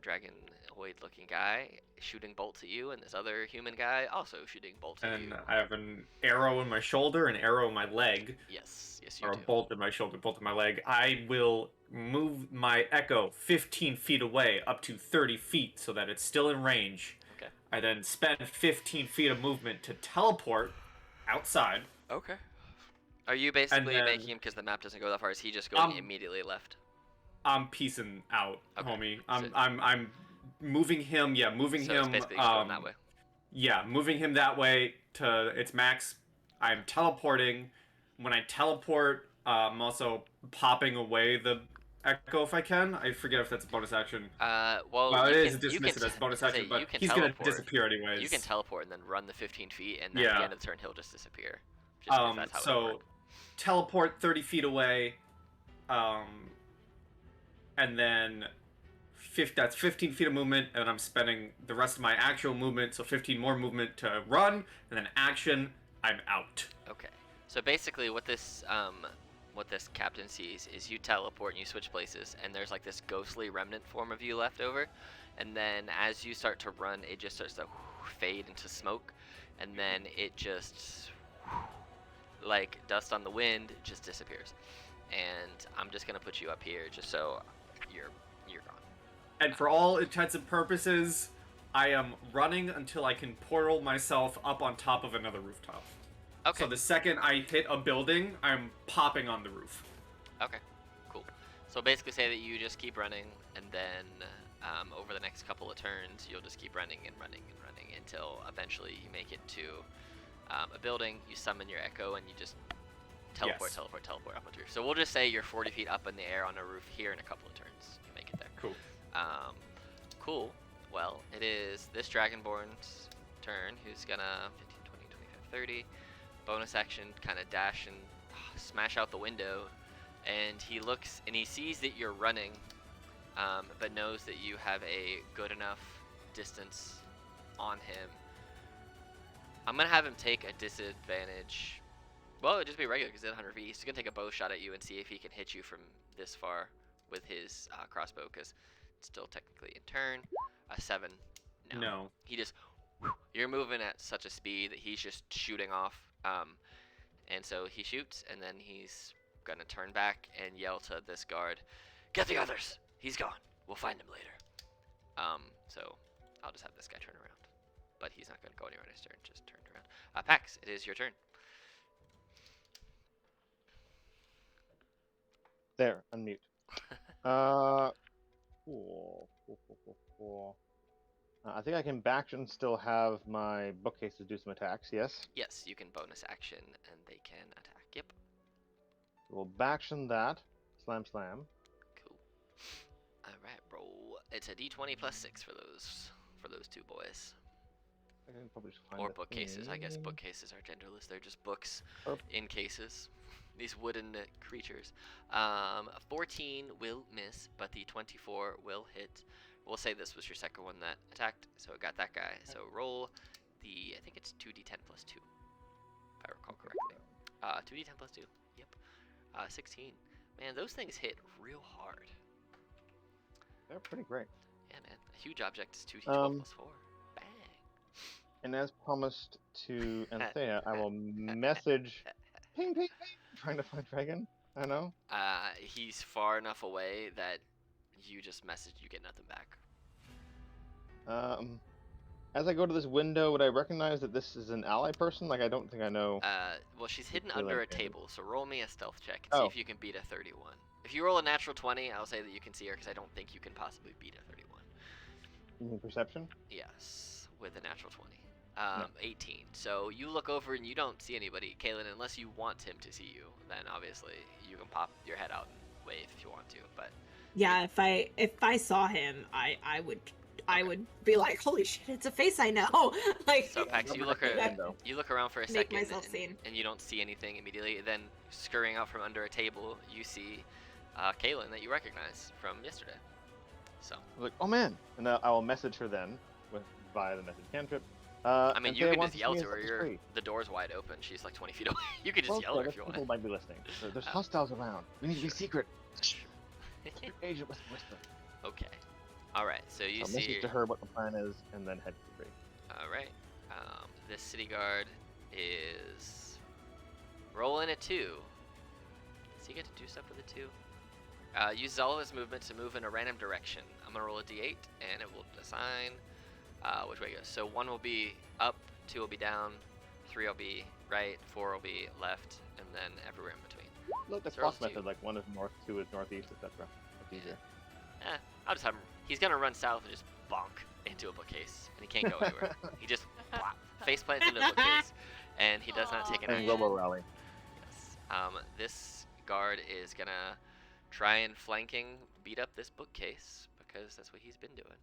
Speaker 2: dragonoid-looking guy shooting bolts at you, and this other human guy also shooting bolts at you.
Speaker 4: And I have an arrow in my shoulder, an arrow in my leg.
Speaker 2: Yes, you
Speaker 4: Or a
Speaker 2: do.
Speaker 4: bolt in my shoulder, bolt in my leg. I will move my echo 15 feet away up to 30 feet so that it's still in range.
Speaker 2: Okay.
Speaker 4: I then spend 15 feet of movement to teleport outside.
Speaker 2: Okay. Are you basically
Speaker 4: then-
Speaker 2: making him, because the map doesn't go that far, is he just going immediately left?
Speaker 4: I'm piecing out,
Speaker 2: Okay.
Speaker 4: homie.
Speaker 2: So-
Speaker 4: I'm moving him. Yeah, moving
Speaker 2: So
Speaker 4: him.
Speaker 2: it's basically just going that way.
Speaker 4: Yeah, moving him that way to its max. I'm teleporting. When I teleport, I'm also popping away the echo if I can. I forget if that's a bonus action.
Speaker 2: Well,
Speaker 4: It
Speaker 2: you
Speaker 4: is
Speaker 2: can-
Speaker 4: dismissed
Speaker 2: you can
Speaker 4: as a bonus
Speaker 2: say
Speaker 4: action,
Speaker 2: you
Speaker 4: but
Speaker 2: can
Speaker 4: he's gonna
Speaker 2: teleport.
Speaker 4: disappear anyways.
Speaker 2: You can teleport and then run the 15 feet, and then at
Speaker 4: Yeah.
Speaker 2: the end of the turn he'll just disappear. Just 'cause that's how it would
Speaker 4: So
Speaker 2: work.
Speaker 4: teleport 30 feet away, and then that's 15 feet of movement, and I'm spending the rest of my actual movement, so 15 more movement to run, and then action, I'm out.
Speaker 2: Okay. So basically, what this captain sees is you teleport and you switch places, and there's like this ghostly remnant form of you left over, and then as you start to run, it just starts to fade into smoke, and then it just like dust on the wind just disappears. And I'm just gonna put you up here just so you're gone.
Speaker 4: And for all intents and purposes, I am running until I can portal myself up on top of another rooftop.
Speaker 2: Okay.
Speaker 4: So the second I hit a building, I'm popping on the roof.
Speaker 2: Okay, cool. So basically say that you just keep running, and then over the next couple of turns, you'll just keep running and running and running until eventually you make it to a building, you summon your echo, and you just teleport,
Speaker 4: Yes.
Speaker 2: teleport up onto your roof. So we'll just say you're 40 feet up in the air on a roof here in a couple of turns. You make it there.
Speaker 4: Cool.
Speaker 2: Cool. Well, it is this Dragonborn's turn, who's gonna 15, 20, 25, 30. Bonus action, kind of dash and smash out the window, and he looks and he sees that you're running, but knows that you have a good enough distance on him. I'm gonna have him take a disadvantage. Well, it'd just be regular because it's 100 feet. He's gonna take a bow shot at you and see if he can hit you from this far with his crossbow, because it's still technically in turn. A 7.
Speaker 4: No.
Speaker 2: He just, you're moving at such a speed that he's just shooting off. And so he shoots, and then he's gonna turn back and yell to this guard, "Get the others! He's gone. We'll find him later." So I'll just have this guy turn around, but he's not gonna go anywhere on his turn. Just turned around. Pax, it is your turn.
Speaker 6: There, unmute. Cool.
Speaker 3: I think I can back and still have my bookcases do some attacks. Yes.
Speaker 2: Yes, you can bonus action, and they can attack. Yep.
Speaker 3: We'll baction that. Slam, slam.
Speaker 2: Cool. All right, roll. It's a D20 plus 6 for those two boys.
Speaker 3: I can probably just find
Speaker 2: Or
Speaker 3: the
Speaker 2: bookcases. I guess
Speaker 3: thing.
Speaker 2: bookcases are genderless. They're just books
Speaker 3: Oh.
Speaker 2: in cases. These wooden creatures. 14 will miss, but the 24 will hit. We'll say this was your second one that attacked, so it got that guy. So roll I think it's 2d10 plus 2, if I recall correctly. 2d10 plus 2. Yep. 16. Man, those things hit real hard.
Speaker 3: They're pretty great.
Speaker 2: Yeah, man. A huge object is 2d12 plus 4. Bang.
Speaker 3: And as promised to Anthea, I will message ping, ping, ping, trying to find Dragon. I know.
Speaker 2: He's far enough away that you just message, you get nothing back.
Speaker 3: As I go to this window, would I recognize that this is an ally person? Like, I don't think I know.
Speaker 2: Well, she's hidden
Speaker 3: feel
Speaker 2: under a
Speaker 3: like it.
Speaker 2: table, so roll me a stealth check and see
Speaker 3: Oh.
Speaker 2: if you can beat a 31. If you roll a natural 20, I'll say that you can see her, because I don't think you can possibly beat a 31.
Speaker 3: You mean perception?
Speaker 2: Yes, with a natural 20. 18. So you look over and you don't see anybody, Kaylin, unless you want him to see you. Then obviously you can pop your head out and wave if you want to. But
Speaker 1: Yeah, if I saw him, I would be like, holy shit, it's a face I know. Like,
Speaker 2: so Pax, you look
Speaker 3: window.
Speaker 2: you look around for a
Speaker 1: Make
Speaker 2: second
Speaker 1: myself seen.
Speaker 2: and you don't see anything immediately. Then scurrying out from under a table, you see Kaylin that you recognize from yesterday. So
Speaker 3: I was like, oh man! And I will message her then via the message cantrip.
Speaker 2: I mean, you
Speaker 3: Anthea
Speaker 2: can
Speaker 3: wants
Speaker 2: just yell
Speaker 3: see
Speaker 2: to
Speaker 3: us
Speaker 2: her.
Speaker 3: up the street.
Speaker 2: The door's wide open. She's like 20 feet away. You could just
Speaker 3: Well,
Speaker 2: yell at her
Speaker 3: yeah,
Speaker 2: if you
Speaker 3: people
Speaker 2: want.
Speaker 3: might be listening. There's hostiles around. We need to be secret. Agent whisper.
Speaker 2: Okay. All right. So you
Speaker 3: I'll
Speaker 2: see.
Speaker 3: message to her what the plan is, and then head to the street.
Speaker 2: All right. This city guard is rolling a 2. Does he get to do stuff with a 2? Uses all of his movement to move in a random direction. I'm gonna roll a d8, and it will assign which way it goes. So 1 will be up, 2 will be down, 3 will be right, 4 will be left, and then everywhere in between.
Speaker 3: Look, the
Speaker 2: So
Speaker 3: cross
Speaker 2: those two.
Speaker 3: method, like 1 is north, 2 is northeast, etc. That's easier.
Speaker 2: I'll just have him. He's gonna run south and just bonk into a bookcase, and he can't go anywhere. He just plop, face plants into the bookcase, and he does not take an
Speaker 3: And
Speaker 2: action.
Speaker 3: Robo Rally.
Speaker 2: Yes. This guard is gonna try and flanking beat up this bookcase because that's what he's been doing.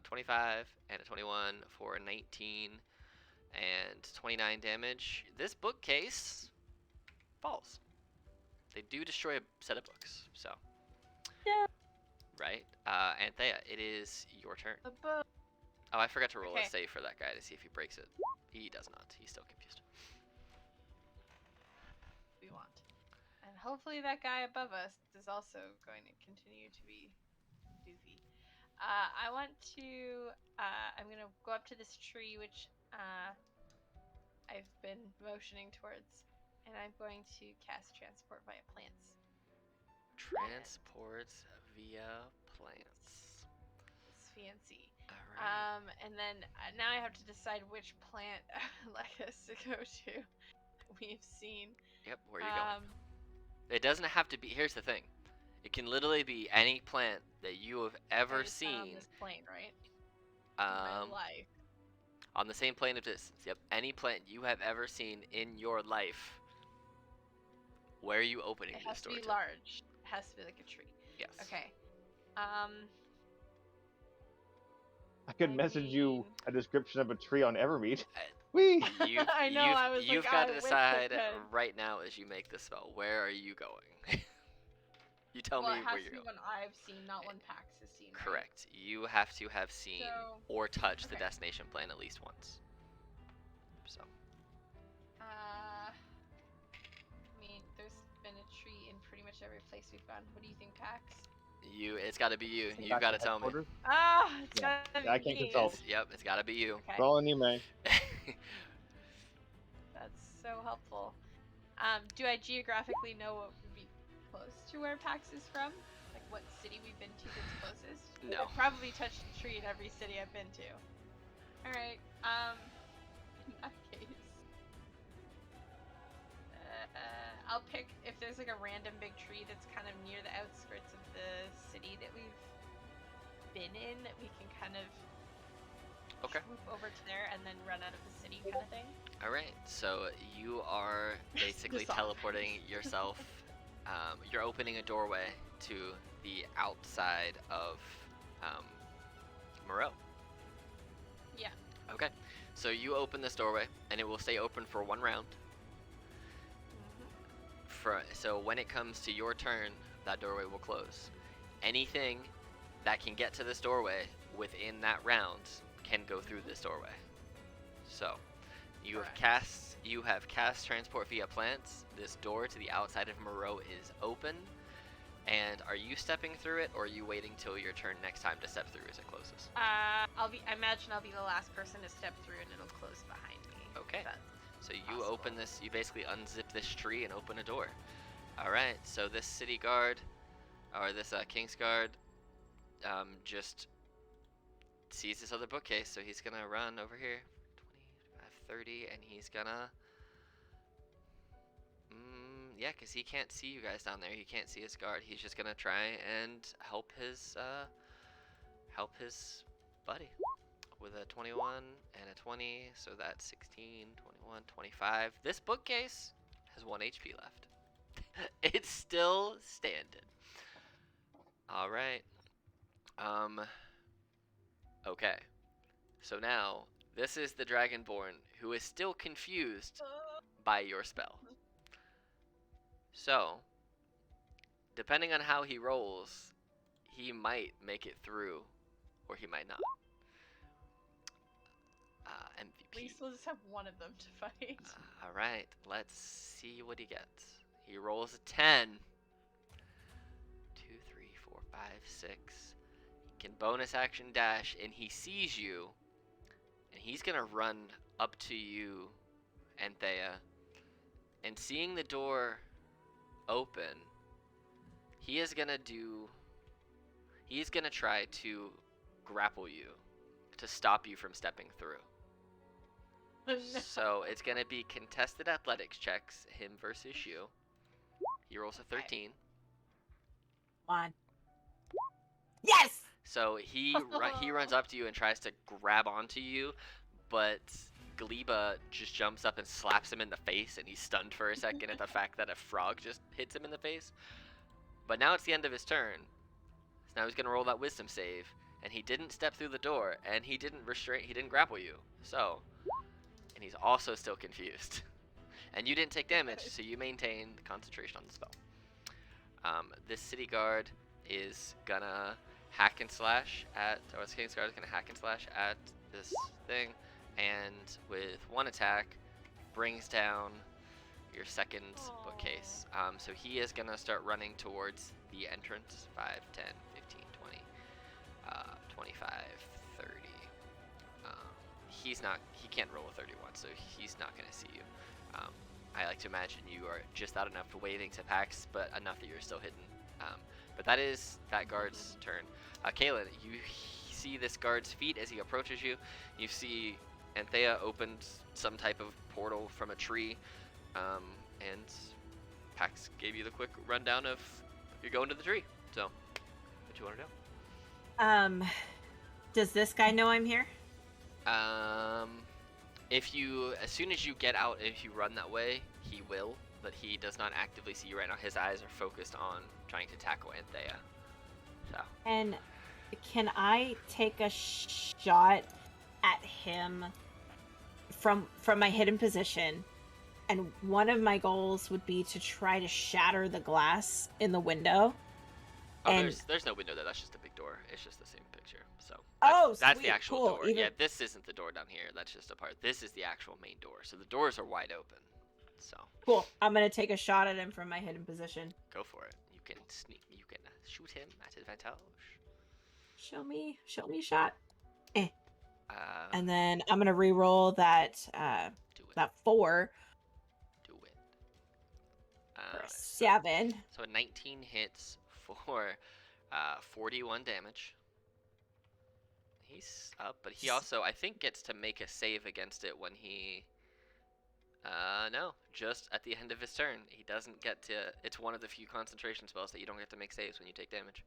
Speaker 2: 25 and a 21 for a 19 and 29 damage. This bookcase falls. They do destroy a set of books, so.
Speaker 1: Yeah.
Speaker 2: Right? Anthea, it is your turn.
Speaker 5: The book.
Speaker 2: Oh, I forgot to roll a
Speaker 5: Okay.
Speaker 2: save for that guy to see if he breaks it. He does not. He's still confused.
Speaker 5: We want. And hopefully that guy above us is also going to continue to be doofy. I want to, I'm going to go up to this tree, which I've been motioning towards, and I'm going to cast Transport via plants.
Speaker 2: Transport via plants.
Speaker 5: It's fancy.
Speaker 2: Alright.
Speaker 5: And then now I have to decide which plant I'd like us to go to. We've seen.
Speaker 2: Yep, where are you going? It doesn't have to be. Here's the thing. It can literally be any plant that you have ever
Speaker 5: It's not on
Speaker 2: seen.
Speaker 5: this plane, right? In my life.
Speaker 2: On the same plane of distance. Yep, any plant you have ever seen in your life. Where are you opening
Speaker 5: It
Speaker 2: this
Speaker 5: has to
Speaker 2: door
Speaker 5: be
Speaker 2: to?
Speaker 5: large. It has to be like a tree.
Speaker 2: Yes.
Speaker 5: Okay.
Speaker 3: I could
Speaker 5: I
Speaker 3: message you
Speaker 5: mean-
Speaker 3: a description of a tree on Evermeet.
Speaker 2: Uh,
Speaker 3: Whee!
Speaker 5: I know, I was
Speaker 2: You've
Speaker 5: like,
Speaker 2: got
Speaker 5: I
Speaker 2: to
Speaker 5: wish I
Speaker 2: decide
Speaker 5: could.
Speaker 2: right now as you make this spell. Where are you going? You tell
Speaker 5: Well,
Speaker 2: me
Speaker 5: it has
Speaker 2: where
Speaker 5: to
Speaker 2: you're
Speaker 5: be
Speaker 2: going.
Speaker 5: one I've seen, not one Pax has seen. Right?
Speaker 2: Correct. You have to have seen
Speaker 5: So-
Speaker 2: or touched the
Speaker 5: okay.
Speaker 2: destination plan at least once. So.
Speaker 5: I mean, there's been a tree in pretty much every place we've gone. What do you think, Pax?
Speaker 2: It's got to be you. You've
Speaker 3: Back
Speaker 2: got to
Speaker 3: to
Speaker 2: tell me.
Speaker 3: headquarters.
Speaker 5: Ah, it's
Speaker 3: Yeah.
Speaker 5: gotta
Speaker 3: Yeah, I
Speaker 5: be
Speaker 3: can't
Speaker 5: me.
Speaker 3: consult.
Speaker 2: Yep, it's got to be you.
Speaker 5: Okay,
Speaker 3: Roll and you may.
Speaker 5: that's so helpful. Do I geographically know what would be close to where Pax is from? Like what city we've been to that's closest?
Speaker 2: No.
Speaker 5: I've probably touched a tree in every city I've been to. Alright, in that case, I'll pick, if there's like a random big tree that's kind of near the outskirts of the city that we've been in, we can kind of
Speaker 2: Okay.
Speaker 5: swoop over to there and then run out of the city kind of thing.
Speaker 2: All right. So you are basically
Speaker 5: This all
Speaker 2: teleporting yourself. You're opening a doorway to the outside of Moreau.
Speaker 5: Yeah.
Speaker 2: Okay. So you open this doorway, and it will stay open for 1 round. So when it comes to your turn, that doorway will close. Anything that can get to this doorway within that round can go through this doorway. So you have cast transport via plants. This door to the outside of Moreau is open. And are you stepping through it, or are you waiting till your turn next time to step through as it closes?
Speaker 5: I imagine I'll be the last person to step through, and it'll close behind me.
Speaker 2: Okay.
Speaker 5: That's
Speaker 2: So you
Speaker 5: possible.
Speaker 2: open this, you basically unzip this tree and open a door. Alright, so this city guard, or this king's guard, just sees this other bookcase, so he's gonna run over here, 25, 30, and he's gonna, yeah, because he can't see you guys down there, he can't see his guard, he's just gonna try and help his buddy. With a 21 and a 20, so that's 16, 21, 25. This bookcase has 1 HP left. It's still standing. All right. Okay. So now, this is the Dragonborn who is still confused by your spell. So, depending on how he rolls, he might make it through, or he might not.
Speaker 5: At
Speaker 2: MVP.
Speaker 5: least we'll just have one of them to fight.
Speaker 2: Alright, let's see what he gets. He rolls a 10. 2, 3, 4, 5, 6. He can bonus action dash, and he sees you. And he's gonna run up to you, Anthea. And seeing the door open, he's gonna try to grapple you to stop you from stepping through.
Speaker 5: No.
Speaker 2: So it's gonna be contested athletics checks, him versus you. He rolls a 13.
Speaker 1: Come on. Yes!
Speaker 2: So he runs up to you and tries to grab onto you, but Gleba just jumps up and slaps him in the face, and he's stunned for a second at the fact that a frog just hits him in the face. But now it's the end of his turn. So now he's gonna roll that wisdom save, and he didn't step through the door, and he didn't grapple you. So, and he's also still confused. And you didn't take damage, so you maintain the concentration on the spell. This city guard is gonna hack and slash at, or this king's guard is gonna hack and slash at this thing, and with 1 attack, brings down your second bookcase. So he is gonna start running towards the entrance. 5, 10, 15, 20, 25, 30. He can't roll a 31, so he's not gonna see you. I like to imagine you are just out enough waving to Pax, but enough that you're still hidden. But that is that guard's turn. Kaylin, you see this guard's feet as he approaches you. You see Anthea opened some type of portal from a tree, and Pax gave you the quick rundown of you're going to the tree. So, what you want to do?
Speaker 1: Does this guy know I'm here?
Speaker 2: As soon as you get out, if you run that way, he will, but he does not actively see you right now. His eyes are focused on trying to tackle Anthea. So.
Speaker 1: And can I take a shot at him from my hidden position? And one of my goals would be to try to shatter the glass in the window.
Speaker 2: Oh,
Speaker 1: and
Speaker 2: there's no window there. That's just a big door. It's just the same picture. So. That's the
Speaker 1: sweet,
Speaker 2: actual
Speaker 1: cool.
Speaker 2: door. Yeah, this isn't the door down here. That's just a part. This is the actual main door. So the doors are wide open. So.
Speaker 1: Cool. I'm gonna take a shot at him from my hidden position.
Speaker 2: Go for it. You can sneak. You can shoot him at advantage.
Speaker 1: Show me a shot. And
Speaker 2: Do
Speaker 1: then I'm gonna re-roll that
Speaker 2: it.
Speaker 1: that 4
Speaker 2: Do it.
Speaker 1: for a 7.
Speaker 2: So a 19 hits for 41 damage. He's up, but he also, I think, gets to make a save against it when he... no, just at the end of his turn. He doesn't get to... It's one of the few concentration spells that you don't get to make saves when you take damage.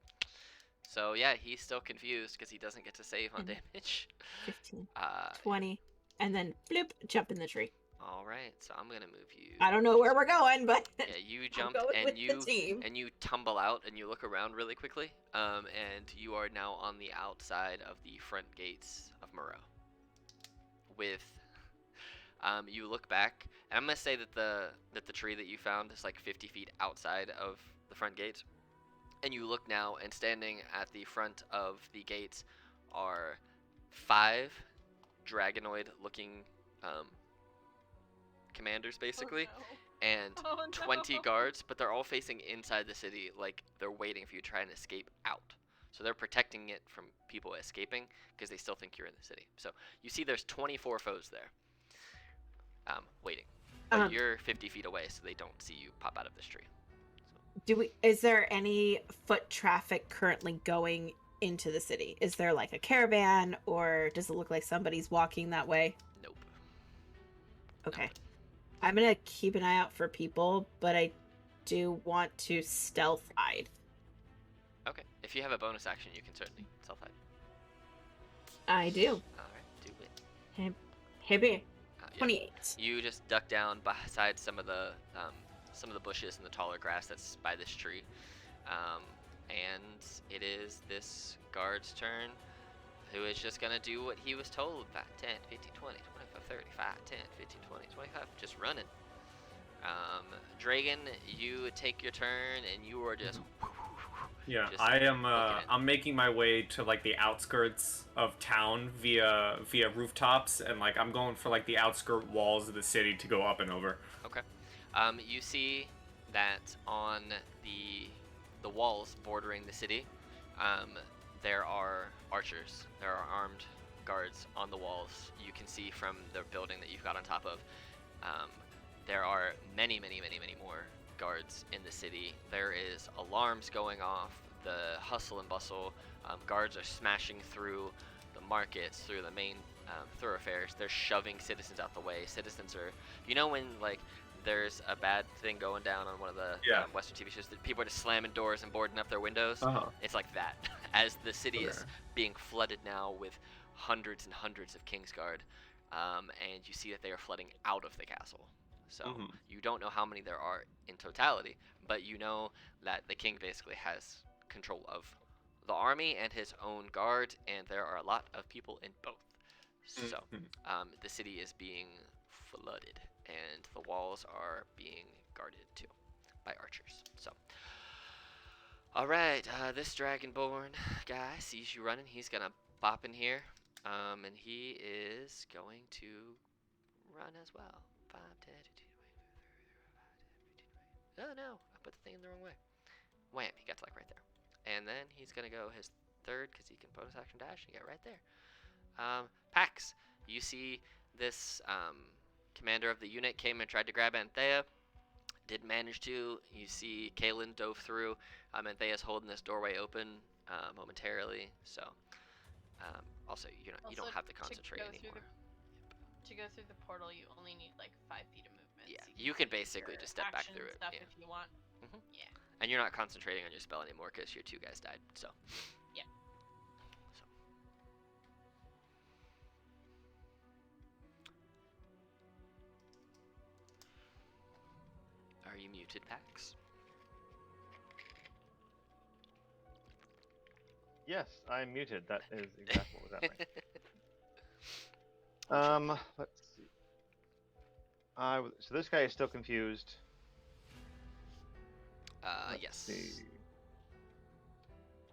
Speaker 2: So yeah, he's still confused because he doesn't get to save on
Speaker 1: Mhm.
Speaker 2: damage.
Speaker 1: 15,
Speaker 2: Uh,
Speaker 1: 20, and then bloop, jump in the tree.
Speaker 2: all right, so I'm gonna move you.
Speaker 1: I don't know where we're going, but
Speaker 2: Yeah, you
Speaker 1: I'm
Speaker 2: jumped
Speaker 1: going
Speaker 2: and
Speaker 1: with the team.
Speaker 2: you tumble out and you look around really quickly. And you are now on the outside of the front gates of Moreau. With you look back, and I'm gonna say that the tree that you found is like 50 feet outside of the front gates. And you look now, and standing at the front of the gates are 5 dragonoid-looking commanders, basically, and
Speaker 5: Oh, no.
Speaker 2: 20 guards, but they're all facing inside the city, like they're waiting for you to try and escape out. So they're protecting it from people escaping because they still think you're in the city. So you see there's 24 foes there, waiting. But you're 50 feet away, so they don't see you pop out of this tree.
Speaker 1: Is there any foot traffic currently going into the city? Is there like a caravan, or does it look like somebody's walking that way?
Speaker 2: Nope.
Speaker 1: Okay. I'm gonna keep an eye out for people, but I do want to stealth hide.
Speaker 2: Okay. If you have a bonus action, you can certainly self-hide.
Speaker 1: I do.
Speaker 2: All right, do it.
Speaker 1: Hey,
Speaker 2: Yeah.
Speaker 1: 28.
Speaker 2: You just duck down beside some of the bushes and the taller grass that's by this tree, and it is this guard's turn, who is just gonna do what he was told. 5, 10, 15, 20, 25, 30, 5, 10, 15, 20, 25, just running. Dragon, you take your turn, and you are just.
Speaker 4: Yeah,
Speaker 2: Just
Speaker 4: I am.
Speaker 2: looking at-
Speaker 4: I'm making my way to like the outskirts of town via rooftops, and like I'm going for like the outskirt walls of the city to go up and over.
Speaker 2: Okay. You see that on the walls bordering the city, there are archers. There are armed guards on the walls. You can see from the building that you've got on top of. There are many, many, many, many more guards in the city. There is alarms going off, the hustle and bustle. Guards are smashing through the markets, through the main thoroughfares. They're shoving citizens out the way. Citizens are, when like there's a bad thing going down on one of the Western TV shows, that people are just slamming doors and boarding up their windows. It's like that, as the city is being flooded now with hundreds and hundreds of Kingsguard, and you see that they are flooding out of the castle. So you don't know how many there are in totality, but you know that the king basically has control of the army and his own guard, and there are a lot of people in both. So the city is being flooded, and the walls are being guarded too by archers. So, all right, this dragonborn guy sees you running. He's gonna bop in here, and he is going to run as well. 5, 10, 15, 20, 30, 35, 10, 15, 20. Oh no, I put the thing in the wrong way. Wham, he got to like right there. And then he's gonna go his third because he can bonus action dash and get right there. Pax, you see this commander of the unit came and tried to grab Anthea. Didn't manage to. You see Kaelin dove through. Anthea's holding this doorway open momentarily. So, also, you don't have to concentrate anymore.
Speaker 5: To go through the portal, you only need like 5 feet of movement.
Speaker 2: Yeah,
Speaker 5: so
Speaker 2: you can basically just step back through it.
Speaker 5: Stuff
Speaker 2: Yeah.
Speaker 5: if you want. Yeah.
Speaker 2: And you're not concentrating on your spell anymore because your 2 guys died. So.
Speaker 5: Yeah.
Speaker 2: So. Are you muted, Pax?
Speaker 3: Yes, I'm muted. That is exactly what was happening. Let's see. So this guy is still confused. Let's
Speaker 2: Yes.
Speaker 3: see.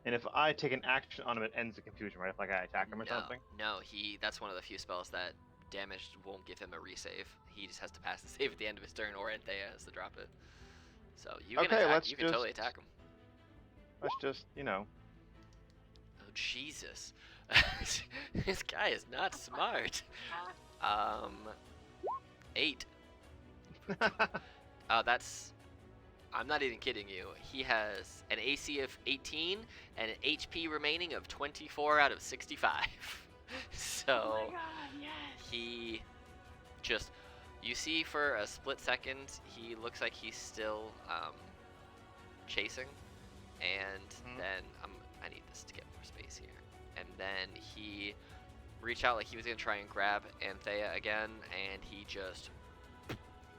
Speaker 3: And if I take an action on him, it ends the confusion, right? If like I attack him or something.
Speaker 2: No, that's one of the few spells that damage won't give him a resave. He just has to pass the save at the end of his turn, or Anthea has to drop it. So you can attack. You can totally attack him.
Speaker 3: Let's just,
Speaker 2: Oh Jesus! This guy is not smart. 8. That's. I'm not even kidding you. He has an AC of 18 and an HP remaining of 24 out of 65. So
Speaker 5: Oh my god, yes.
Speaker 2: he just, you see for a split second, he looks like he's still chasing, and then I need this to get more space here. And then he reached out like he was going to try and grab Anthea again, and he just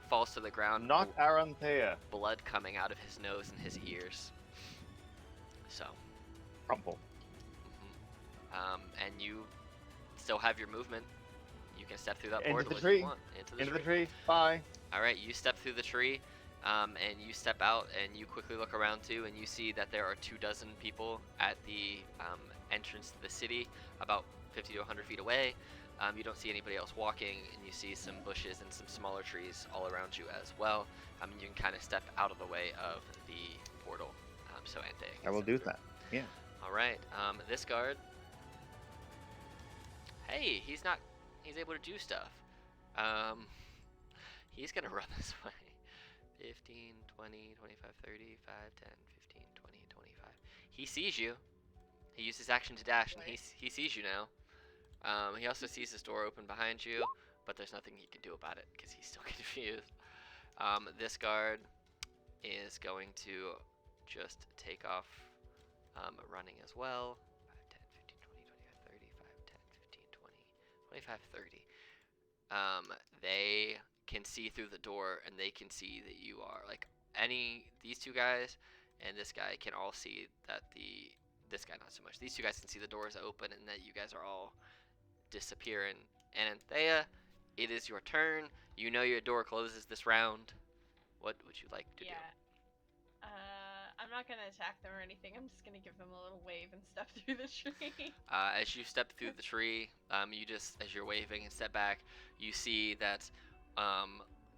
Speaker 2: falls to the ground.
Speaker 3: Not Aranthea.
Speaker 2: Blood coming out of his nose and his ears. So.
Speaker 3: Crumple.
Speaker 2: And you still have your movement. You can step through that
Speaker 3: Into
Speaker 2: portal
Speaker 3: the
Speaker 2: if
Speaker 3: tree.
Speaker 2: you want.
Speaker 3: Into the tree. Bye.
Speaker 2: All right, you step through the tree, and you step out, and you quickly look around too, and you see that there are 24 people at the entrance to the city, about 50 to 100 feet away. You don't see anybody else walking, and you see some bushes and some smaller trees all around you as well. You can kind of step out of the way of the portal, so Anthea can
Speaker 3: I will
Speaker 2: step
Speaker 3: do
Speaker 2: through.
Speaker 3: that. Yeah.
Speaker 2: All right, this guard. Hey, he's able to do stuff. He's gonna run this way. 15, 20, 25, 30, 5, 10, 15, 20, 25. He sees you. He used his action to dash, and he sees you now. He also sees this door open behind you, but there's nothing he can do about it because he's still confused. This guard is going to just take off running as well. 5, 10, 15, 20, 25, 30, 5, 10, 15, 20, 25, 30. They can see through the door, and they can see that you are like these two guys and this guy can all see that this guy not so much. These two guys can see the doors open and that you guys are all disappearing. And Anthea, it is your turn. You know your door closes this round. What would you like to do?
Speaker 5: I'm not gonna attack them or anything. I'm just gonna give them a little wave and step through the tree.
Speaker 2: As you step through the tree, as you're waving and step back, you see that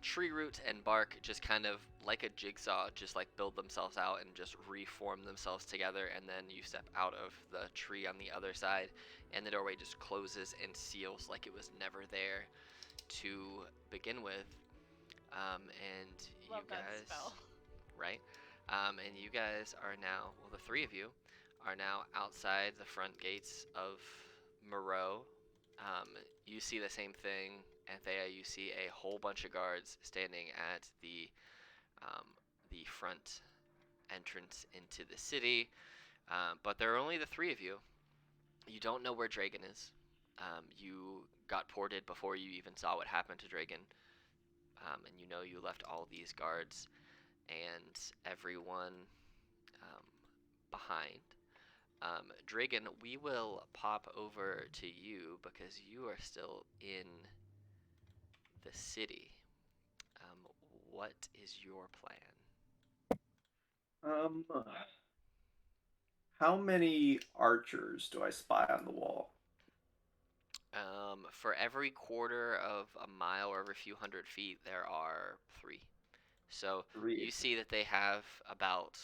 Speaker 2: tree root and bark just kind of like a jigsaw just like build themselves out and just reform themselves together, and then you step out of the tree on the other side, and the doorway just closes and seals like it was never there to begin with. And
Speaker 5: Love
Speaker 2: you guys,
Speaker 5: that spell.
Speaker 2: right? And you guys are now, well, the three of you are now outside the front gates of Moreau. You see the same thing, Anthea. You see a whole bunch of guards standing at the front entrance into the city, but there are only the three of you. You don't know where Dragon is. You got ported before you even saw what happened to Dragon, and you know you left all these guards and everyone behind. Dragon, we will pop over to you because you are still in the city. What is your plan?
Speaker 4: How many archers do I spy on the wall?
Speaker 2: For every quarter of a mile or every few hundred feet, there are 3. So
Speaker 4: 3.
Speaker 2: you see that they have about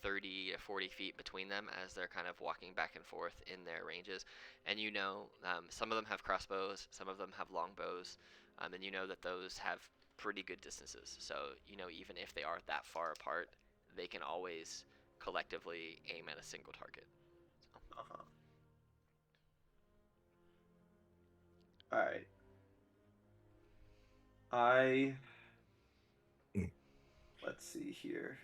Speaker 2: 30 to 40 feet between them as they're kind of walking back and forth in their ranges. And you know, some of them have crossbows, some of them have longbows, and you know that those have pretty good distances. So, you know, even if they are that far apart, they can always collectively aim at a single target.
Speaker 4: Uh-huh. Alright. Let's see here.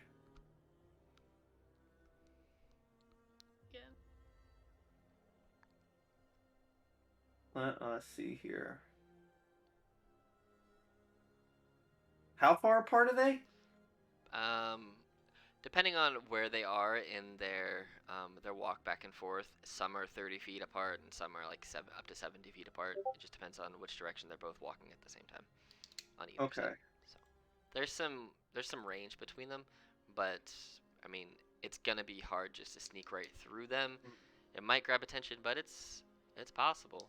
Speaker 5: Again.
Speaker 4: Let us see here. How far apart are they?
Speaker 2: Depending on where they are in their walk back and forth, some are 30 feet apart and some are like up to 70 feet apart. It just depends on which direction they're both walking at the same time on either side. So there's some range between them, but I mean it's gonna be hard just to sneak right through them. It might grab attention, but it's possible.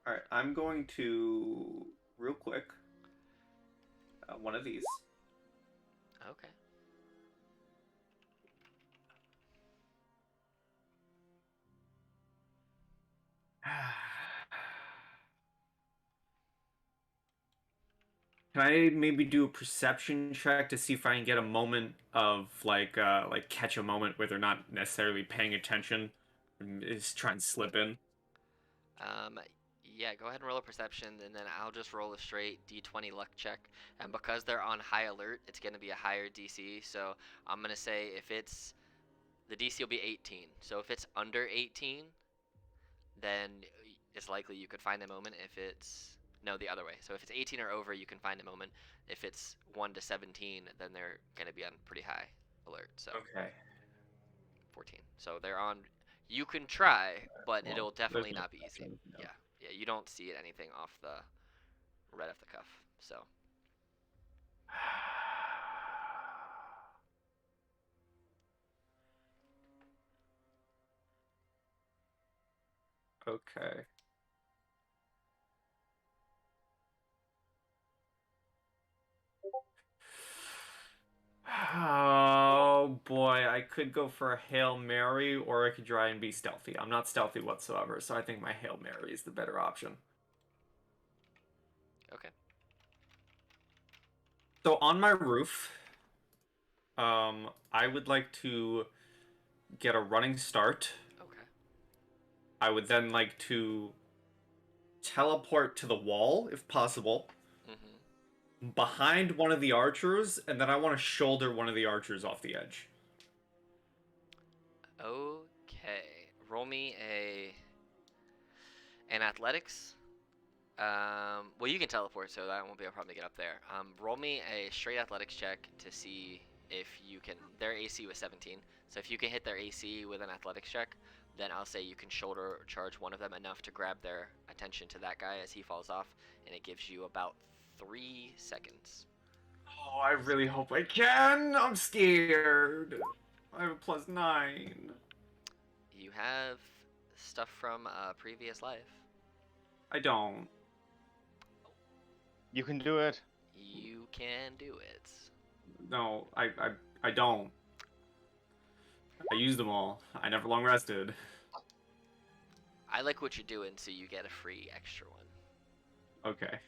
Speaker 4: All right, I'm going to real quick. One of these.
Speaker 2: Okay.
Speaker 4: Can I maybe do a perception check to see if I can get a moment of like catch a moment where they're not necessarily paying attention and is trying to slip in?
Speaker 2: Yeah, go ahead and roll a perception, and then I'll just roll a straight D20 luck check. And because they're on high alert, it's going to be a higher DC. So I'm going to say if it's the DC will be 18. So if it's under 18, then it's likely you could find a moment. If it's no, the other way. So if it's 18 or over, you can find a moment. If it's 1 to 17, then they're going to be on pretty high alert. So
Speaker 4: Okay.
Speaker 2: 14. So they're on. You can try, but
Speaker 4: Well,
Speaker 2: it'll definitely
Speaker 4: there's no
Speaker 2: not be easy.
Speaker 4: option, no.
Speaker 2: Yeah. You don't see anything off the right off the cuff. So
Speaker 4: Okay. Oh boy, I could go for a Hail Mary or I could try and be stealthy. I'm not stealthy whatsoever, so I think my Hail Mary is the better option.
Speaker 2: okay.
Speaker 4: So on my roof, I would like to get a running start.
Speaker 2: Okay.
Speaker 4: I would then like to teleport to the wall, if possible,
Speaker 2: Mm-hmm.
Speaker 4: behind one of the archers, and then I want to shoulder one of the archers off the edge.
Speaker 2: Okay. Roll me an athletics. Well, you can teleport, so that won't be a problem to get up there. Roll me a straight athletics check to see if you can. Their AC was 17, so if you can hit their AC with an athletics check, then I'll say you can shoulder charge one of them enough to grab their attention to that guy as he falls off, and it gives you about 3 seconds.
Speaker 4: Oh, I really hope I can. I'm scared. I have a +9.
Speaker 2: You have stuff from a previous life.
Speaker 4: I don't.
Speaker 3: You can do it.
Speaker 2: You can do it.
Speaker 4: No, I don't. I used them all. I never long rested.
Speaker 2: I like what you're doing, so you get a free extra one.
Speaker 4: Okay.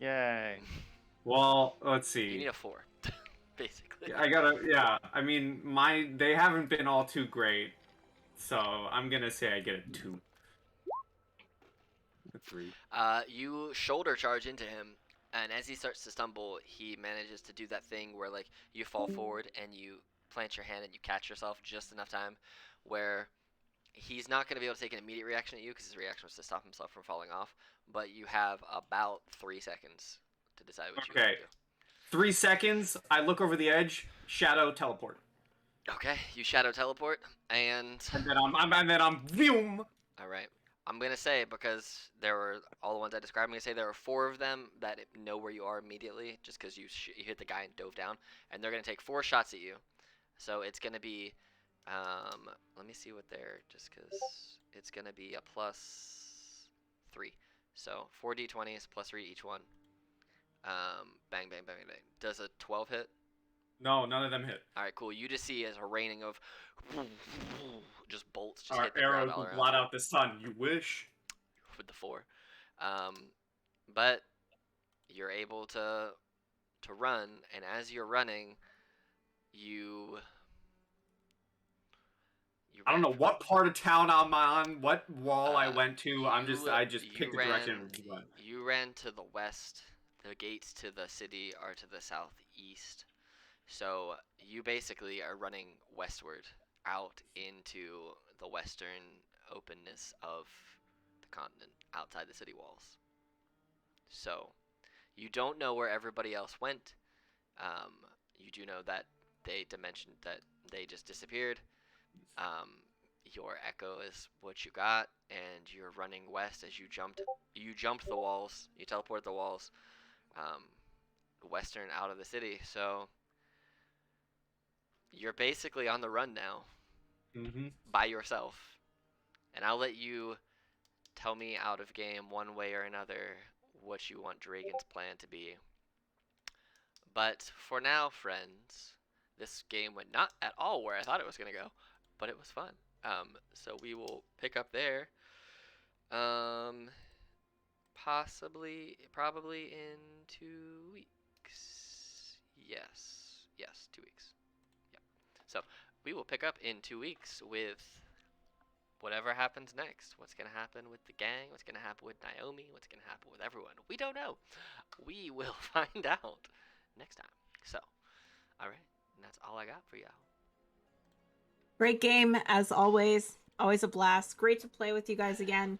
Speaker 3: Yay.
Speaker 4: Well, let's
Speaker 2: You need
Speaker 4: see.
Speaker 2: a 4, basically.
Speaker 4: I gotta, yeah. I mean, they haven't been all too great, so I'm gonna say I get a 2. A 3.
Speaker 2: You shoulder charge into him, and as he starts to stumble, he manages to do that thing where like you fall forward and you plant your hand and you catch yourself just enough time, where he's not going to be able to take an immediate reaction at you because his reaction was to stop himself from falling off. But you have about 3 seconds to decide what you want
Speaker 4: Okay.
Speaker 2: to do.
Speaker 4: 3 seconds. I look over the edge. Shadow teleport.
Speaker 2: Okay, you shadow teleport, and
Speaker 4: And then I'm boom.
Speaker 2: all right. I'm gonna say, because there were all the ones I described, I'm gonna say there are 4 of them that know where you are immediately, just because you hit the guy and dove down, and they're gonna take 4 shots at you. So it's gonna be, let me see what they're, just because it's gonna be a +3. So 4 d20s +3 each one. Bang, bang, bang, bang. Does a 12 hit?
Speaker 4: No, none of them hit.
Speaker 2: All right, cool. You just see as a raining of just bolts just
Speaker 4: Our
Speaker 2: hit the ground
Speaker 4: arrows
Speaker 2: all
Speaker 4: will
Speaker 2: around
Speaker 4: blot
Speaker 2: you
Speaker 4: out the sun. You wish.
Speaker 2: with the 4. But you're able to run, and as you're running, you
Speaker 4: I don't know
Speaker 2: ran
Speaker 4: what part of town I'm on, what wall I went to. I just
Speaker 2: you
Speaker 4: picked the direction and went.
Speaker 2: You ran to the west. The gates to the city are to the southeast. So you basically are running westward out into the western openness of the continent outside the city walls. So you don't know where everybody else went. You do know that they dimensioned that they just disappeared. Your echo is what you got, and you're running west as you jumped. You jumped the walls. You teleported the walls, western out of the city. So you're basically on the run now, by yourself. And I'll let you tell me out of game one way or another what you want Dragon's plan to be. But for now, friends, this game went not at all where I thought it was going to go, but it was fun. So we will pick up there. Probably in 2 weeks. Yes, 2 weeks. Yeah. So we will pick up in 2 weeks with whatever happens next. What's going to happen with the gang? What's going to happen with Naomi? What's going to happen with everyone? We don't know. We will find out next time. So, all right. And that's all I got for y'all.
Speaker 1: Great game as always. Always a blast. Great to play with you guys again.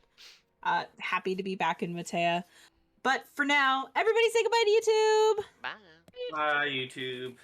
Speaker 1: Happy to be back in Mateia. But for now, everybody say goodbye to YouTube.
Speaker 2: Bye.
Speaker 4: Bye, YouTube.